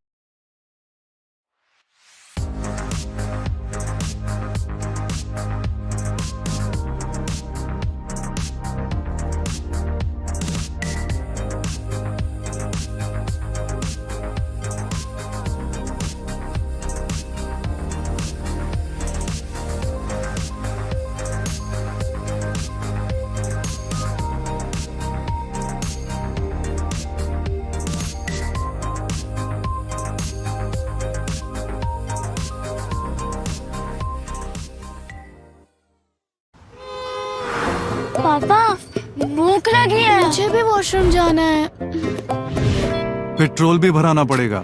पापा भूख लगी है, मुझे भी washroom जाना है। Petrol भी भराना पड़ेगा।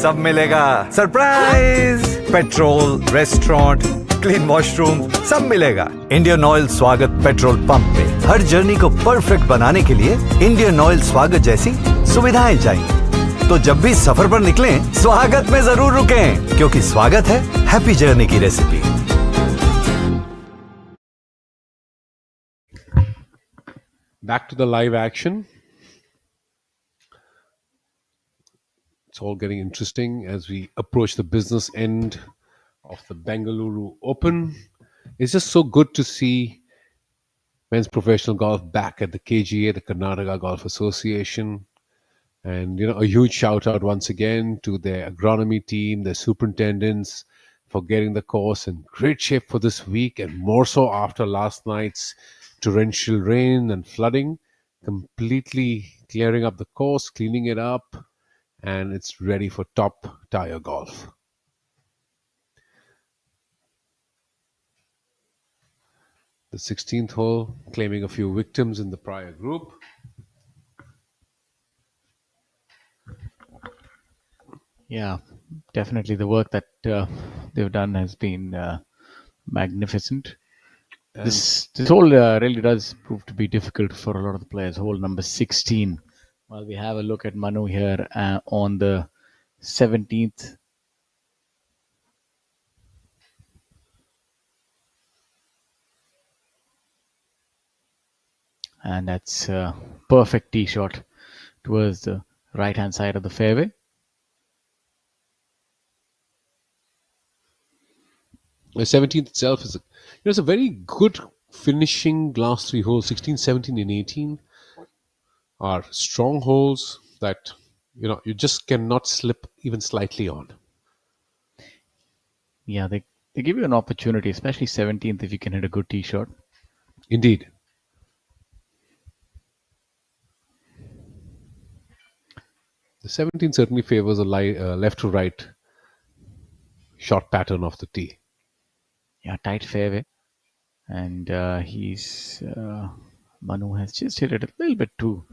सब मिलेगा। Surprise! Petrol, restaurant, clean washroom, सब मिलेगा। इंडियन ऑयल स्वागत पेट्रोल पंप पे हर जर्नी को परफेक्ट बनाने के लिए इंडियन ऑयल स्वागत जैसी सुविधाएं चाहिए। तो जब भी सफर पर निकलें, स्वागत में जरूर रुकें, क्योंकि स्वागत है हैप्पी जर्नी की recipe. Back to the live action. It's all getting interesting as we approach the business end of the Bengaluru Open. It's just so good to see men's professional golf back at the KGA, the Karnataka Golf Association. And, a huge shout out once again to their agronomy team, their superintendents for getting the course in great shape for this week, and more so after last night's torrential rain and flooding, completely clearing up the course, cleaning it up, and it's ready for top tier golf. The 16th hole claiming a few victims in the prior group. Yeah, definitely the work that they've done has been magnificent. This hole really does prove to be difficult for a lot of the players. Hole number 16. While we have a look at Manu here on the 17th. And that's a perfect tee shot towards the right-hand side of the fairway. The 17th itself is it's a very good finishing last 3 holes. 16, 17 and 18 are strong holes that you just cannot slip even slightly on. Yeah, they give you an opportunity, especially 17th, if you can hit a good tee shot. Indeed. The 17th certainly favors a left to right shot pattern of the tee. Yeah, tight fairway. And Manu has just hit it a little bit too.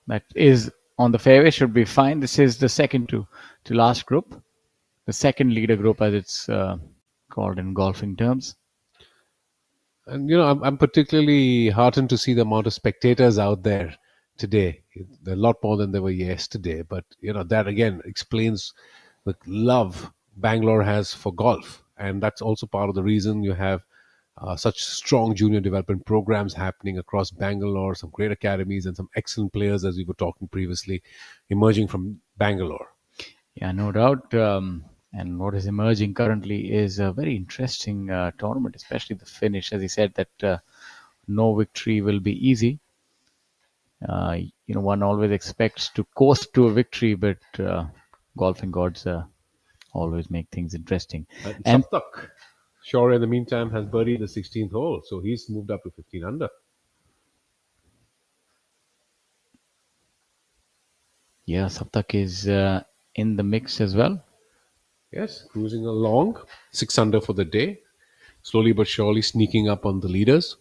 That is on the fairway, should be fine. This is the second to last group. The second leader group, as it's called in golfing terms. And, I'm particularly heartened to see the amount of spectators out there today. There are a lot more than there were yesterday. But, that again explains the love Bangalore has for golf. And that's also part of the reason you have such strong junior development programs happening across Bangalore, some great academies and some excellent players, as we were talking previously, emerging from Bangalore. Yeah, no doubt. And what is emerging currently is a very interesting tournament, especially the finish. As he said, that no victory will be easy. One always expects to coast to a victory, but golfing gods always make things interesting. And And Saptak, Shaurya, in the meantime, has birdied the 16th hole, so he's moved up to 15 under. yeah, Saptak is in the mix as well. Yes, cruising along, 6 under for the day, slowly but surely sneaking up on the leaders.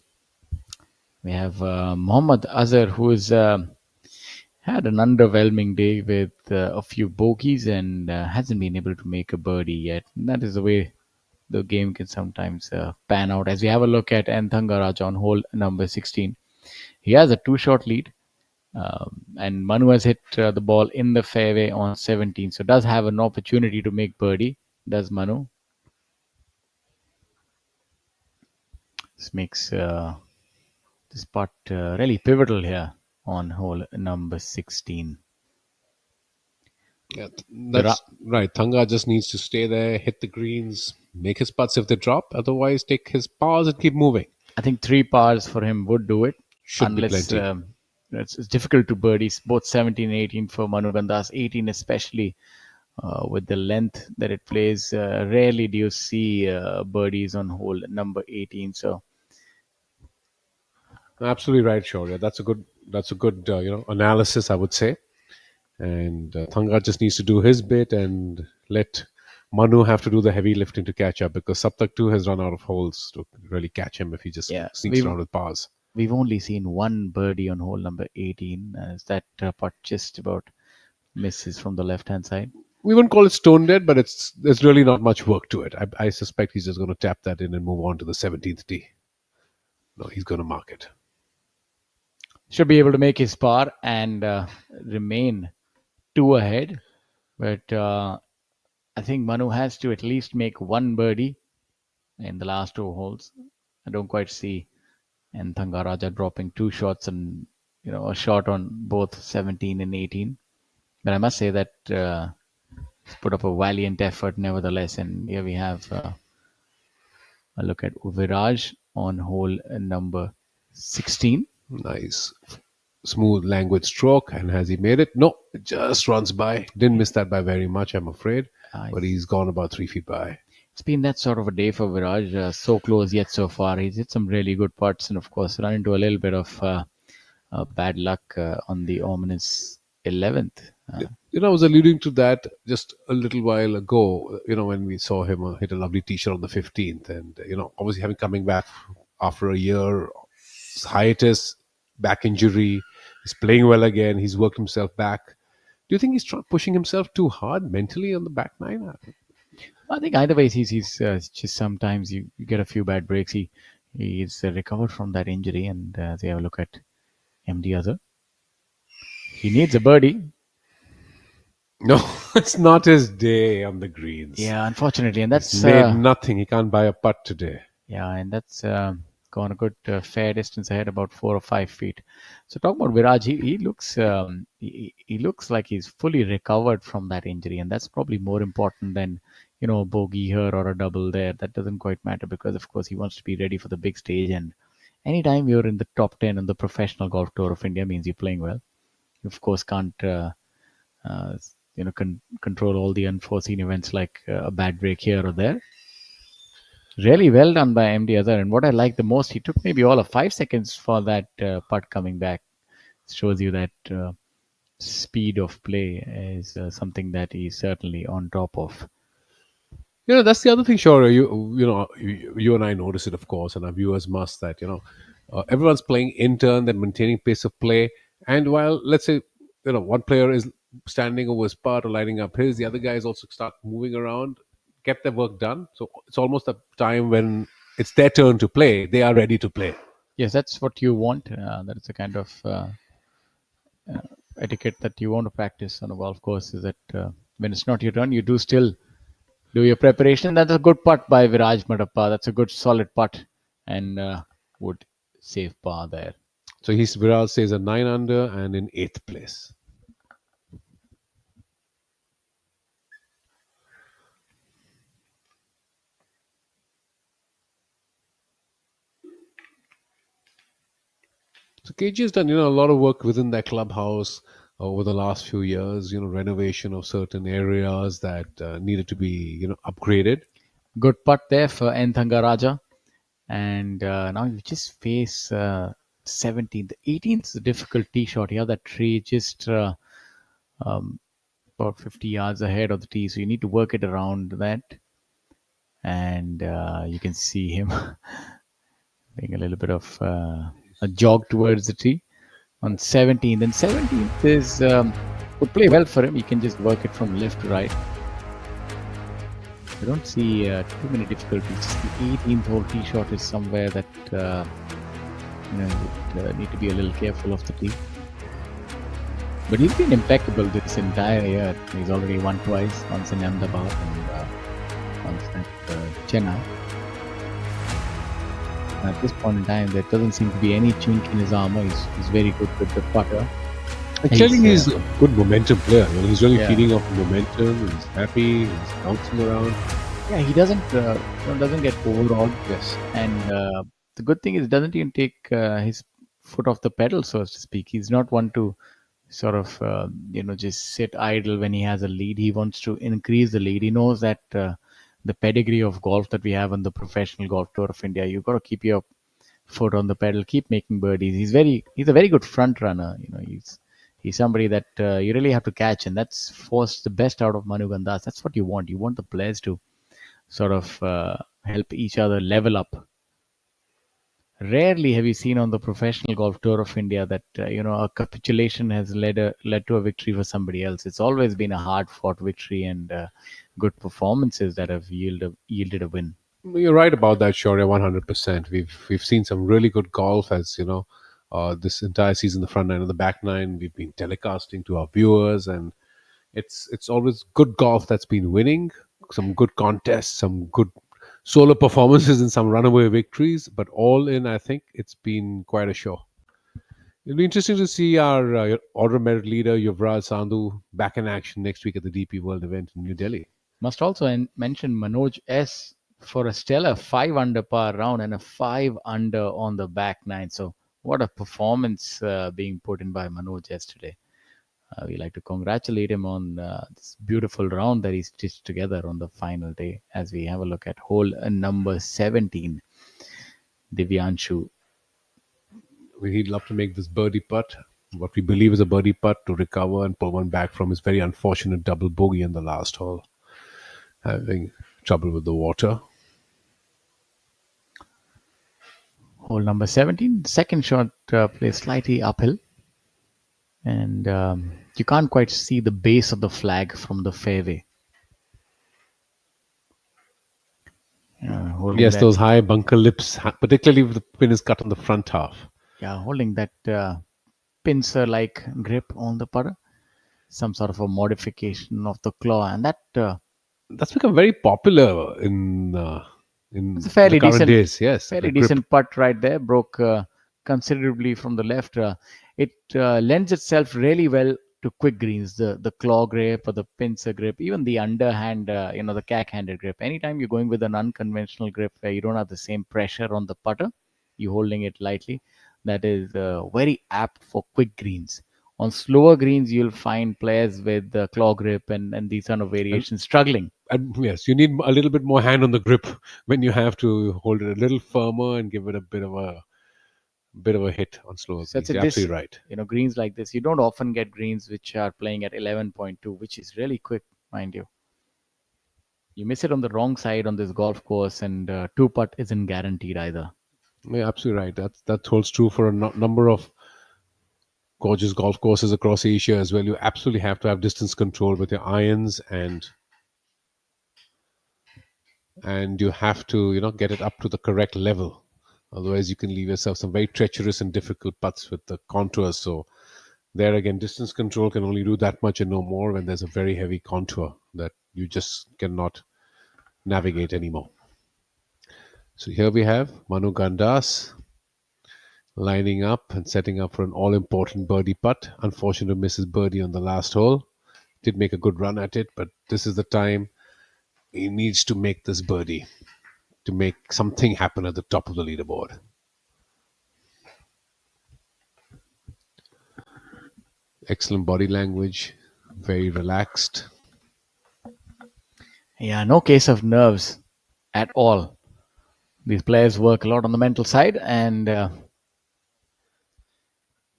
We have Mohammad Azhar, who has had an underwhelming day with a few bogeys and hasn't been able to make a birdie yet. And that is the way the game can sometimes pan out. As we have a look at Thangaraj on hole number 16, he has a two-shot lead. And Manu has hit the ball in the fairway on 17, so does have an opportunity to make birdie. Does Manu? This makes this putt really pivotal here on hole number 16. Yeah, that's right. Thanga just needs to stay there, hit the greens, make his putts if they drop. Otherwise, take his pars and keep moving. I think 3 pars for him would do it. Should be unless plenty. it's difficult to birdies, both 17 and 18 for Manu Gandas, 18 especially. With the length that it plays, rarely do you see birdies on hole number 18. So Absolutely right, Shaurya. That's a good analysis, I would say. And Thanga just needs to do his bit and let Manu have to do the heavy lifting to catch up, because Saptak too has run out of holes to really catch him if he just yeah, sneaks around with pars. we've only seen one birdie on hole number 18, as that putt just about misses from the left hand side. We wouldn't call it stone dead, but there's really not much work to it. I suspect he's just going to tap that in and move on to the 17th tee. No, he's going to mark it. Should be able to make his par and remain 2 ahead, but I think Manu has to at least make one birdie in the last 2 holes. I don't quite see and Thangaraja dropping 2 shots and a shot on both 17 and 18. But I must say that he's put up a valiant effort nevertheless. And here we have a look at Viraj on hole number 16. Nice. Smooth, languid stroke. And has he made it? No, it just runs by. Didn't miss that by very much, I'm afraid. But he's gone about 3 feet by. It's been that sort of a day for Viraj. So close yet so far. He's hit some really good putts and, of course, run into a little bit of bad luck on the ominous 11th. I was alluding to that just a little while ago, when we saw him hit a lovely tee shot on the 15th. And, obviously having coming back after a year, hiatus, back injury, he's playing well again. He's worked himself back. Do you think he's pushing himself too hard mentally on the back nine? I think either way, he's just sometimes you get a few bad breaks. He's recovered from that injury, and they have a look at MD Azhar. He needs a birdie. No, it's not his day on the greens. Yeah, unfortunately, and that's made nothing. He can't buy a putt today. Yeah, and that's gone a good fair distance ahead, about 4 or 5 feet. So talk about Viraj. He looks he looks like he's fully recovered from that injury, and that's probably more important than a bogey here or a double there. That doesn't quite matter because, of course, he wants to be ready for the big stage. And anytime you're in the top 10 on the professional golf tour of India means you're playing well. You, of course, can't control all the unforeseen events like a bad break here or there. Really well done by MD Azhar. And what I like the most, he took maybe all of 5 seconds for that putt coming back. It shows you that speed of play is something that he's certainly on top of. That's the other thing, sure. You and I notice it, of course, and our viewers must, that everyone's playing in turn, they're maintaining pace of play. And while, let's say, one player is standing over his putt or lining up his, the other guys also start moving around, get their work done. So it's almost a time when it's their turn to play. They are ready to play. Yes, that's what you want. That is a kind of etiquette that you want to practice on a golf course, is that when it's not your turn, you do still do your preparation. That's a good putt by Viraj Madappa. That's a good solid putt and would save par there. So Viraj stays at 9 under and in 8th place. So KG has done, a lot of work within their clubhouse over the last few years. Renovation of certain areas that needed to be, upgraded. Good putt there for N. Thangaraja. And now you just face 17th. The 18th is a difficult tee shot here. That tree just um, about 50 yards ahead of the tee. So you need to work it around that. And you can see him doing a little bit of a jog towards the tee on 17th. And 17th is would play well for him. He can just work it from left to right. I don't see too many difficulties. Just the 18th hole tee shot is somewhere that you would need to be a little careful of the tee. But he's been impeccable this entire year. He's already won twice, once in Ahmedabad and once at Chennai. At this point in time, there doesn't seem to be any chink in his armor. He's very good with the putter. Actually, he's a good momentum player. He's really Yeah. feeding off momentum. He's happy. He's bouncing around. Yeah, he doesn't get overawed. Yes. And the good thing is, he doesn't even take his foot off the pedal, so to speak. He's not one to sort of just sit idle when he has a lead. He wants to increase the lead. He knows that the pedigree of golf that we have on the professional golf tour of India, you've got to keep your foot on the pedal, keep making birdies. He's a very good front runner. He's somebody that you really have to catch, and that's forced the best out of Manu Gandas. That's what you want. You want the players to sort of help each other level up. Rarely have you seen on the professional golf tour of India that a capitulation has led to a victory for somebody else. It's always been a hard-fought victory and good performances that have yielded a win. You're right about that, Shaurya, 100%. We've seen some really good golf, as this entire season, the front nine and the back nine. We've been telecasting to our viewers, and it's always good golf that's been winning. Some good contests, some good solo performances, and some runaway victories. But all in, I think it's been quite a show. It'll be interesting to see our order merit leader Yuvraj Sandhu back in action next week at the DP World event in New Delhi. Must also mention Manoj S for a stellar 5 under par round and a 5 under on the back nine. So what a performance being put in by Manoj yesterday. We like to congratulate him on this beautiful round that he stitched together on the final day. As we have a look at hole number 17, Divyanshu. He'd love to make this birdie putt, what we believe is a birdie putt, to recover and pull one back from his very unfortunate double bogey in the last hole, having trouble with the water. Hole number 17, second shot plays slightly uphill. And you can't quite see the base of the flag from the fairway. Yes, those high bunker lips, particularly if the pin is cut on the front half. Yeah, holding that pincer-like grip on the putter. Some sort of a modification of the claw. And that's become very popular in it's a fairly the current decent, days. Yes, fairly decent putt right there. Broke considerably from the left. It lends itself really well to quick greens. The claw grip or the pincer grip, even the underhand, the cack-handed grip. Anytime you're going with an unconventional grip where you don't have the same pressure on the putter, you're holding it lightly. That is very apt for quick greens. On slower greens, you'll find players with the claw grip and these kind of variations struggling. And yes, you need a little bit more hand on the grip when you have to hold it a little firmer and give it a bit of a hit on slower greens. You're absolutely right. Greens like this, you don't often get greens which are playing at 11.2, which is really quick, mind you. You miss it on the wrong side on this golf course, and two putt isn't guaranteed either. Yeah, absolutely right. That holds true for a number of gorgeous golf courses across Asia as well. You absolutely have to have distance control with your irons, and you have to get it up to the correct level. Otherwise, you can leave yourself some very treacherous and difficult putts with the contours. So there again, distance control can only do that much and no more when there's a very heavy contour that you just cannot navigate anymore. So here we have Manu Gandas lining up and setting up for an all-important birdie putt. Unfortunately, misses birdie on the last hole. Did make a good run at it, but this is the time he needs to make this birdie to make something happen at the top of the leaderboard. Excellent body language, very relaxed. Yeah, no case of nerves at all. These players work a lot on the mental side, and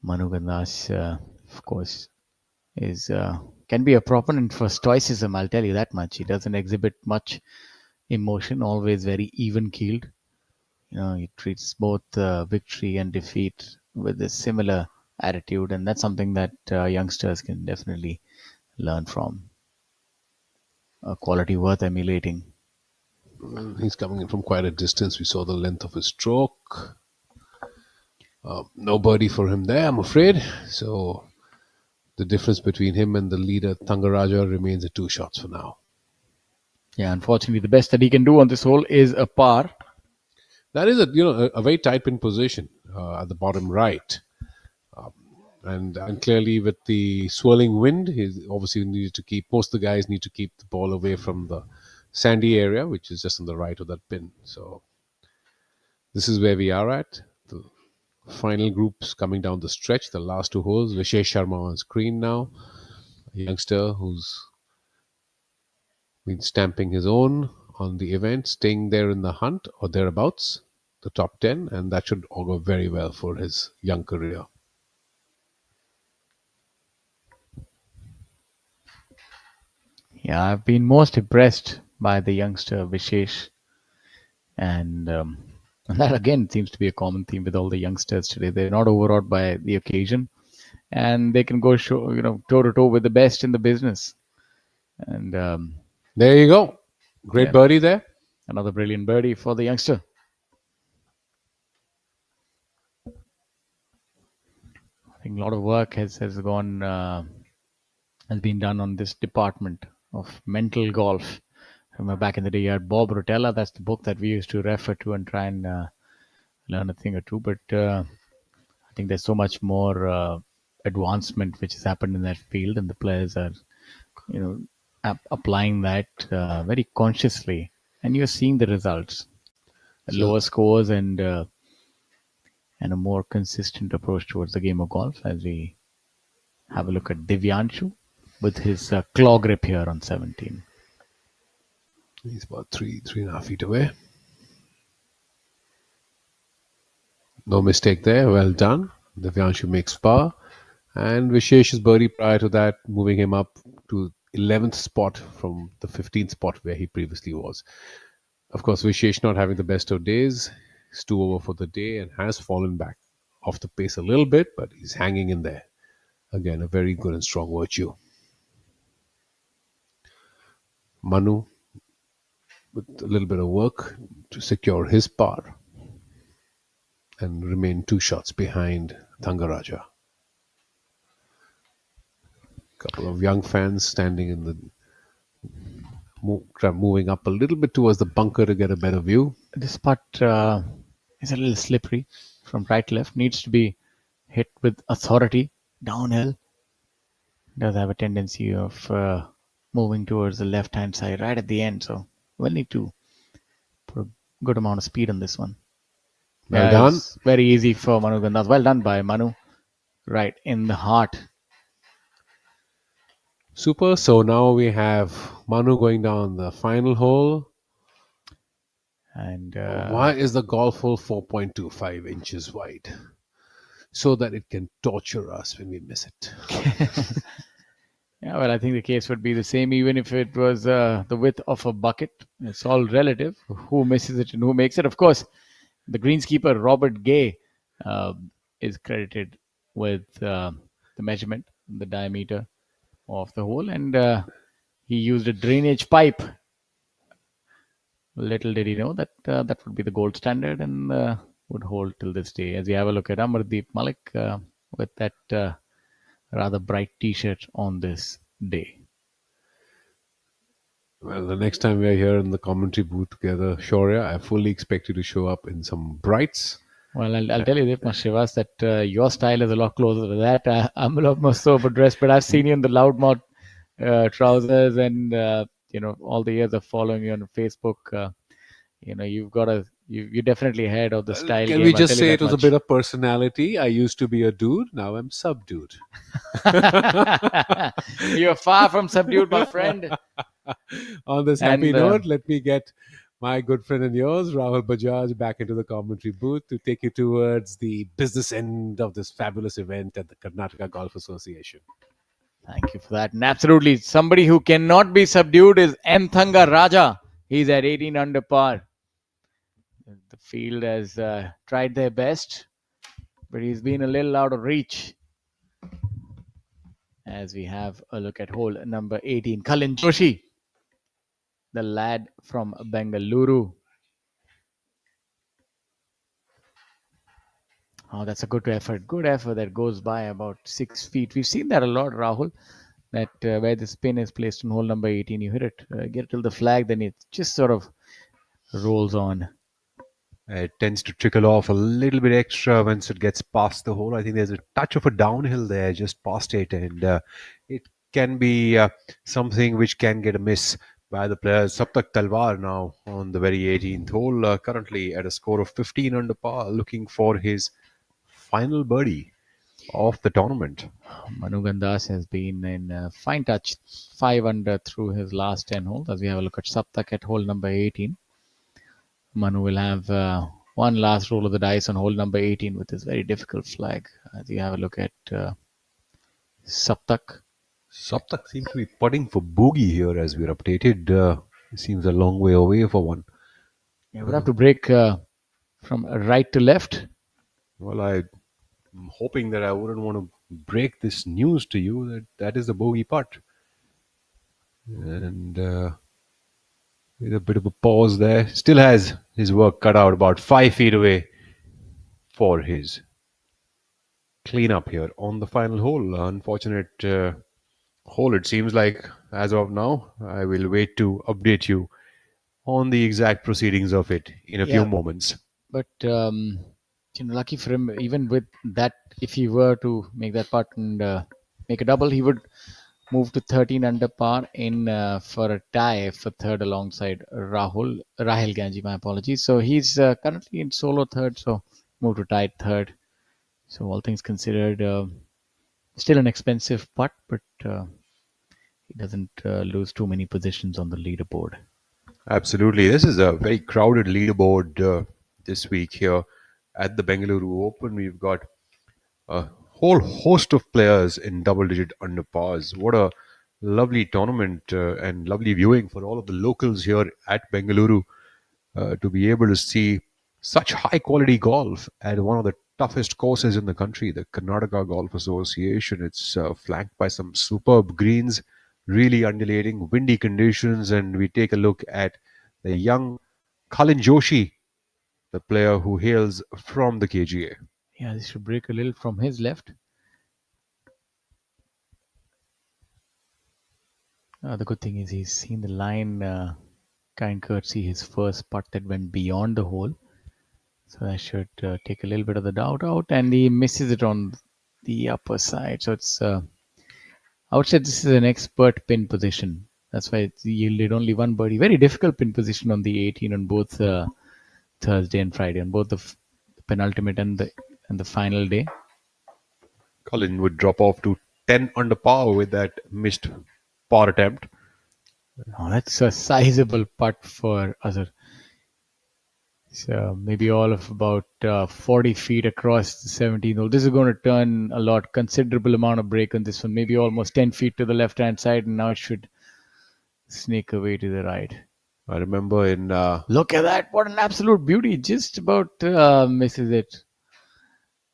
Manu Gandash, of course, is can be a proponent for stoicism. I'll tell you that much. He doesn't exhibit much emotion, always very even keeled. He treats both victory and defeat with a similar attitude, and that's something that youngsters can definitely learn from. A quality worth emulating. He's coming in from quite a distance. We saw the length of his stroke. No birdie for him there, I'm afraid. So the difference between him and the leader Thangaraja remains at 2 shots for now. Yeah, unfortunately, the best that he can do on this hole is a par. That is a very tight pin position at the bottom right. And clearly with the swirling wind, he obviously needed to keep, most of the guys need to keep the ball away from the sandy area, which is just on the right of that pin. So this is where we are at. The final groups coming down the stretch, the last 2 holes. Vishesh Sharma on screen now, a youngster who's been stamping his own on the event, staying there in the hunt or thereabouts, the top 10, and that should augur very well for his young career. Yeah, I've been most impressed by the youngster Vishesh, and that again seems to be a common theme with all the youngsters today. They're not overawed by the occasion, and they can go toe to toe with the best in the business. And there you go, great birdie there. Another brilliant birdie for the youngster. I think a lot of work has been done on this department of mental golf. I remember back in the day, you had Bob Rotella. That's the book that we used to refer to and try and learn a thing or two. But I think there's so much more advancement which has happened in that field, and the players are, applying that very consciously, and you're seeing the results, lower scores, and a more consistent approach towards the game of golf. As we have a look at Divyanshu with his claw grip here on 17. He's about 3.5 feet away. No mistake there. Well done. Divyanshu makes par. And Vishesh's birdie prior to that, moving him up to 11th spot from the 15th spot where he previously was. Of course, Vishesh not having the best of days. He's 2 over for the day and has fallen back off the pace a little bit, but he's hanging in there. Again, a very good and strong virtue. Manu with a little bit of work to secure his par and remain 2 shots behind Thangaraja. Couple of young fans standing in the moving up a little bit towards the bunker to get a better view. This putt is a little slippery from right to left. Needs to be hit with authority downhill. Does have a tendency of moving towards the left-hand side right at the end. So we'll need to put a good amount of speed on this one. Well done. Very easy for Manu Gandash. Well done by Manu. Right in the heart. Super. So now we have Manu going down the final hole. And why is the golf hole 4.25 inches wide? So that it can torture us when we miss it. Yeah, well, I think the case would be the same even if it was the width of a bucket. It's all relative. Who misses it and who makes it? Of course, the greenskeeper, Robert Gay, is credited with the measurement, the diameter of the hole, and he used a drainage pipe. Little did he know that that would be the gold standard and would hold till this day. As we have a look at Amardeep Malik with that rather bright t-shirt on this day. Well, the next time we are here in the commentary booth together, Shaurya, I fully expect you to show up in some brights. Well, I'll tell you this much, Shivas, that your style is a lot closer to that. I'm a lot more sober dressed, but I've seen you in the loudmouth trousers and, all the years of following you on Facebook. You've got a you're definitely ahead of the style Can game. we I'll just tell you say that it was a much. bit of personality? I used to be a dude, now I'm subdued. You're far from subdued, my friend. On this happy And note, let me get my good friend and yours, Rahul Bajaj, back into the commentary booth to take you towards the business end of this fabulous event at the Karnataka Golf Association. thank you for that. And absolutely, somebody who cannot be subdued is Thanga Raja. He's at 18 under par. The field has tried their best, but he's been a little out of reach. As we have a look at hole number 18, Kalin Joshi, the lad from Bengaluru. Oh, that's a good effort. Good effort that goes by about 6 feet. We've seen that a lot, Rahul. That where the spin is placed on hole number 18, you hit it, get it till the flag, then it just sort of rolls on. It tends to trickle off a little bit extra once it gets past the hole. I think there's a touch of a downhill there just past it, and it can be something which can get a miss by the players. Saptak Talwar now on the very 18th hole, currently at a score of 15 under par, looking for his final birdie of the tournament. Manu Gandas has been in fine touch, 5 under through his last 10 holes. As we have a look at Saptak at hole number 18. Manu will have one last roll of the dice on hole number 18 with this very difficult flag. As you have a look at Saptak. Saptak seems to be putting for bogey here as we're updated. It seems a long way away for one. You would have to break from right to left. Well, I'm hoping that I wouldn't want to break this news to you that is the bogey putt. And with a bit of a pause there, still has his work cut out about 5 feet away for his cleanup here on the final hole. Unfortunate hole, it seems like, as of now. I will wait to update you on the exact proceedings of it in a few moments. But lucky for him, even with that, if he were to make that putt and make a double, he would move to 13 under par in for a tie for third alongside Rahul Ganji. My apologies. So he's currently in solo third, so move to tied third. So all things considered, still an expensive putt, but he doesn't lose too many positions on the leaderboard. Absolutely. This is a very crowded leaderboard this week here at the Bengaluru Open. We've got a whole host of players in double-digit under pars. What a lovely tournament and lovely viewing for all of the locals here at Bengaluru to be able to see such high-quality golf at one of the toughest courses in the country, the Karnataka Golf Association. It's flanked by some superb greens, really undulating, windy conditions, and we take a look at the young Kalin Joshi, the player who hails from the KGA. Yeah, this should break a little from his left. The good thing is he's seen the line, kind courtesy, his first putt that went beyond the hole. So that should take a little bit of the doubt out, and he misses it on the upper side. So it's, I would say this is an expert pin position. That's why it's yielded only one birdie. Very difficult pin position on the 18 on both Thursday and Friday, on both the penultimate and the final day. Colin would drop off to 10 under par with that missed par attempt. Oh, that's a sizable putt for Azhar. So maybe all of about 40 feet across the 17th hole. This is going to turn a lot, considerable amount of break on this one. Maybe almost 10 feet to the left-hand side, and now it should snake away to the right. I remember in... Look at that. What an absolute beauty. Just about misses it.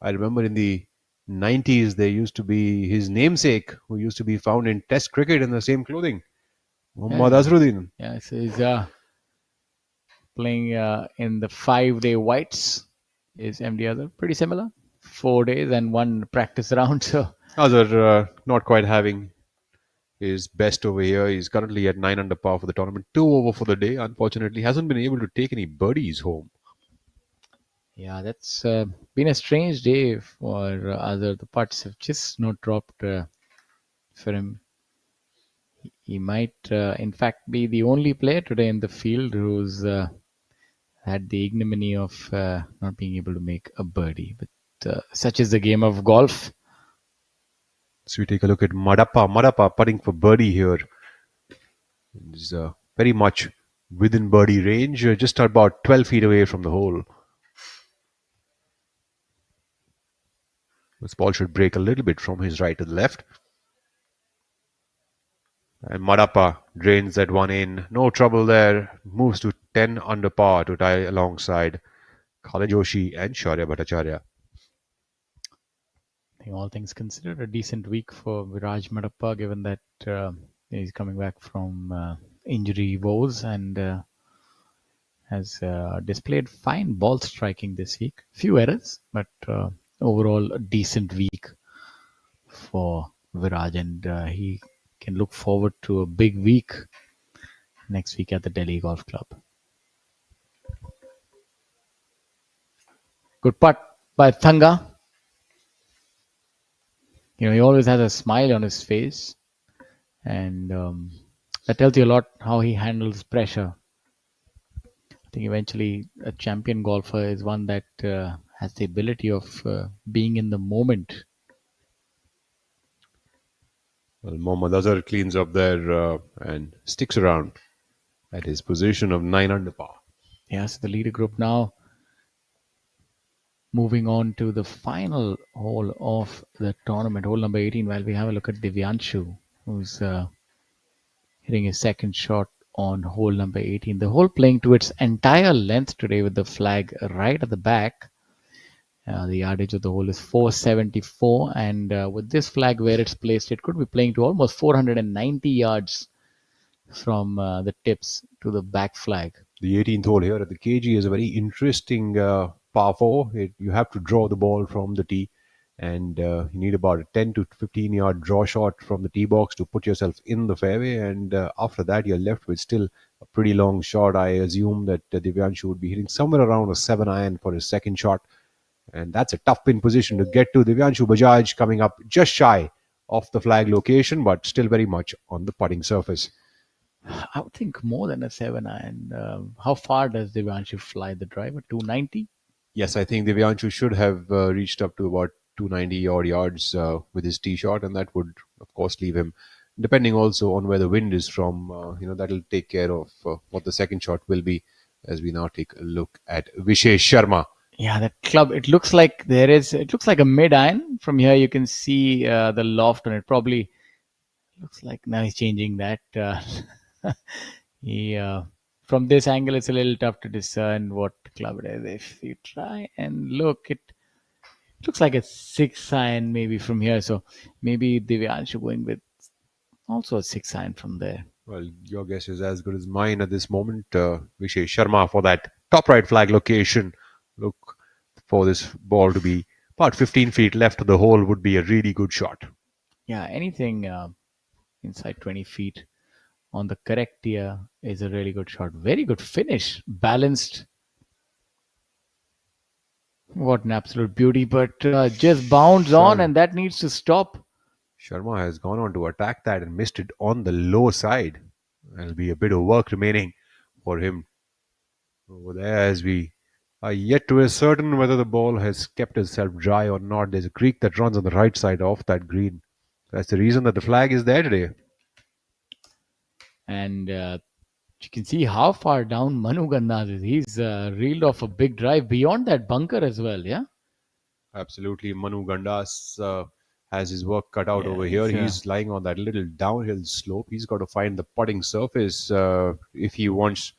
I remember in the 90s, there used to be his namesake, who used to be found in Test cricket in the same clothing. Muhammad Azharuddin. Yeah, so he's playing in the 5-day whites. Is MD Azhar pretty similar? 4 days and one practice round. So Azhar not quite having his best over here. He's currently at 9 under par for the tournament. 2 over for the day. Unfortunately, hasn't been able to take any birdies home. Yeah, that's been a strange day for Azhar. The putts have just not dropped for him. He might, in fact, be the only player today in the field who's had the ignominy of not being able to make a birdie. But such is the game of golf. So we take a look at Madappa. Madappa putting for birdie here. He's very much within birdie range, just about 12 feet away from the hole. This ball should break a little bit from his right to the left. And Madappa drains that one in. No trouble there. Moves to 10 under par to tie alongside Khaled Joshi and Shaurya Bhattacharya. I think all things considered, a decent week for Viraj Madappa, given that he's coming back from injury woes and has displayed fine ball striking this week. Few errors, but overall a decent week for Viraj, and he can look forward to a big week next week at the Delhi Golf Club. Good putt by Thanga. You know, he always has a smile on his face, and that tells you a lot how he handles pressure. I think eventually a champion golfer is one that has the ability of being in the moment. Well, Mohammad Azhar cleans up there and sticks around at his position of 9 under par. Yes, the leader group now moving on to the final hole of the tournament, hole number 18, while we have a look at Divyanshu, who's hitting his second shot on hole number 18. The hole playing to its entire length today with the flag right at the back. The yardage of the hole is 474, and with this flag where it's placed, it could be playing to almost 490 yards from the tips to the back flag. The 18th hole here at the KG is a very interesting par 4. You have to draw the ball from the tee, and you need about a 10 to 15 yard draw shot from the tee box to put yourself in the fairway, and after that you're left with still a pretty long shot. I assume that Divyanshu would be hitting somewhere around a 7 iron for his second shot, and that's a tough pin position to get to. Divyanshu Bajaj coming up just shy of the flag location, but still very much on the putting surface. I would think more than a 7 iron. How far does Divyanshu fly the driver? 290? Yes, I think Divyanshu should have reached up to about 290 odd yards with his tee shot, and that would, of course, leave him, depending also on where the wind is from. That'll take care of what the second shot will be, as we now take a look at Vishesh Sharma. Yeah, that club, it looks like it looks like a mid iron. From here, you can see the loft on it. Probably looks like now he's changing that. From this angle, it's a little tough to discern what club it is. If you try and look, it looks like a 6 iron maybe from here. So maybe Divyanshu going with also a 6 iron from there. Well, your guess is as good as mine at this moment. Vishesh Sharma for that top right flag location. Look for this ball to be about 15 feet left of the hole would be a really good shot. Yeah, anything inside 20 feet on the correct tier is a really good shot. Very good finish. Balanced. What an absolute beauty, but just bounds on, and that needs to stop. Sharma has gone on to attack that and missed it on the low side. There'll be a bit of work remaining for him over there, as we are yet to ascertain whether the ball has kept itself dry or not. There's a creek that runs on the right side of that green. That's the reason that the flag is there today. And you can see how far down Manu Gandhas is. He's reeled off a big drive beyond that bunker as well, yeah? Absolutely. Manu Gandas has his work cut out over here. He's lying on that little downhill slope. He's got to find the putting surface if he wants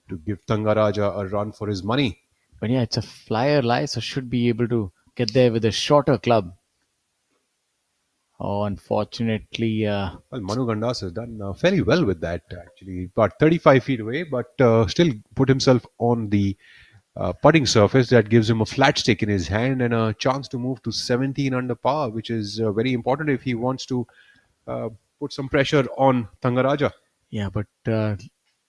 to give Thangaraja a run for his money. But yeah, it's a flyer lie, so should be able to get there with a shorter club. Oh, unfortunately. Well, Manu Gandas has done fairly well with that, actually. About 35 feet away, but still put himself on the putting surface. That gives him a flat stick in his hand and a chance to move to 17 under par, which is very important if he wants to put some pressure on Thangaraja. Yeah, but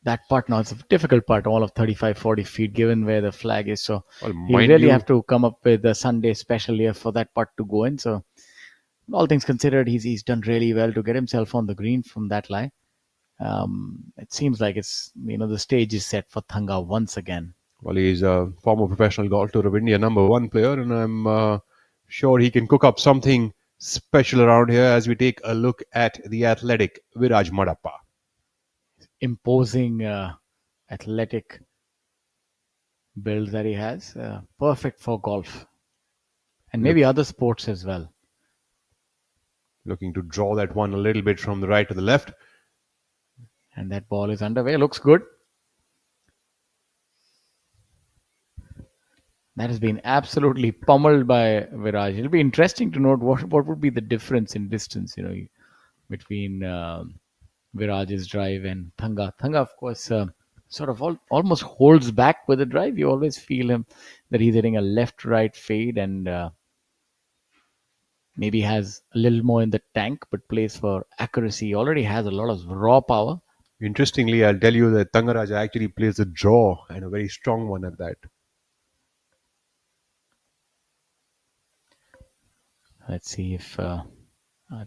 that putt now, it's a difficult putt, all of 35, 40 feet, given where the flag is. So you really have to come up with a Sunday special here for that putt to go in. So all things considered, he's done really well to get himself on the green from that lie. It seems like it's the stage is set for Thanga once again. Well, he's a former professional golf tour of India #1 player, and I'm sure he can cook up something special around here as we take a look at the athletic Viraj Madappa. Imposing athletic build that he has, perfect for golf and maybe other sports as well. Looking to draw that one a little bit from the right to the left. And that ball is underway. Looks good. That has been absolutely pummeled by Viraj. It'll be interesting to note what would be the difference in distance, between Viraj's drive and Thanga. Thanga, of course, sort of almost holds back with the drive. You always feel him that he's hitting a left-right fade and maybe has a little more in the tank, but plays for accuracy. He already has a lot of raw power. Interestingly, I'll tell you that Thangaraja actually plays a draw, and a very strong one at that. Let's see if I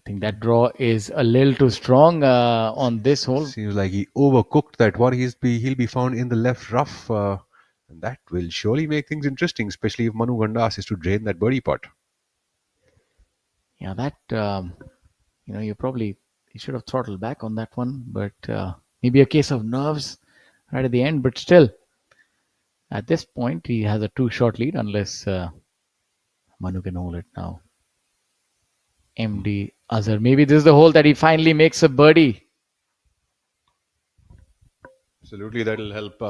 think that draw is a little too strong on this hole. Seems like he overcooked that one. He'll be found in the left rough, and that will surely make things interesting, especially if Manu Gandas is to drain that birdie putt. Yeah, that you should have throttled back on that one, but maybe a case of nerves right at the end. But still, at this point, he has a 2-shot lead unless Manu can hold it now. MD Azhar. Maybe this is the hole that he finally makes a birdie. Absolutely, that'll help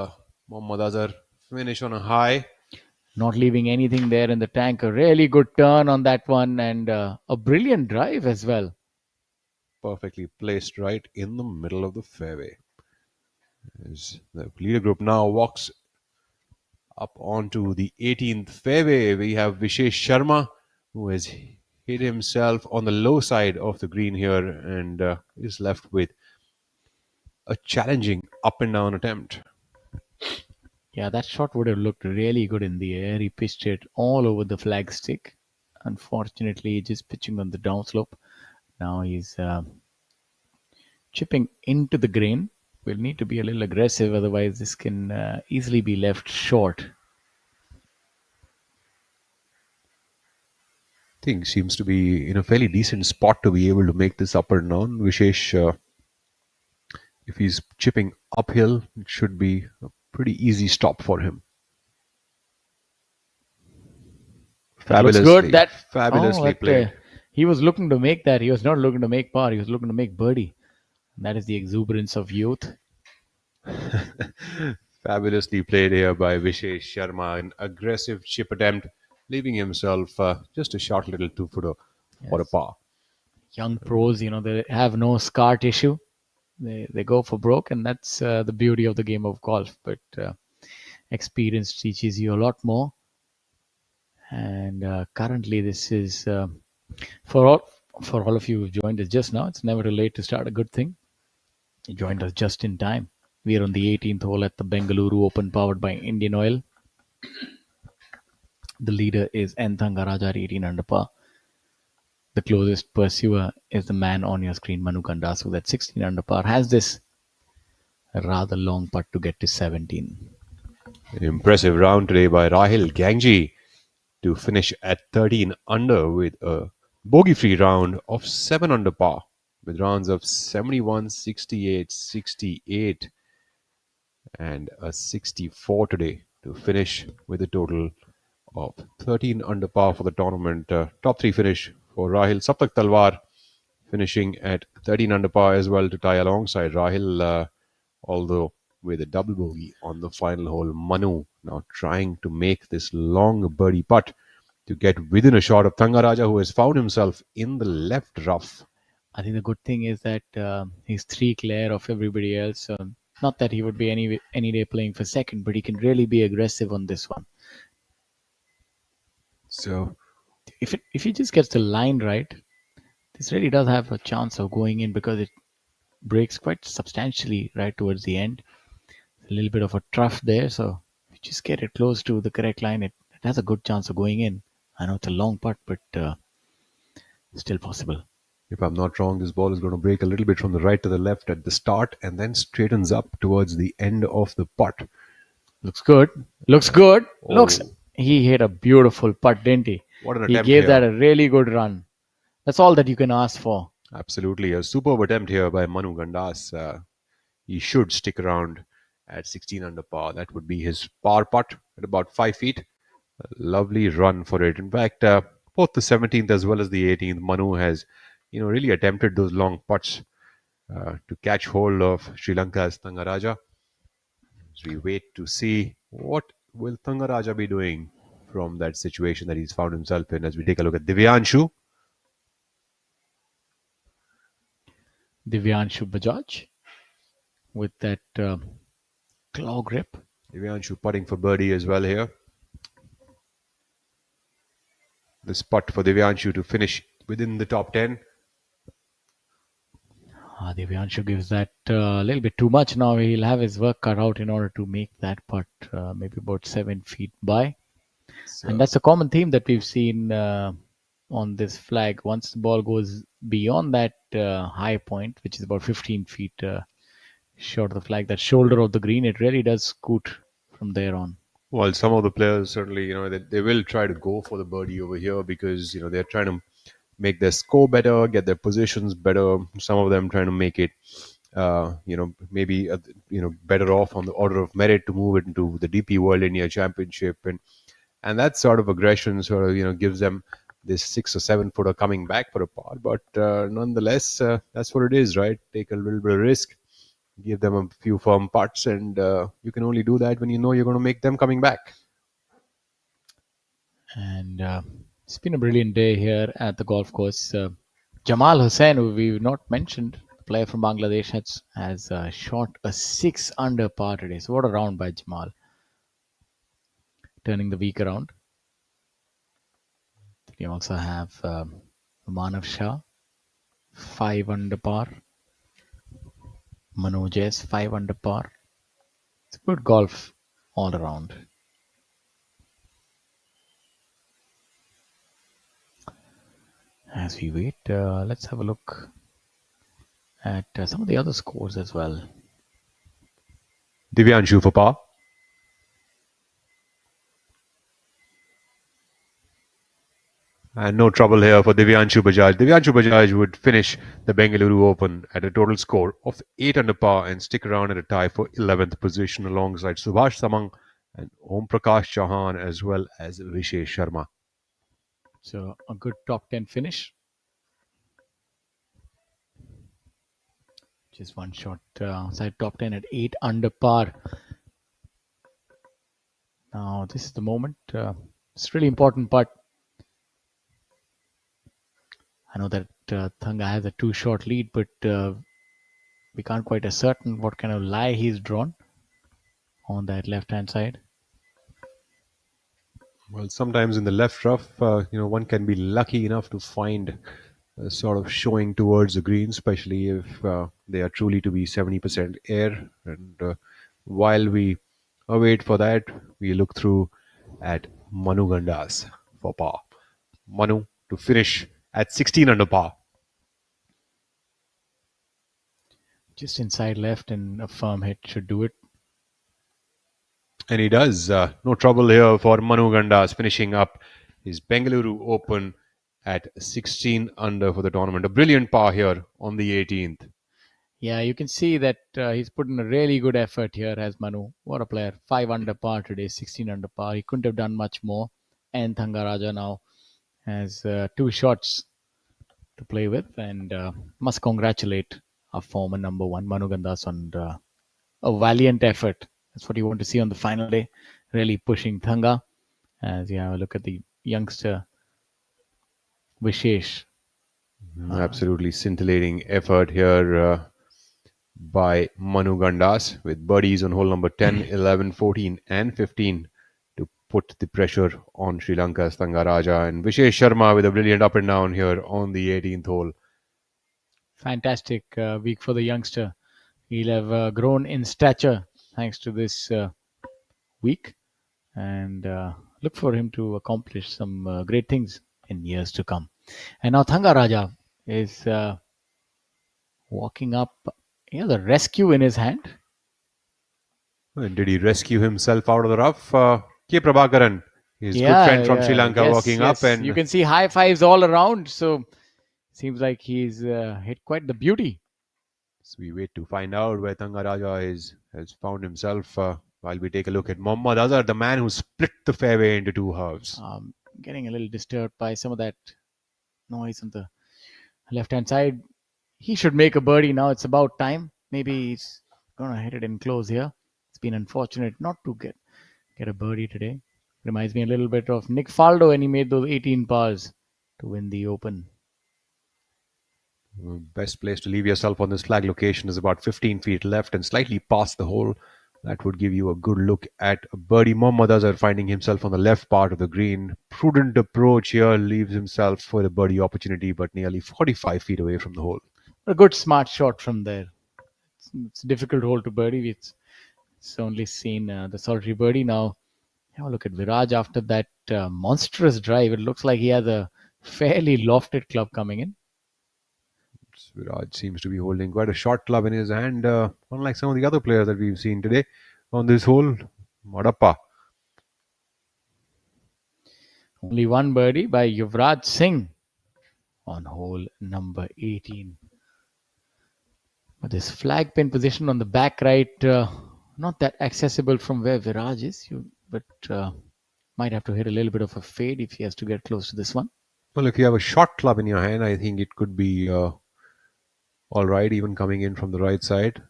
Mohammad Azhar finish on a high. Not leaving anything there in the tank. A really good turn on that one and a brilliant drive as well. Perfectly placed right in the middle of the fairway. As the leader group now walks up onto the 18th fairway, we have Vishesh Sharma, who has hit himself on the low side of the green here and is left with a challenging up and down attempt. Yeah, that shot would have looked really good in the air. He pitched it all over the flagstick. Unfortunately, just pitching on the downslope. Now he's chipping into the green. Will need to be a little aggressive, otherwise this can easily be left short. Thing seems to be in a fairly decent spot to be able to make this up and down. Vishesh, if he's chipping uphill, it should be a pretty easy stop for him. Fabulously, looks good. Fabulously played. He was looking to make that. He was not looking to make par. He was looking to make birdie. That is the exuberance of youth. Fabulously played here by Vishesh Sharma. An aggressive chip attempt, leaving himself just a short little 2-footer for a par. Young pros, they have no scar tissue. They go for broke, and that's the beauty of the game of golf. But experience teaches you a lot more. And currently, this is for all of you who joined us just now. It's never too late to start a good thing. You joined us just in time. We are on the 18th hole at the Bengaluru Open, powered by IndianOil. The leader is N. Thangaraja, 18 under par. The closest pursuer is the man on your screen, Manu Gandas, who at 16 under par has this rather long putt to get to 17. An impressive round today by Rahil Gangji to finish at 13 under with a bogey-free round of 7 under par, with rounds of 71, 68, 68 and a 64 today to finish with a total of 13 under par for the tournament. Top 3 finish for Rahil. Saptak Talwar finishing at 13 under par as well to tie alongside Rahil, although with a double bogey on the final hole. Manu now trying to make this long birdie putt to get within a shot of Thangaraja, who has found himself in the left rough. I think the good thing is that he's 3 clear of everybody else. Not that he would be any day playing for second, but he can really be aggressive on this one. So if he just gets the line right, this really does have a chance of going in, because it breaks quite substantially right towards the end. A little bit of a trough there, so if you just get it close to the correct line, it has a good chance of going in. I know it's a long putt, but still possible. If I'm not wrong, this ball is going to break a little bit from the right to the left at the start and then straightens up towards the end of the putt. Looks good. Looks good. Looks. Oh. He hit a beautiful putt, didn't he? What an He attempt gave here. that a really good run. That's all that you can ask for. Absolutely. A superb attempt here by Manu Gandas. He should stick around at 16 under par. That would be his par putt at about 5 feet. A lovely run for it. In fact, both the 17th as well as the 18th, Manu has, really attempted those long putts to catch hold of Sri Lanka's Thangaraja. As we wait to see what will Thangaraja be doing from that situation that he's found himself in. As we take a look at Divyanshu. Divyanshu Bajaj with that claw grip. Divyanshu putting for birdie as well here. This putt for Divyanshu to finish within the top 10. Divyanshu gives that a little bit too much now. He'll have his work cut out in order to make that putt maybe about 7 feet by. And that's a common theme that we've seen on this flag. Once the ball goes beyond that high point, which is about 15 feet short of the flag, that shoulder of the green, it really does scoot from there on. Well, some of the players certainly, they will try to go for the birdie over here because, they're trying to make their score better, get their positions better. Some of them trying to make it, maybe, better off on the order of merit to move it into the DP World India Championship. And that sort of aggression sort of, gives them this 6 or 7 footer coming back for a par. But nonetheless, that's what it is, right? Take a little bit of risk, give them a few firm putts, and you can only do that when you know you're going to make them coming back. And it's been a brilliant day here at the golf course. Jamal Hussain, who we've not mentioned, the player from Bangladesh, has shot a 6 under par today. So what a round by Jamal. Turning the week around. We also have Manav Shah, 5 under par. Manoj S, 5 under par. It's good golf all around. As we wait, let's have a look at some of the other scores as well. Divyanshu for par. And no trouble here for Divyanshu Bajaj. Divyanshu Bajaj would finish the Bengaluru Open at a total score of 8 under par and stick around at a tie for 11th position alongside Subhash Samang and Om Prakash Chauhan as well as Vishesh Sharma. So a good top 10 finish. Just one shot outside top 10 at 8 under par. Now this is the moment. It's really important putt. I know that Thanga has a 2-shot lead, but we can't quite ascertain what kind of lie he's drawn on that left-hand side. Well, sometimes in the left rough, one can be lucky enough to find a sort of showing towards the green, especially if they are truly to be 70% air. And while we await for that, we look through at Manu Gandas for par. Manu to finish at 16 under par. Just inside left and a firm hit should do it. And he does. No trouble here for Manu Gandas, finishing up his Bengaluru Open at 16 under for the tournament. A brilliant par here on the 18th. Yeah, you can see that he's put in a really good effort here as Manu. What a player. 5 under par today, 16 under par. He couldn't have done much more. And Thangaraja now has 2 shots to play with, and must congratulate our former number 1 Manu Gandas on a valiant effort. That's what you want to see on the final day, really pushing Thanga. As you have a look at the youngster Vishesh. Absolutely scintillating effort here by Manu Gandas with birdies on hole number 10, 11, 14 and 15 to put the pressure on Sri Lanka's Thangaraja, and Vishesh Sharma with a brilliant up and down here on the 18th hole. Fantastic week for the youngster. He'll have grown in stature thanks to this week, and look for him to accomplish some great things in years to come. And now Thangaraja is walking up. He has a rescue in his hand. And did he rescue himself out of the rough? K. Prabhakaran, his good friend from Sri Lanka, yes, walking up, yes. and You can see high fives all around. So seems like he's hit quite the beauty. so we wait to find out where Thangaraja has found himself. While we take a look at Mohammad Azhar, the man who split the fairway into two halves. Getting a little disturbed by some of that noise on the left-hand side. He should make a birdie now. It's about time. Maybe he's going to hit it in close here. It's been unfortunate not to get a birdie today. Reminds me a little bit of Nick Faldo when he made those 18 pars to win the Open. Best place to leave yourself on this flag location is about 15 feet left and slightly past the hole. That would give you a good look at a birdie. Mohammad Azhar finding himself on the left part of the green. Prudent approach here, leaves himself for a birdie opportunity, but nearly 45 feet away from the hole. A good smart shot from there. It's a difficult hole to birdie. It's only seen the solitary birdie. Now have a look at Viraj after that monstrous drive. It looks like he has a fairly lofted club coming in. Viraj seems to be holding quite a short club in his hand, unlike some of the other players that we've seen today on this hole. Madappa. Only one birdie by Yuvraj Singh on hole number 18. But this flag pin position on the back right, not that accessible from where Viraj is, but might have to hit a little bit of a fade if he has to get close to this one. Well, if you have a short club in your hand, I think it could be all right, even coming in from the right side.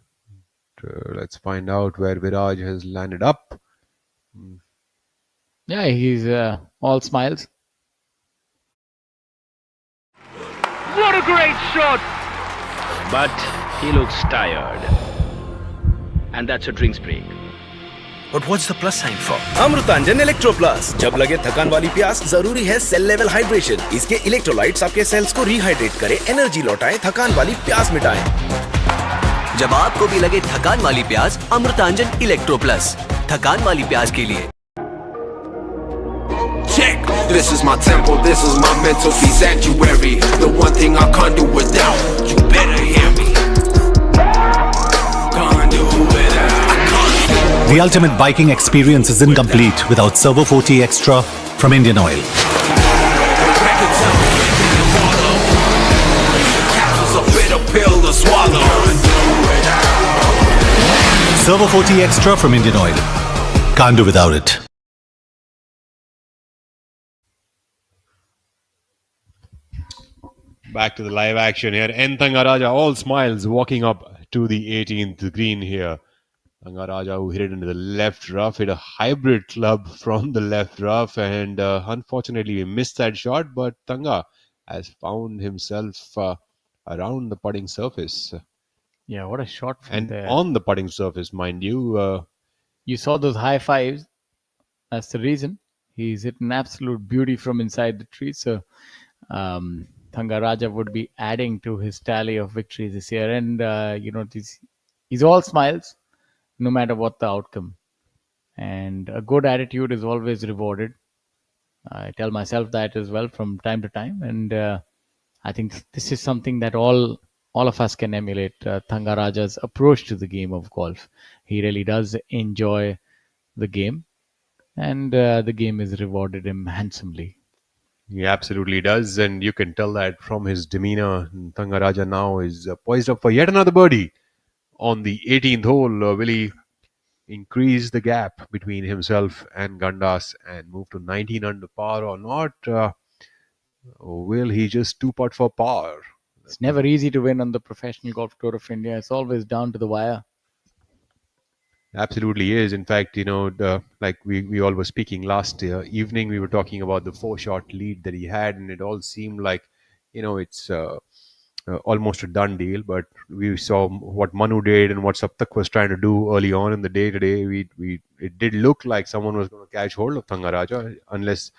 Let's find out where Viraj has landed up. Yeah, he's all smiles. What a great shot! But he looks tired. And that's a drinks break. But what's the plus sign for? Amrutanjan electro plus. जब लगे थकान वाली प्यास, जरूरी है cell level hydration. इसके electrolytes आपके sales को रिहाइड्रेट करें, एनर्जी लौटाएं, थकान वाली प्यास मिटाएं। जब आपको भी लगे थकान वाली प्यास, अमृतांजन इलेक्ट्रो प्लस, थकान वाली प्यास के लिए। Check. This is my temple, this is my mental sanctuary. The one thing I can't do without. You better hear me. Can't do without. The ultimate biking experience is incomplete without Servo 40 Extra from IndianOil. Servo 40 Extra from IndianOil. Can't do without it. Back to the live action here. N. Thangaraja, all smiles, walking up to the 18th green here. Thangaraja, who hit it into the left rough, hit a hybrid club from the left rough, and unfortunately we missed that shot, but Thanga has found himself around the putting surface. Yeah, what a shot from and there. On the putting surface, mind you. You saw those high fives. That's the reason. He's hit an absolute beauty from inside the tree. So Thangaraja would be adding to his tally of victories this year. And, he's all smiles, no matter what the outcome. And a good attitude is always rewarded. I tell myself that as well from time to time. And I think this is something that all of us can emulate. Thangaraja's approach to the game of golf. He really does enjoy the game. And the game has rewarded him handsomely. He absolutely does, and you can tell that from his demeanor. Thangaraja now is poised up for yet another birdie on the 18th hole. Will he increase the gap between himself and Gandas and move to 19 under par or not? Or will he just two-putt for par? It's never easy to win on the Professional Golf Tour of India. It's always down to the wire. Absolutely is. In fact, like we all were speaking last evening, we were talking about the 4-shot lead that he had, and it all seemed like, it's almost a done deal. But we saw what Manu did and what Saptak was trying to do early on in the day today. It did look like someone was going to catch hold of Thangaraja, unless,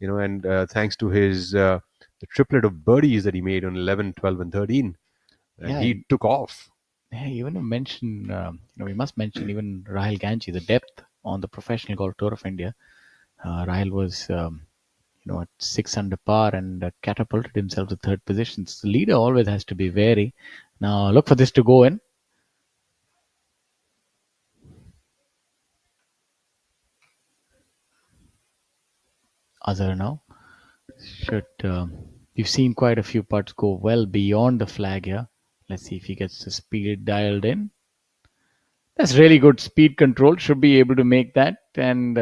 and thanks to his the triplet of birdies that he made on 11, 12, and 13, and he took off. Yeah, even to mention, we must mention even Rahul Ganji, the depth on the Professional Golf Tour of India. Rahul was, at 6 under par and catapulted himself to third position. So the leader always has to be wary. Now look for this to go in. Azhar now should. We've seen quite a few putts go well beyond the flag here. Let's see if he gets the speed dialed in. That's really good speed control. Should be able to make that, and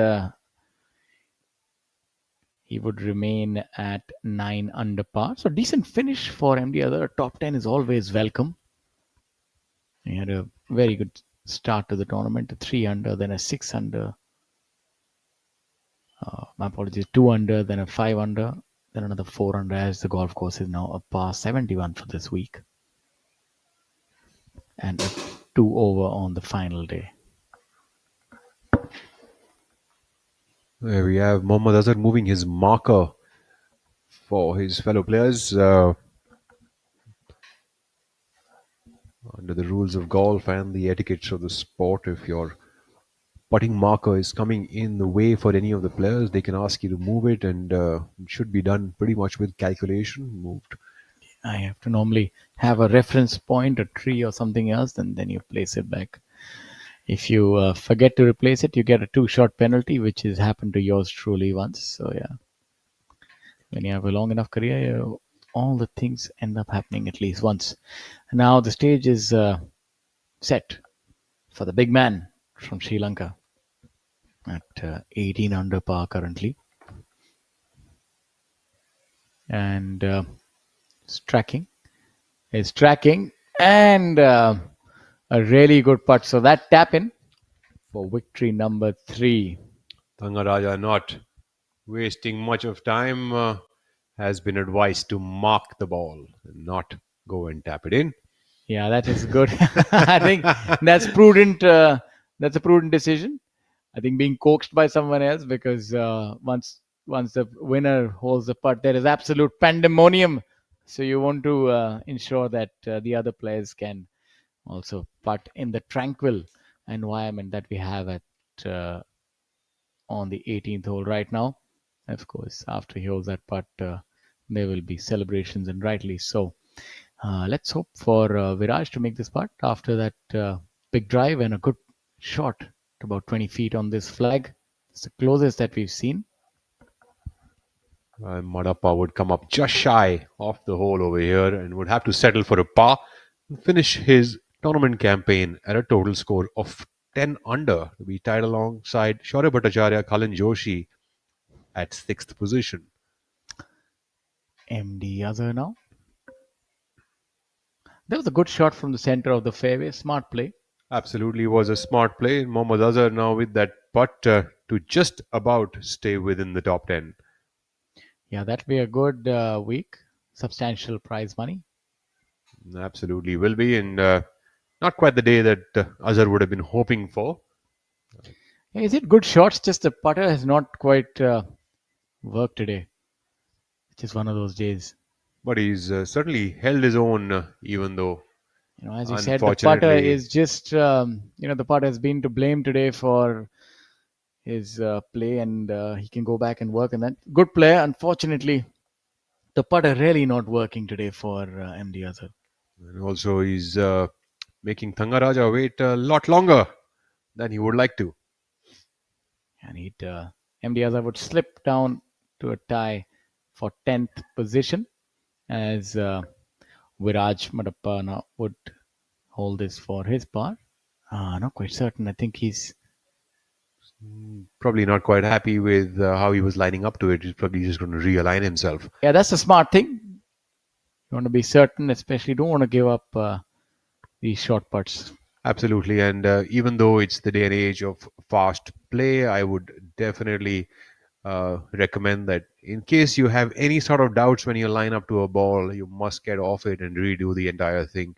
he would remain at 9 under par. So decent finish for MD Azhar. Top 10 is always welcome. He had a very good start to the tournament. A 3 under, then a 6 under. My apologies, 2 under, then a 5 under, then another 4 under, as the golf course is now a par 71 for this week. And a 2 over on the final day. There we have Mohammad Azhar moving his marker for his fellow players. Under the rules of golf and the etiquettes of the sport, if your putting marker is coming in the way for any of the players, they can ask you to move it, and it should be done pretty much with calculation. Moved. I have to normally have a reference point, a tree or something else, and then you place it back. If you forget to replace it, you get a 2-shot penalty, which has happened to yours truly once. So yeah, when you have a long enough career, all the things end up happening at least once. Now the stage is set for the big man from Sri Lanka at 18 under par currently. And it's tracking, and a really good putt. So that tap in for victory number 3. Thangaraja, not wasting much of time, has been advised to mark the ball and not go and tap it in. Yeah, that is good. I think that's prudent. That's a prudent decision. I think being coaxed by someone else, because once the winner holds the putt, there is absolute pandemonium. So you want to ensure that the other players can also putt in the tranquil environment that we have at on the 18th hole right now. Of course, after he holds that putt, there will be celebrations, and rightly so. Let's hope for Viraj to make this putt after that big drive and a good shot to about 20 feet on this flag. It's the closest that we've seen. Madappa would come up just shy of the hole over here and would have to settle for a par and finish his tournament campaign at a total score of 10 under to be tied alongside Shaurya Bhattacharya, Kalin Joshi at 6th position. MD Azhar now. That was a good shot from the center of the fairway. Smart play. Absolutely was a smart play. Mohammad Azhar now with that putt to just about stay within the top 10. Yeah, that'll be a good week. Substantial prize money. Absolutely will be, and not quite the day that Azhar would have been hoping for. Is it good shots? Just the putter has not quite worked today. It's just one of those days. But he's certainly held his own, even though, as you said, the putter is just, the putter has been to blame today for his play, and he can go back and work on that. Good player. Unfortunately, the putter really not working today for MD Azhar. And also, he's making Thangaraja wait a lot longer than he would like to. And MD Azhar would slip down to a tie for 10th position, as Viraj Madappa now would hold this for his part. Not quite certain. I think he's probably not quite happy with how he was lining up to it. He's probably just going to realign himself. Yeah, that's a smart thing. You want to be certain, especially don't want to give up these short putts. Absolutely. And even though it's the day and age of fast play, I would definitely recommend that in case you have any sort of doubts when you line up to a ball, you must get off it and redo the entire thing.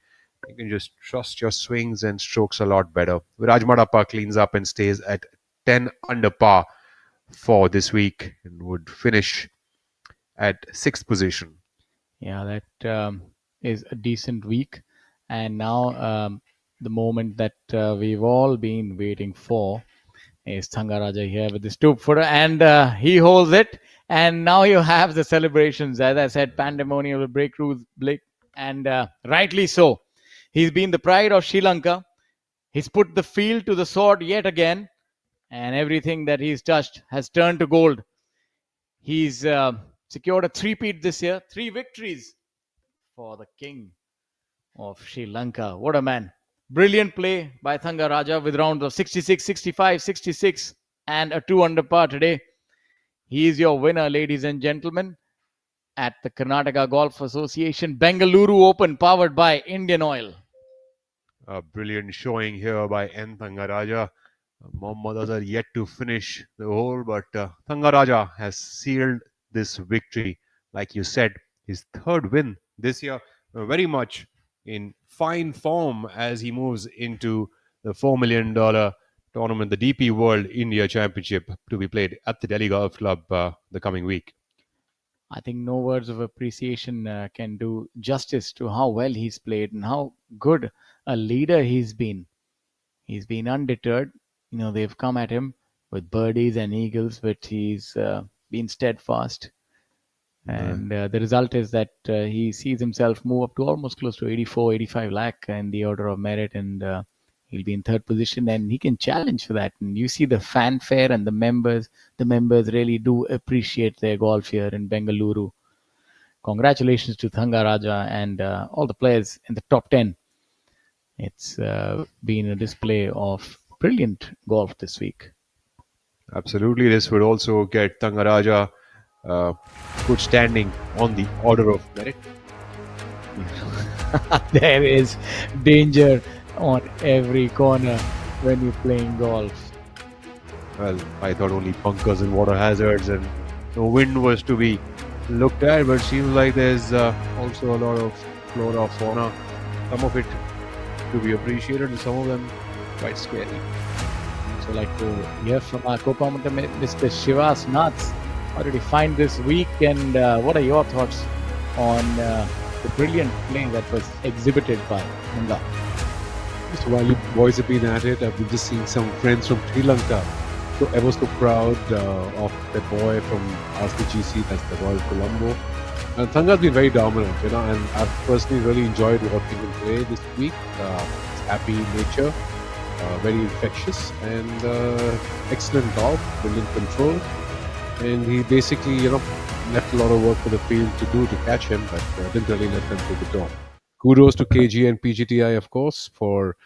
You can just trust your swings and strokes a lot better. Viraj Madappa cleans up and stays at 10 under par for this week and would finish at 6th position. Yeah, that is a decent week. And now the moment that we've all been waiting for is Thangaraja here with the stoop footer, and he holds it. And now you have the celebrations. As I said, pandemonium will break loose, and rightly so. He's been the pride of Sri Lanka. He's put the field to the sword yet again, and everything that he's touched has turned to gold. He's secured a three-peat this year, 3 victories for the king of Sri Lanka. What a man. Brilliant play by Thangaraja with rounds of 66, 65, 66 and a 2 under par today. He is your winner, ladies and gentlemen, at the Karnataka Golf Association Bengaluru Open, powered by IndianOil. A brilliant showing here by N. Thangaraja. Mohammad Azhar yet to finish the hole, but Thangaraja has sealed this victory. Like you said, his 3rd win this year, very much in fine form as he moves into the $4 million tournament, the DP World India Championship, to be played at the Delhi Golf Club the coming week. I think no words of appreciation can do justice to how well he's played and how good a leader he's been. He's been undeterred. They've come at him with birdies and eagles, but he's been steadfast. And the result is that he sees himself move up to almost close to 84, 85 lakh in the order of merit, and he'll be in 3rd position, and he can challenge for that. And you see the fanfare and the members really do appreciate their golf here in Bengaluru. Congratulations to Thangaraja and all the players in the top 10. It's been a display of brilliant golf this week. Absolutely. This would also get Thangaraja good standing on the order of merit. There is danger on every corner when you're playing golf. Well, I thought only bunkers and water hazards and no wind was to be looked at, but it seems like there's also a lot of flora, fauna, some of it to be appreciated and some of them quite scary. So like to hear from our co-commentator, Mr. Shivas Nath. How did you find this week, and what are your thoughts on the brilliant play that was exhibited by Munda? Just while you boys have been at it, I've been just seeing some friends from Sri Lanka so ever so proud of the boy from RCGC, that's the Royal Colombo. And Thanga's been very dominant, and I've personally really enjoyed watching him play this week. His happy nature, very infectious, and excellent golf, brilliant control. And he basically, left a lot of work for the field to do to catch him, but didn't really let them through the door. Kudos to KG and PGTI, of course, for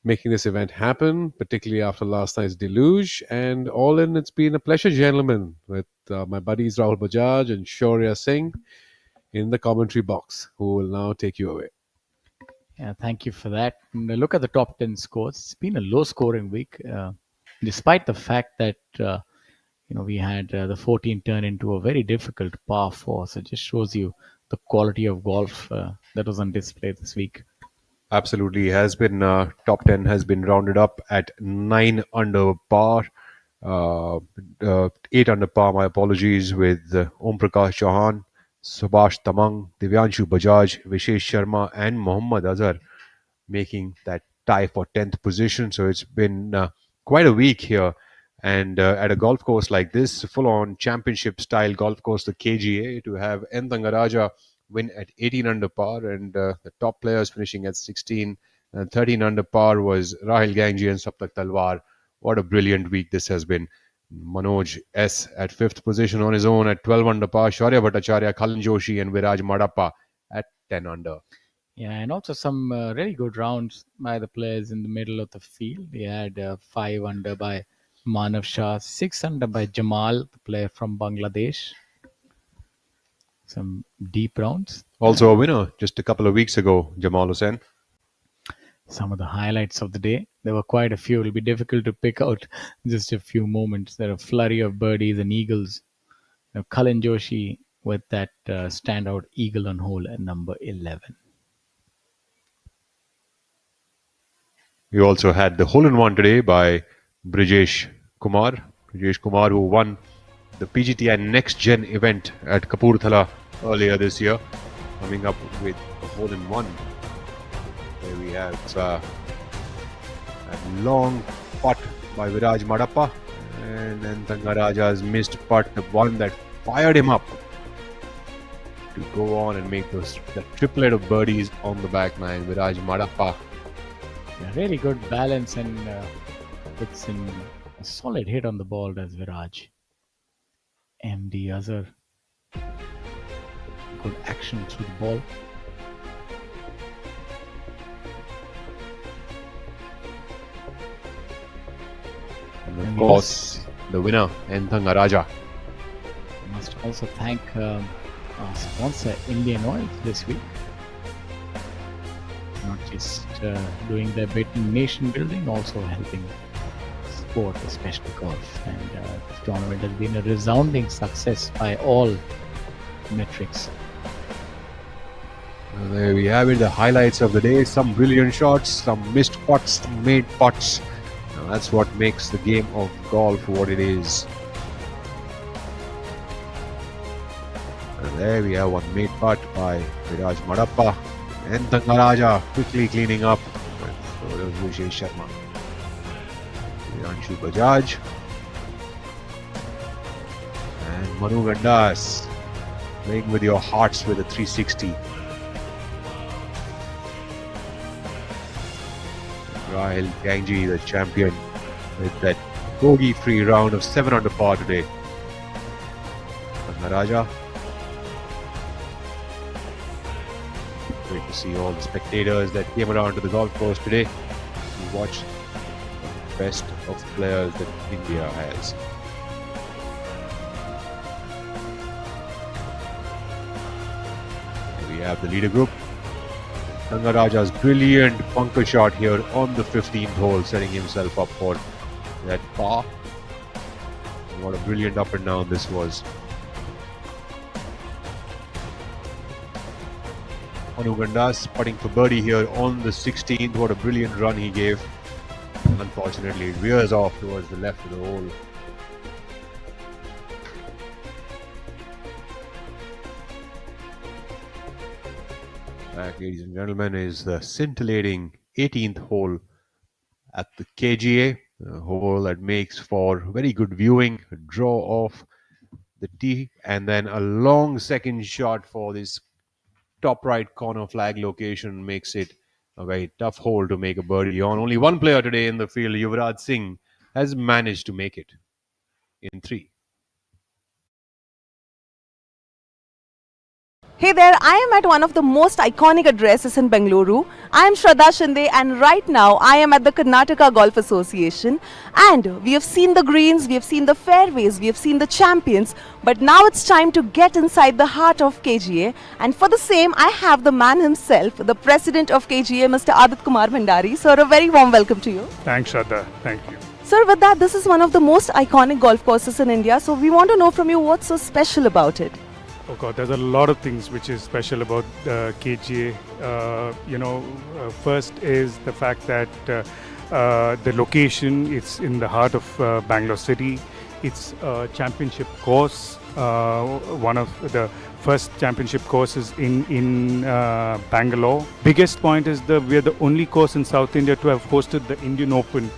making this event happen, particularly after last night's deluge. And all in, it's been a pleasure, gentlemen, with my buddies Rahul Bajaj and Shaurya Singh in the commentary box, who will now take you away. Yeah, thank you for that. And look at the top 10 scores. It's been a low-scoring week, despite the fact that we had the 14 turn into a very difficult par 4. So it just shows you the quality of golf that was on display this week. Absolutely has been. Top 10 has been rounded up at 9 under par. 8 under par, my apologies, with Om Prakash Chauhan, Subhash Tamang, Divyanshu Bajaj, Vishesh Sharma and Mohammad Azhar making that tie for 10th position. So it's been quite a week here. And at a golf course like this, full-on championship-style golf course, the KGA, to have N. Thangaraja win at 18 under par, and the top players finishing at 16 and 13 under par was Rahil Gangji and Saptak Talwar. What a brilliant week this has been. Manoj S. at 5th position on his own at 12 under par. Shaurya Bhattacharya, Khalin Joshi and Viraj Madappa at 10 under. Yeah, and also some really good rounds by the players in the middle of the field. We had 5 under by Manav Shah, 6 under by Jamal, the player from Bangladesh. Some deep rounds. Also a winner just a couple of weeks ago, Jamal Hussain. Some of the highlights of the day. There were quite a few. It'll be difficult to pick out just a few moments. There are a flurry of birdies and eagles. Khalin Joshi with that standout eagle on hole at number 11. We also had the hole-in-one today by Brijesh Kumar. Brijesh Kumar, who won the PGTI Next Gen event at Kapurthala earlier this year, coming up with a hole-in-one. There we have a long putt by Viraj Madappa, and then Thangaraja's missed putt, the one that fired him up to go on and make the triplet of birdies on the back nine. Viraj Madappa. Yeah, really good balance and puts in a solid hit on the ball, does Viraj. MD Azhar. Good action through the ball. And of course, the winner, Enthangaraja. Must also thank our sponsor, IndianOil, this week. Not just doing their bit in nation building, also helping sport, especially golf. And this tournament has been a resounding success by all metrics. And there we have it, the highlights of the day. Some brilliant shots, some missed putts, some made putts. Now that's what makes the game of golf what it is. And there we have one made putt by Viraj Madappa. And Enthangaraja quickly cleaning up. So there was Vishesh Sharma. Anshu Bajaj. And Manu Gandas playing with your hearts with a 360. Rahul Ganji, the champion, with that bogey-free round of 7 under par today. Enthangaraja. Great to see all the spectators that came around to the golf course today to watch the best of players that India has. We have the leader group. Enthangaraja's brilliant bunker shot here on the 15th hole, setting himself up for that par. What a brilliant up and down this was. Manu Gandas putting for birdie here on the 16th. What a brilliant run he gave. Unfortunately, it veers off towards the left of the hole. Back, ladies and gentlemen, is the scintillating 18th hole at the KGA. A hole that makes for very good viewing. A draw off the tee and then a long second shot for this top right corner flag location makes it a very tough hole to make a birdie on. Only one player today in the field, Yuvraj Singh, has managed to make it in 3. Hey there, I am at one of the most iconic addresses in Bengaluru. I am Shraddha Shinde and right now I am at the Karnataka Golf Association, and we have seen the greens, we have seen the fairways, we have seen the champions, but now it's time to get inside the heart of KGA, and for the same I have the man himself, the president of KGA, Mr. Adit Kumar Bhandari. Sir, a very warm welcome to you. Thanks, Shraddha. Thank you. Sir, with that, this is one of the most iconic golf courses in India, so we want to know from you what's so special about it. Oh God, there's a lot of things which is special about KGA. First is the fact that the location, it's in the heart of Bangalore city. It's a championship course, one of the first championship courses in Bangalore. Biggest point is we're the only course in South India to have hosted the Indian Open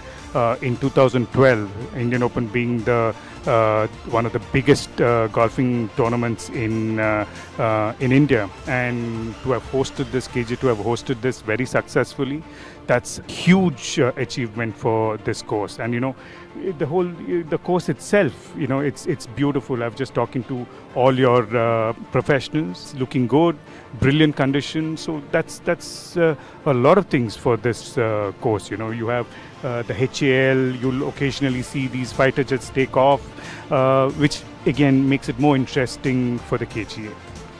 in 2012. Indian Open being the one of the biggest golfing tournaments in India, and to have hosted this KGA, to have hosted this very successfully, that's a huge achievement for this course. And the course itself, it's beautiful. I've just talking to all your professionals, looking good, brilliant condition. So that's a lot of things for this course. You have the HAL, you'll occasionally see these fighter jets take off, which again makes it more interesting for the KGA.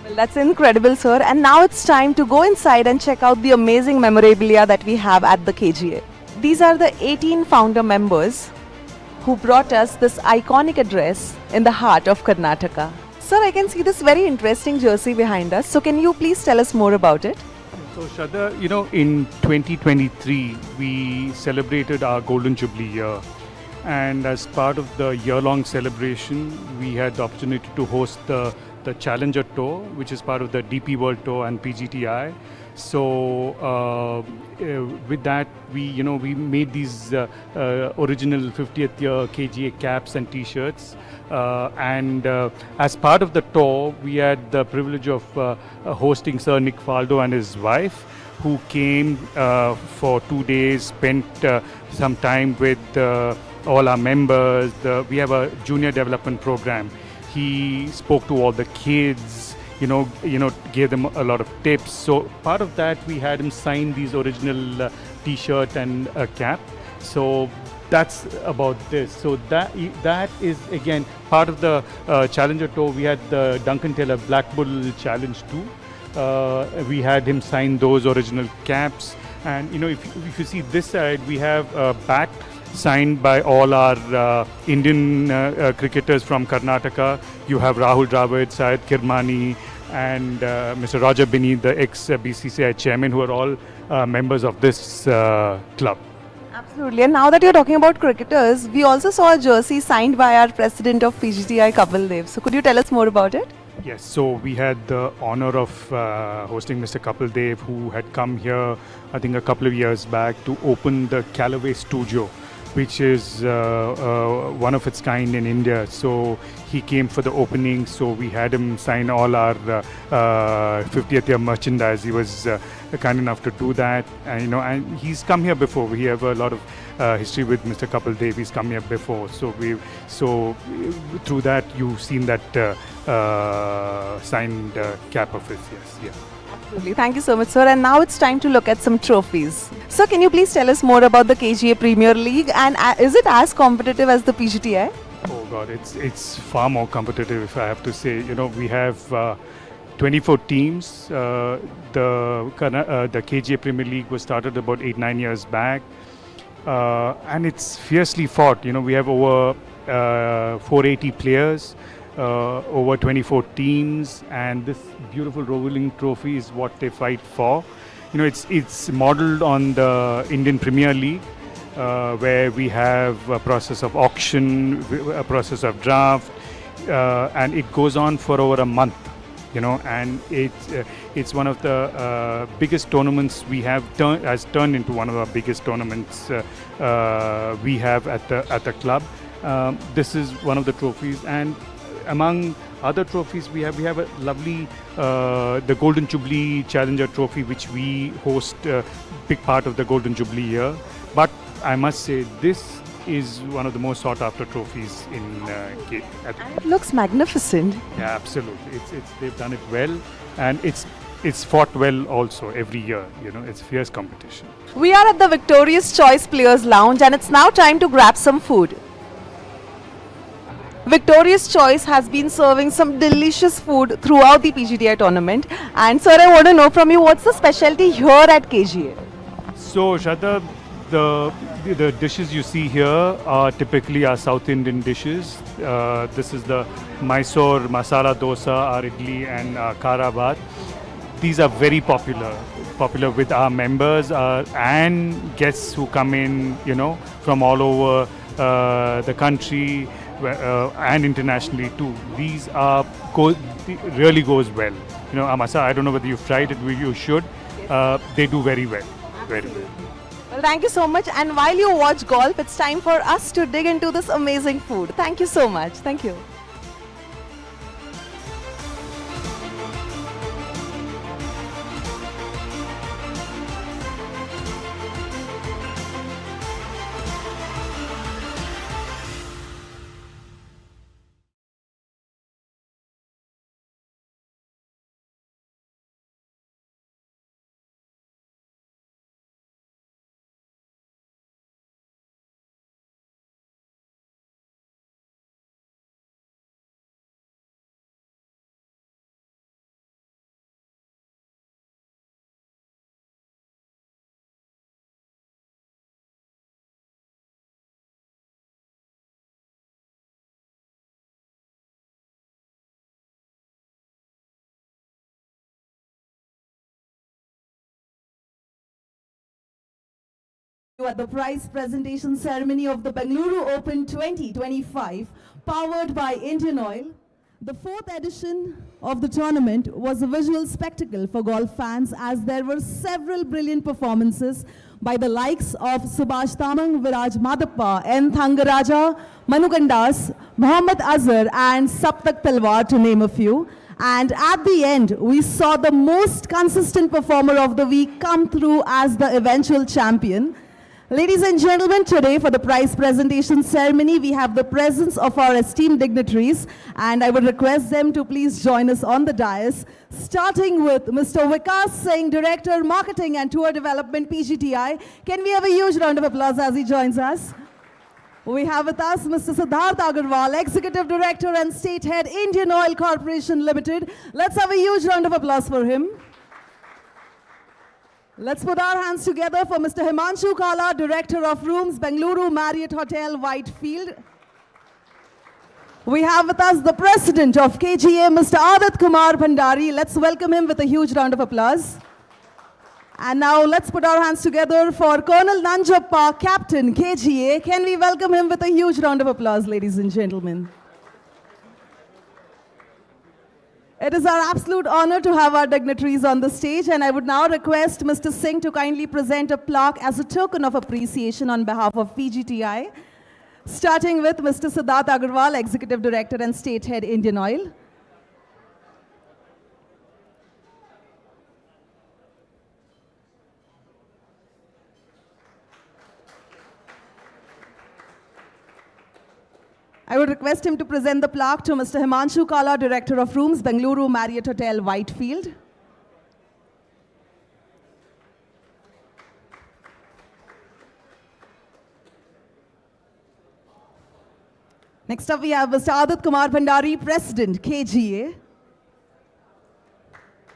Well, that's incredible, sir. And now it's time to go inside and check out the amazing memorabilia that we have at the KGA. These are the 18 founder members who brought us this iconic address in the heart of Karnataka. Sir, I can see this very interesting jersey behind us. So can you please tell us more about it? So Shraddha, in 2023, we celebrated our Golden Jubilee year. And as part of the year-long celebration, we had the opportunity to host the Challenger Tour, which is part of the DP World Tour and PGTI. So with that, we made these original 50th year KGA caps and T-shirts, and as part of the tour, we had the privilege of hosting Sir Nick Faldo and his wife, who came for 2 days, spent some time with all our members. We have a junior development program. He spoke to all the kids, gave them a lot of tips. So part of that, we had him sign these original T-shirt and a cap. So that's about this. So that is again part of the Challenger Tour. We had the Duncan Taylor Black Bull Challenge too. We had him sign those original caps, and if you see this side, we have a bat signed by all our Indian cricketers from Karnataka. You have Rahul Dravid, Syed Kirmani, and Mr. Roger Binney, the ex-BCCI chairman, who are all members of this club. Absolutely. And now that you're talking about cricketers, we also saw a jersey signed by our president of PGTI, Kapil Dev. So could you tell us more about it? Yes, so we had the honor of hosting Mr. Kapil Dev, who had come here, I think a couple of years back, to open the Callaway Studio, which is one of its kind in India. So he came for the opening, so we had him sign all our 50th year merchandise. He was kind enough to do that, and he's come here before. We have a lot of history with Mr. Kapil Dev. He's come here before, so through that you've seen that signed cap of his. Yes, yeah. Absolutely. Thank you so much, sir. And now it's time to look at some trophies. Sir, can you please tell us more about the KGA Premier League, and is it as competitive as the PGTI? Oh God, it's far more competitive, if I have to say. We have 24 teams. The KGA Premier League was started about 8-9 years back, and it's fiercely fought. We have over 480 players. Over 24 teams, and this beautiful rolling trophy is what they fight for. It's modeled on the Indian Premier League, where we have a process of auction, a process of draft, and it goes on for over a month. And it's one of the biggest tournaments we have has turned into one of our biggest tournaments we have at the club. This is one of the trophies, and among other trophies, we have a lovely the Golden Jubilee Challenger Trophy, which we host a big part of the Golden Jubilee year. But I must say, this is one of the most sought after trophies in it looks magnificent. Yeah, absolutely. They've done it well, and it's fought well also every year. It's fierce competition. We are at the Victorious Choice Players Lounge, and it's now time to grab some food. Victorious Choice has been serving some delicious food throughout the PGTI tournament. And sir, I want to know from you, what's the specialty here at KGA? So Shraddha, the dishes you see here are typically our South Indian dishes. This is the Mysore Masala Dosa, our idli, and Kara Bhat. These are very popular with our members and guests who come in, from all over the country. And internationally too. These really goes well. Amasa, I don't know whether you've tried it, you should. They do very well, very well. Well, thank you so much. And while you watch golf, it's time for us to dig into this amazing food. Thank you so much. Thank you. At the prize presentation ceremony of the Bengaluru Open 2025, powered by Indian Oil. The fourth edition of the tournament was a visual spectacle for golf fans as there were several brilliant performances by the likes of Subhash Tamang, Viraj Madappa, N. Thangaraja, Manukandas, Mohammad Azhar and Saptak Talwar to name a few. And at the end, we saw the most consistent performer of the week come through as the eventual champion. Ladies and gentlemen, today for the prize presentation ceremony, we have the presence of our esteemed dignitaries, and I would request them to please join us on the dais, starting with Mr. Vikas Singh, Director, Marketing and Tour Development, PGTI. Can we have a huge round of applause as he joins us? We have with us Mr. Siddharth Agarwal, Executive Director and State Head, Indian Oil Corporation Limited. Let's have a huge round of applause for him. Let's put our hands together for Mr. Himanshu Kala, Director of Rooms, Bengaluru Marriott Hotel, Whitefield. We have with us the President of KGA, Mr. Adit Kumar Bhandari. Let's welcome him with a huge round of applause. And now let's put our hands together for Colonel Nanjappa, Captain KGA. Can we welcome him with a huge round of applause, ladies and gentlemen? It is our absolute honor to have our dignitaries on the stage, and I would now request Mr. Singh to kindly present a plaque as a token of appreciation on behalf of PGTI, starting with Mr. Siddharth Agarwal, Executive Director and State Head, Indian Oil. I would request him to present the plaque to Mr. Himanshu Kala, Director of Rooms, Bengaluru Marriott Hotel, Whitefield. Next up we have Mr. Adit Kumar Bhandari, President, KGA.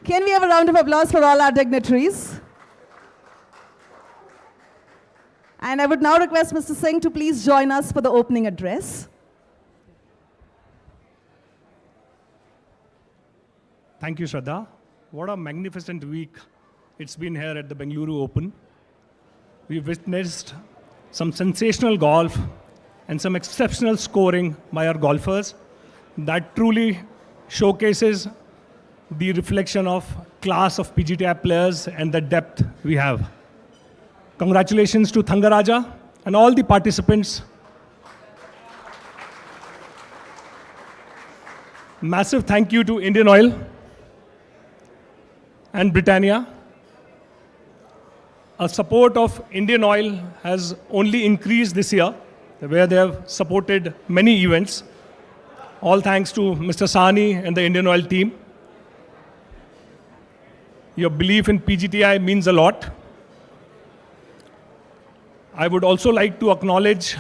Can we have a round of applause for all our dignitaries? And I would now request Mr. Singh to please join us for the opening address. Thank you, Shraddha. What a magnificent week it's been here at the Bengaluru Open. We've witnessed some sensational golf and some exceptional scoring by our golfers that truly showcases the reflection of class of PGTI players and the depth we have. Congratulations to Thangaraja and all the participants. Massive thank you to Indian Oil and Britannia. Our support of Indian Oil has only increased this year, where they have supported many events. All thanks to Mr. Sani and the Indian Oil team. Your belief in PGTI means a lot. I would also like to acknowledge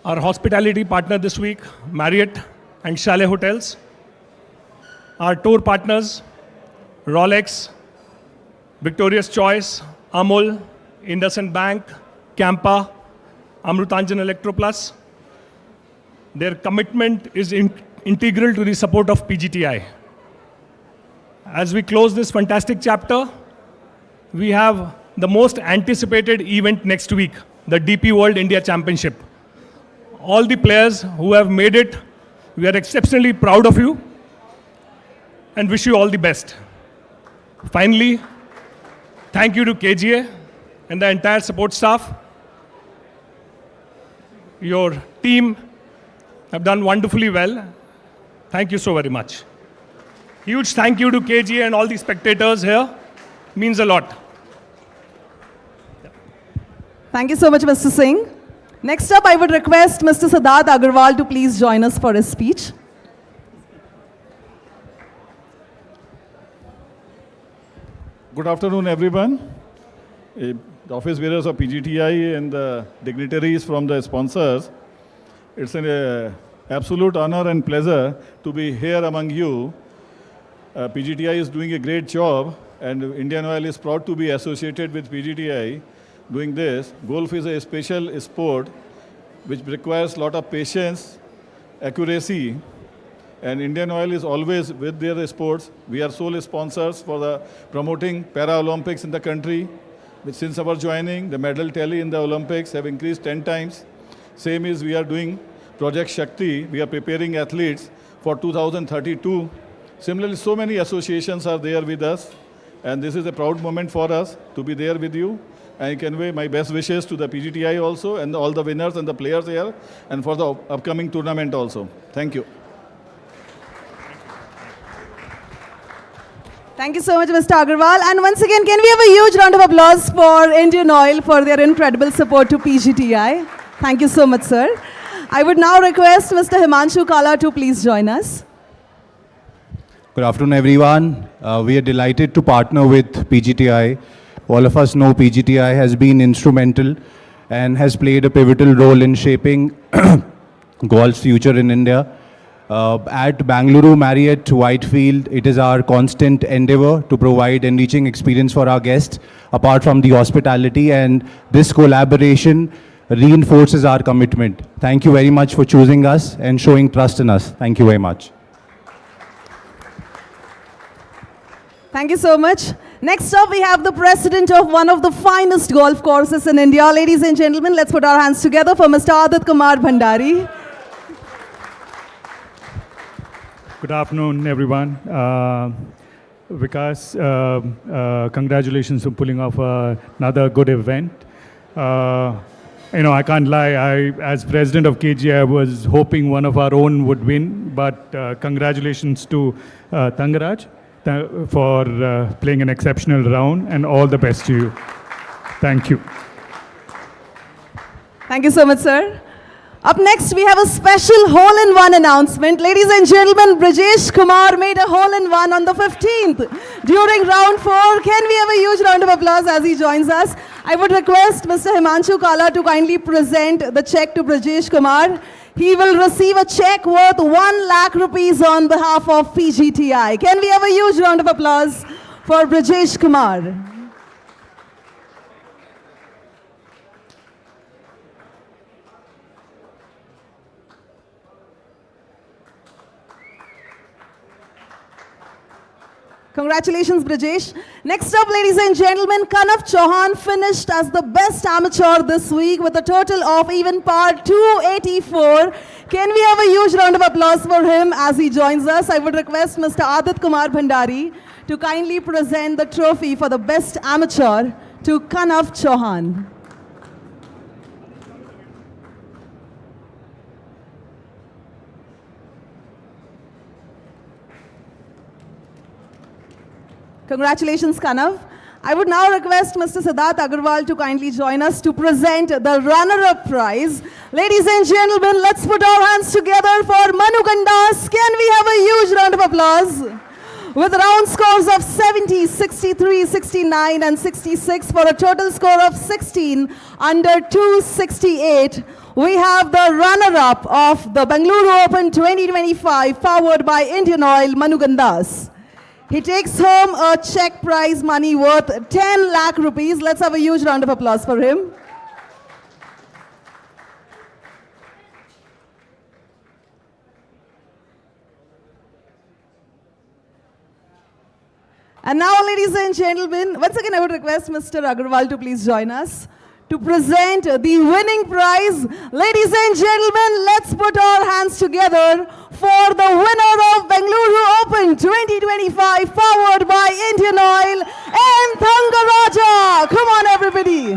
our hospitality partner this week, Marriott and Chalet Hotels, our tour partners, Rolex, Victoria's Choice, Amul, IndusInd Bank, Campa, Amrutanjan Electroplus. Their commitment is integral to the support of PGTI. As we close this fantastic chapter, we have the most anticipated event next week, the DP World India Championship. All the players who have made it, we are exceptionally proud of you and wish you all the best. Finally, thank you to KGA and the entire support staff. Your team have done wonderfully well. Thank you so very much. Huge thank you to KGA and all the spectators here. Means a lot. Thank you so much, Mr. Singh. Next up, I would request Mr. Siddharth Agarwal to please join us for his speech. Good afternoon, everyone. The office bearers of PGTI and the dignitaries from the sponsors. It's an absolute honor and pleasure to be here among you. PGTI is doing a great job, and Indian Oil is proud to be associated with PGTI doing this. Golf is a special sport which requires a lot of patience, accuracy, and Indian Oil is always with their sports. We are sole sponsors for the promoting Paralympics in the country. Since our joining, the medal tally in the Olympics have increased 10 times. Same is we are doing Project Shakti. We are preparing athletes for 2032. Similarly, so many associations are there with us, and this is a proud moment for us to be there with you. I convey my best wishes to the PGTI also, and all the winners and the players here, and for the upcoming tournament also. Thank you. Thank you so much, Mr. Agarwal. And once again, can we have a huge round of applause for Indian Oil for their incredible support to PGTI? Thank you so much, sir. I would now request Mr. Himanshu Kala to please join us. Good afternoon, everyone. We are delighted to partner with PGTI. All of us know PGTI has been instrumental and has played a pivotal role in shaping golf's future in India. At Bengaluru Marriott Whitefield, it is our constant endeavor to provide enriching experience for our guests, apart from the hospitality, and this collaboration reinforces our commitment. Thank you very much for choosing us and showing trust in us. Thank you very much. Thank you so much. Next up, we have the president of one of the finest golf courses in India. Ladies and gentlemen, let's put our hands together for Mr. Adit Kumar Bhandari. Good afternoon, everyone. Vikas, congratulations on pulling off another good event. I can't lie. As president of KG, I was hoping one of our own would win, but congratulations to Thangaraj for playing an exceptional round, and all the best to you. Thank you. Thank you so much, sir. Up next, we have a special hole-in-one announcement. Ladies and gentlemen, Brajesh Kumar made a hole-in-one on the 15th during round 4. Can we have a huge round of applause as he joins us? I would request Mr. Himanshu Kala to kindly present the check to Brajesh Kumar. He will receive a check worth 1 lakh rupees on behalf of PGTI. Can we have a huge round of applause for Brajesh Kumar? Congratulations, Brajesh. Next up, ladies and gentlemen, Kanav Chauhan finished as the best amateur this week with a total of even par 284. Can we have a huge round of applause for him as he joins us? I would request Mr. Adit Kumar Bhandari to kindly present the trophy for the best amateur to Kanav Chauhan. Congratulations, Kanav. I would now request Mr. Siddharth Agarwal to kindly join us to present the runner-up prize. Ladies and gentlemen, let's put our hands together for Manu Gandas. Can we have a huge round of applause? With round scores of 70, 63, 69 and 66 for a total score of 16 under 268. We have the runner-up of the Bengaluru Open 2025 powered by Indian Oil, Manu Gandas. He takes home a check prize money worth 10 lakh rupees. Let's have a huge round of applause for him. And now, ladies and gentlemen, once again I would request Mr. Agarwal to please join us to present the winning prize. Ladies and gentlemen, let's put our hands together for the winner of Bengaluru Open 2025 powered by Indian Oil and Thangaraja. Come on, everybody.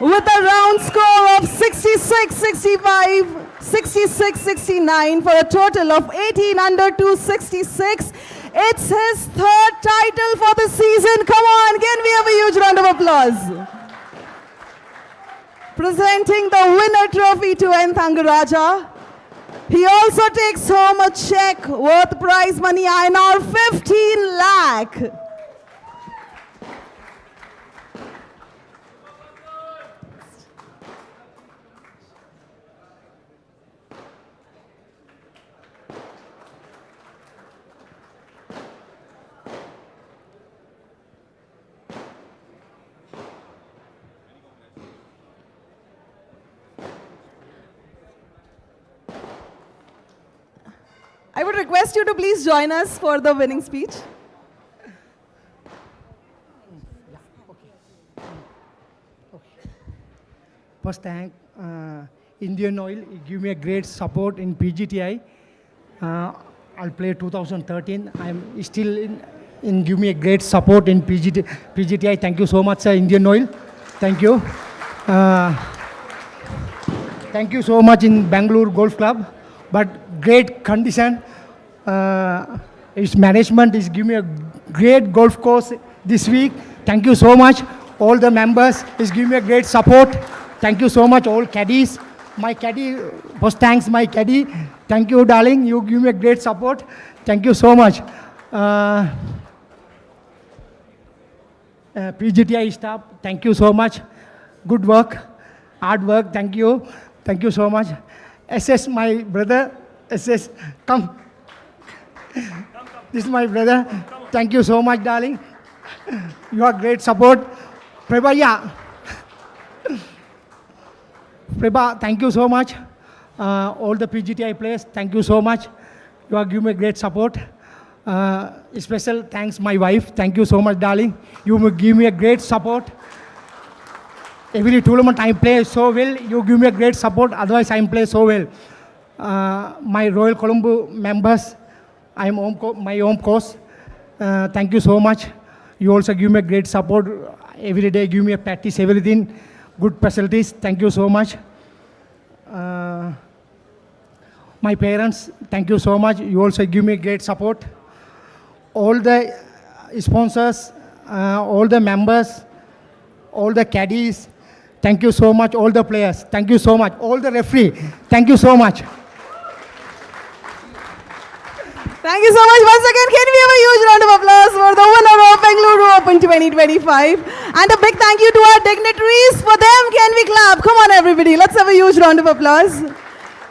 With a round score of 66, 65, 66, 69 for a total of 18 under 266. It's his third title for the season. Come on, can we have a huge round of applause? Presenting the winner trophy to N. Thangaraja. He also takes home a check worth prize money INR 15 lakh. I would request you to please join us for the winning speech. First, thank Indian Oil. It give me a great support in PGTI. I'll play 2013. I'm still in give me a great support in PGTI. Thank you so much, sir. Indian Oil. Thank you. Thank you so much in Bangalore Golf Club. But great condition. Its management is giving me a great golf course this week. Thank you so much. All the members is giving me a great support. Thank you so much, all caddies. My caddy, first thanks my caddy. Thank you, darling. You give me a great support. Thank you so much. PGTI staff, thank you so much. Good work, hard work. Thank you. Thank you so much. SS, my brother. SS, come. This is my brother. Thank you so much, darling. You are great support. Prabha, Prabha, thank you so much. All the PGTI players, thank you so much. You are giving me great support. Special thanks my wife. Thank you so much, darling. You will give me a great support. Every tournament I play so well. You give me a great support. Otherwise, I play so well. My Royal Colombo members, I am my home course. Thank you so much. You also give me a great support. Every day, give me a practice, everything. Good facilities. Thank you so much. My parents, thank you so much. You also give me great support. All the sponsors, all the members, all the caddies, thank you so much. All the players, thank you so much. All the referee, thank you so much. Thank you so much. Once again, can we have a huge round of applause for the winner of Bengaluru Open 2025? And a big thank you to our dignitaries. For them, can we clap? Come on, everybody. Let's have a huge round of applause.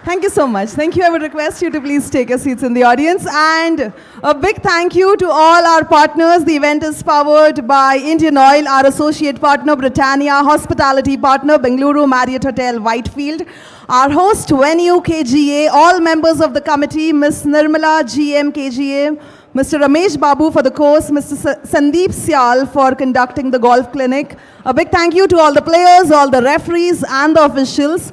Thank you so much. Thank you. I would request you to please take your seats in the audience. And a big thank you to all our partners. The event is powered by Indian Oil, our associate partner, Britannia, hospitality partner, Bengaluru Marriott Hotel, Whitefield. Our host, Venue KGA, all members of the committee, Ms. Nirmala GM KGA, Mr. Ramesh Babu for the course, Mr. Sandeep Syal for conducting the golf clinic. A big thank you to all the players, all the referees and the officials.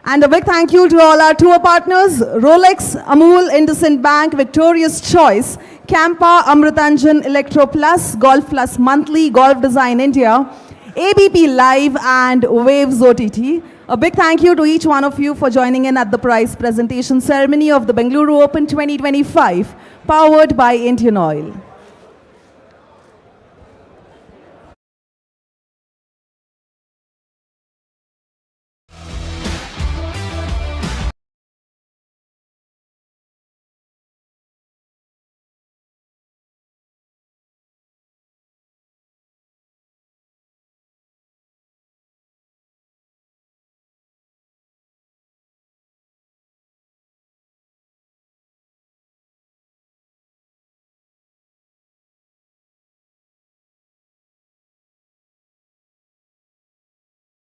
And a big thank you to all our tour partners, Rolex, Amul, IndusInd Bank, Victorious Choice, Campa, Amritanjan, Electro Plus, Golf Plus Monthly, Golf Design India, ABPLIVE and Waves OTT. A big thank you to each one of you for joining in at the prize presentation ceremony of the Bengaluru Open 2025, powered by Indian Oil.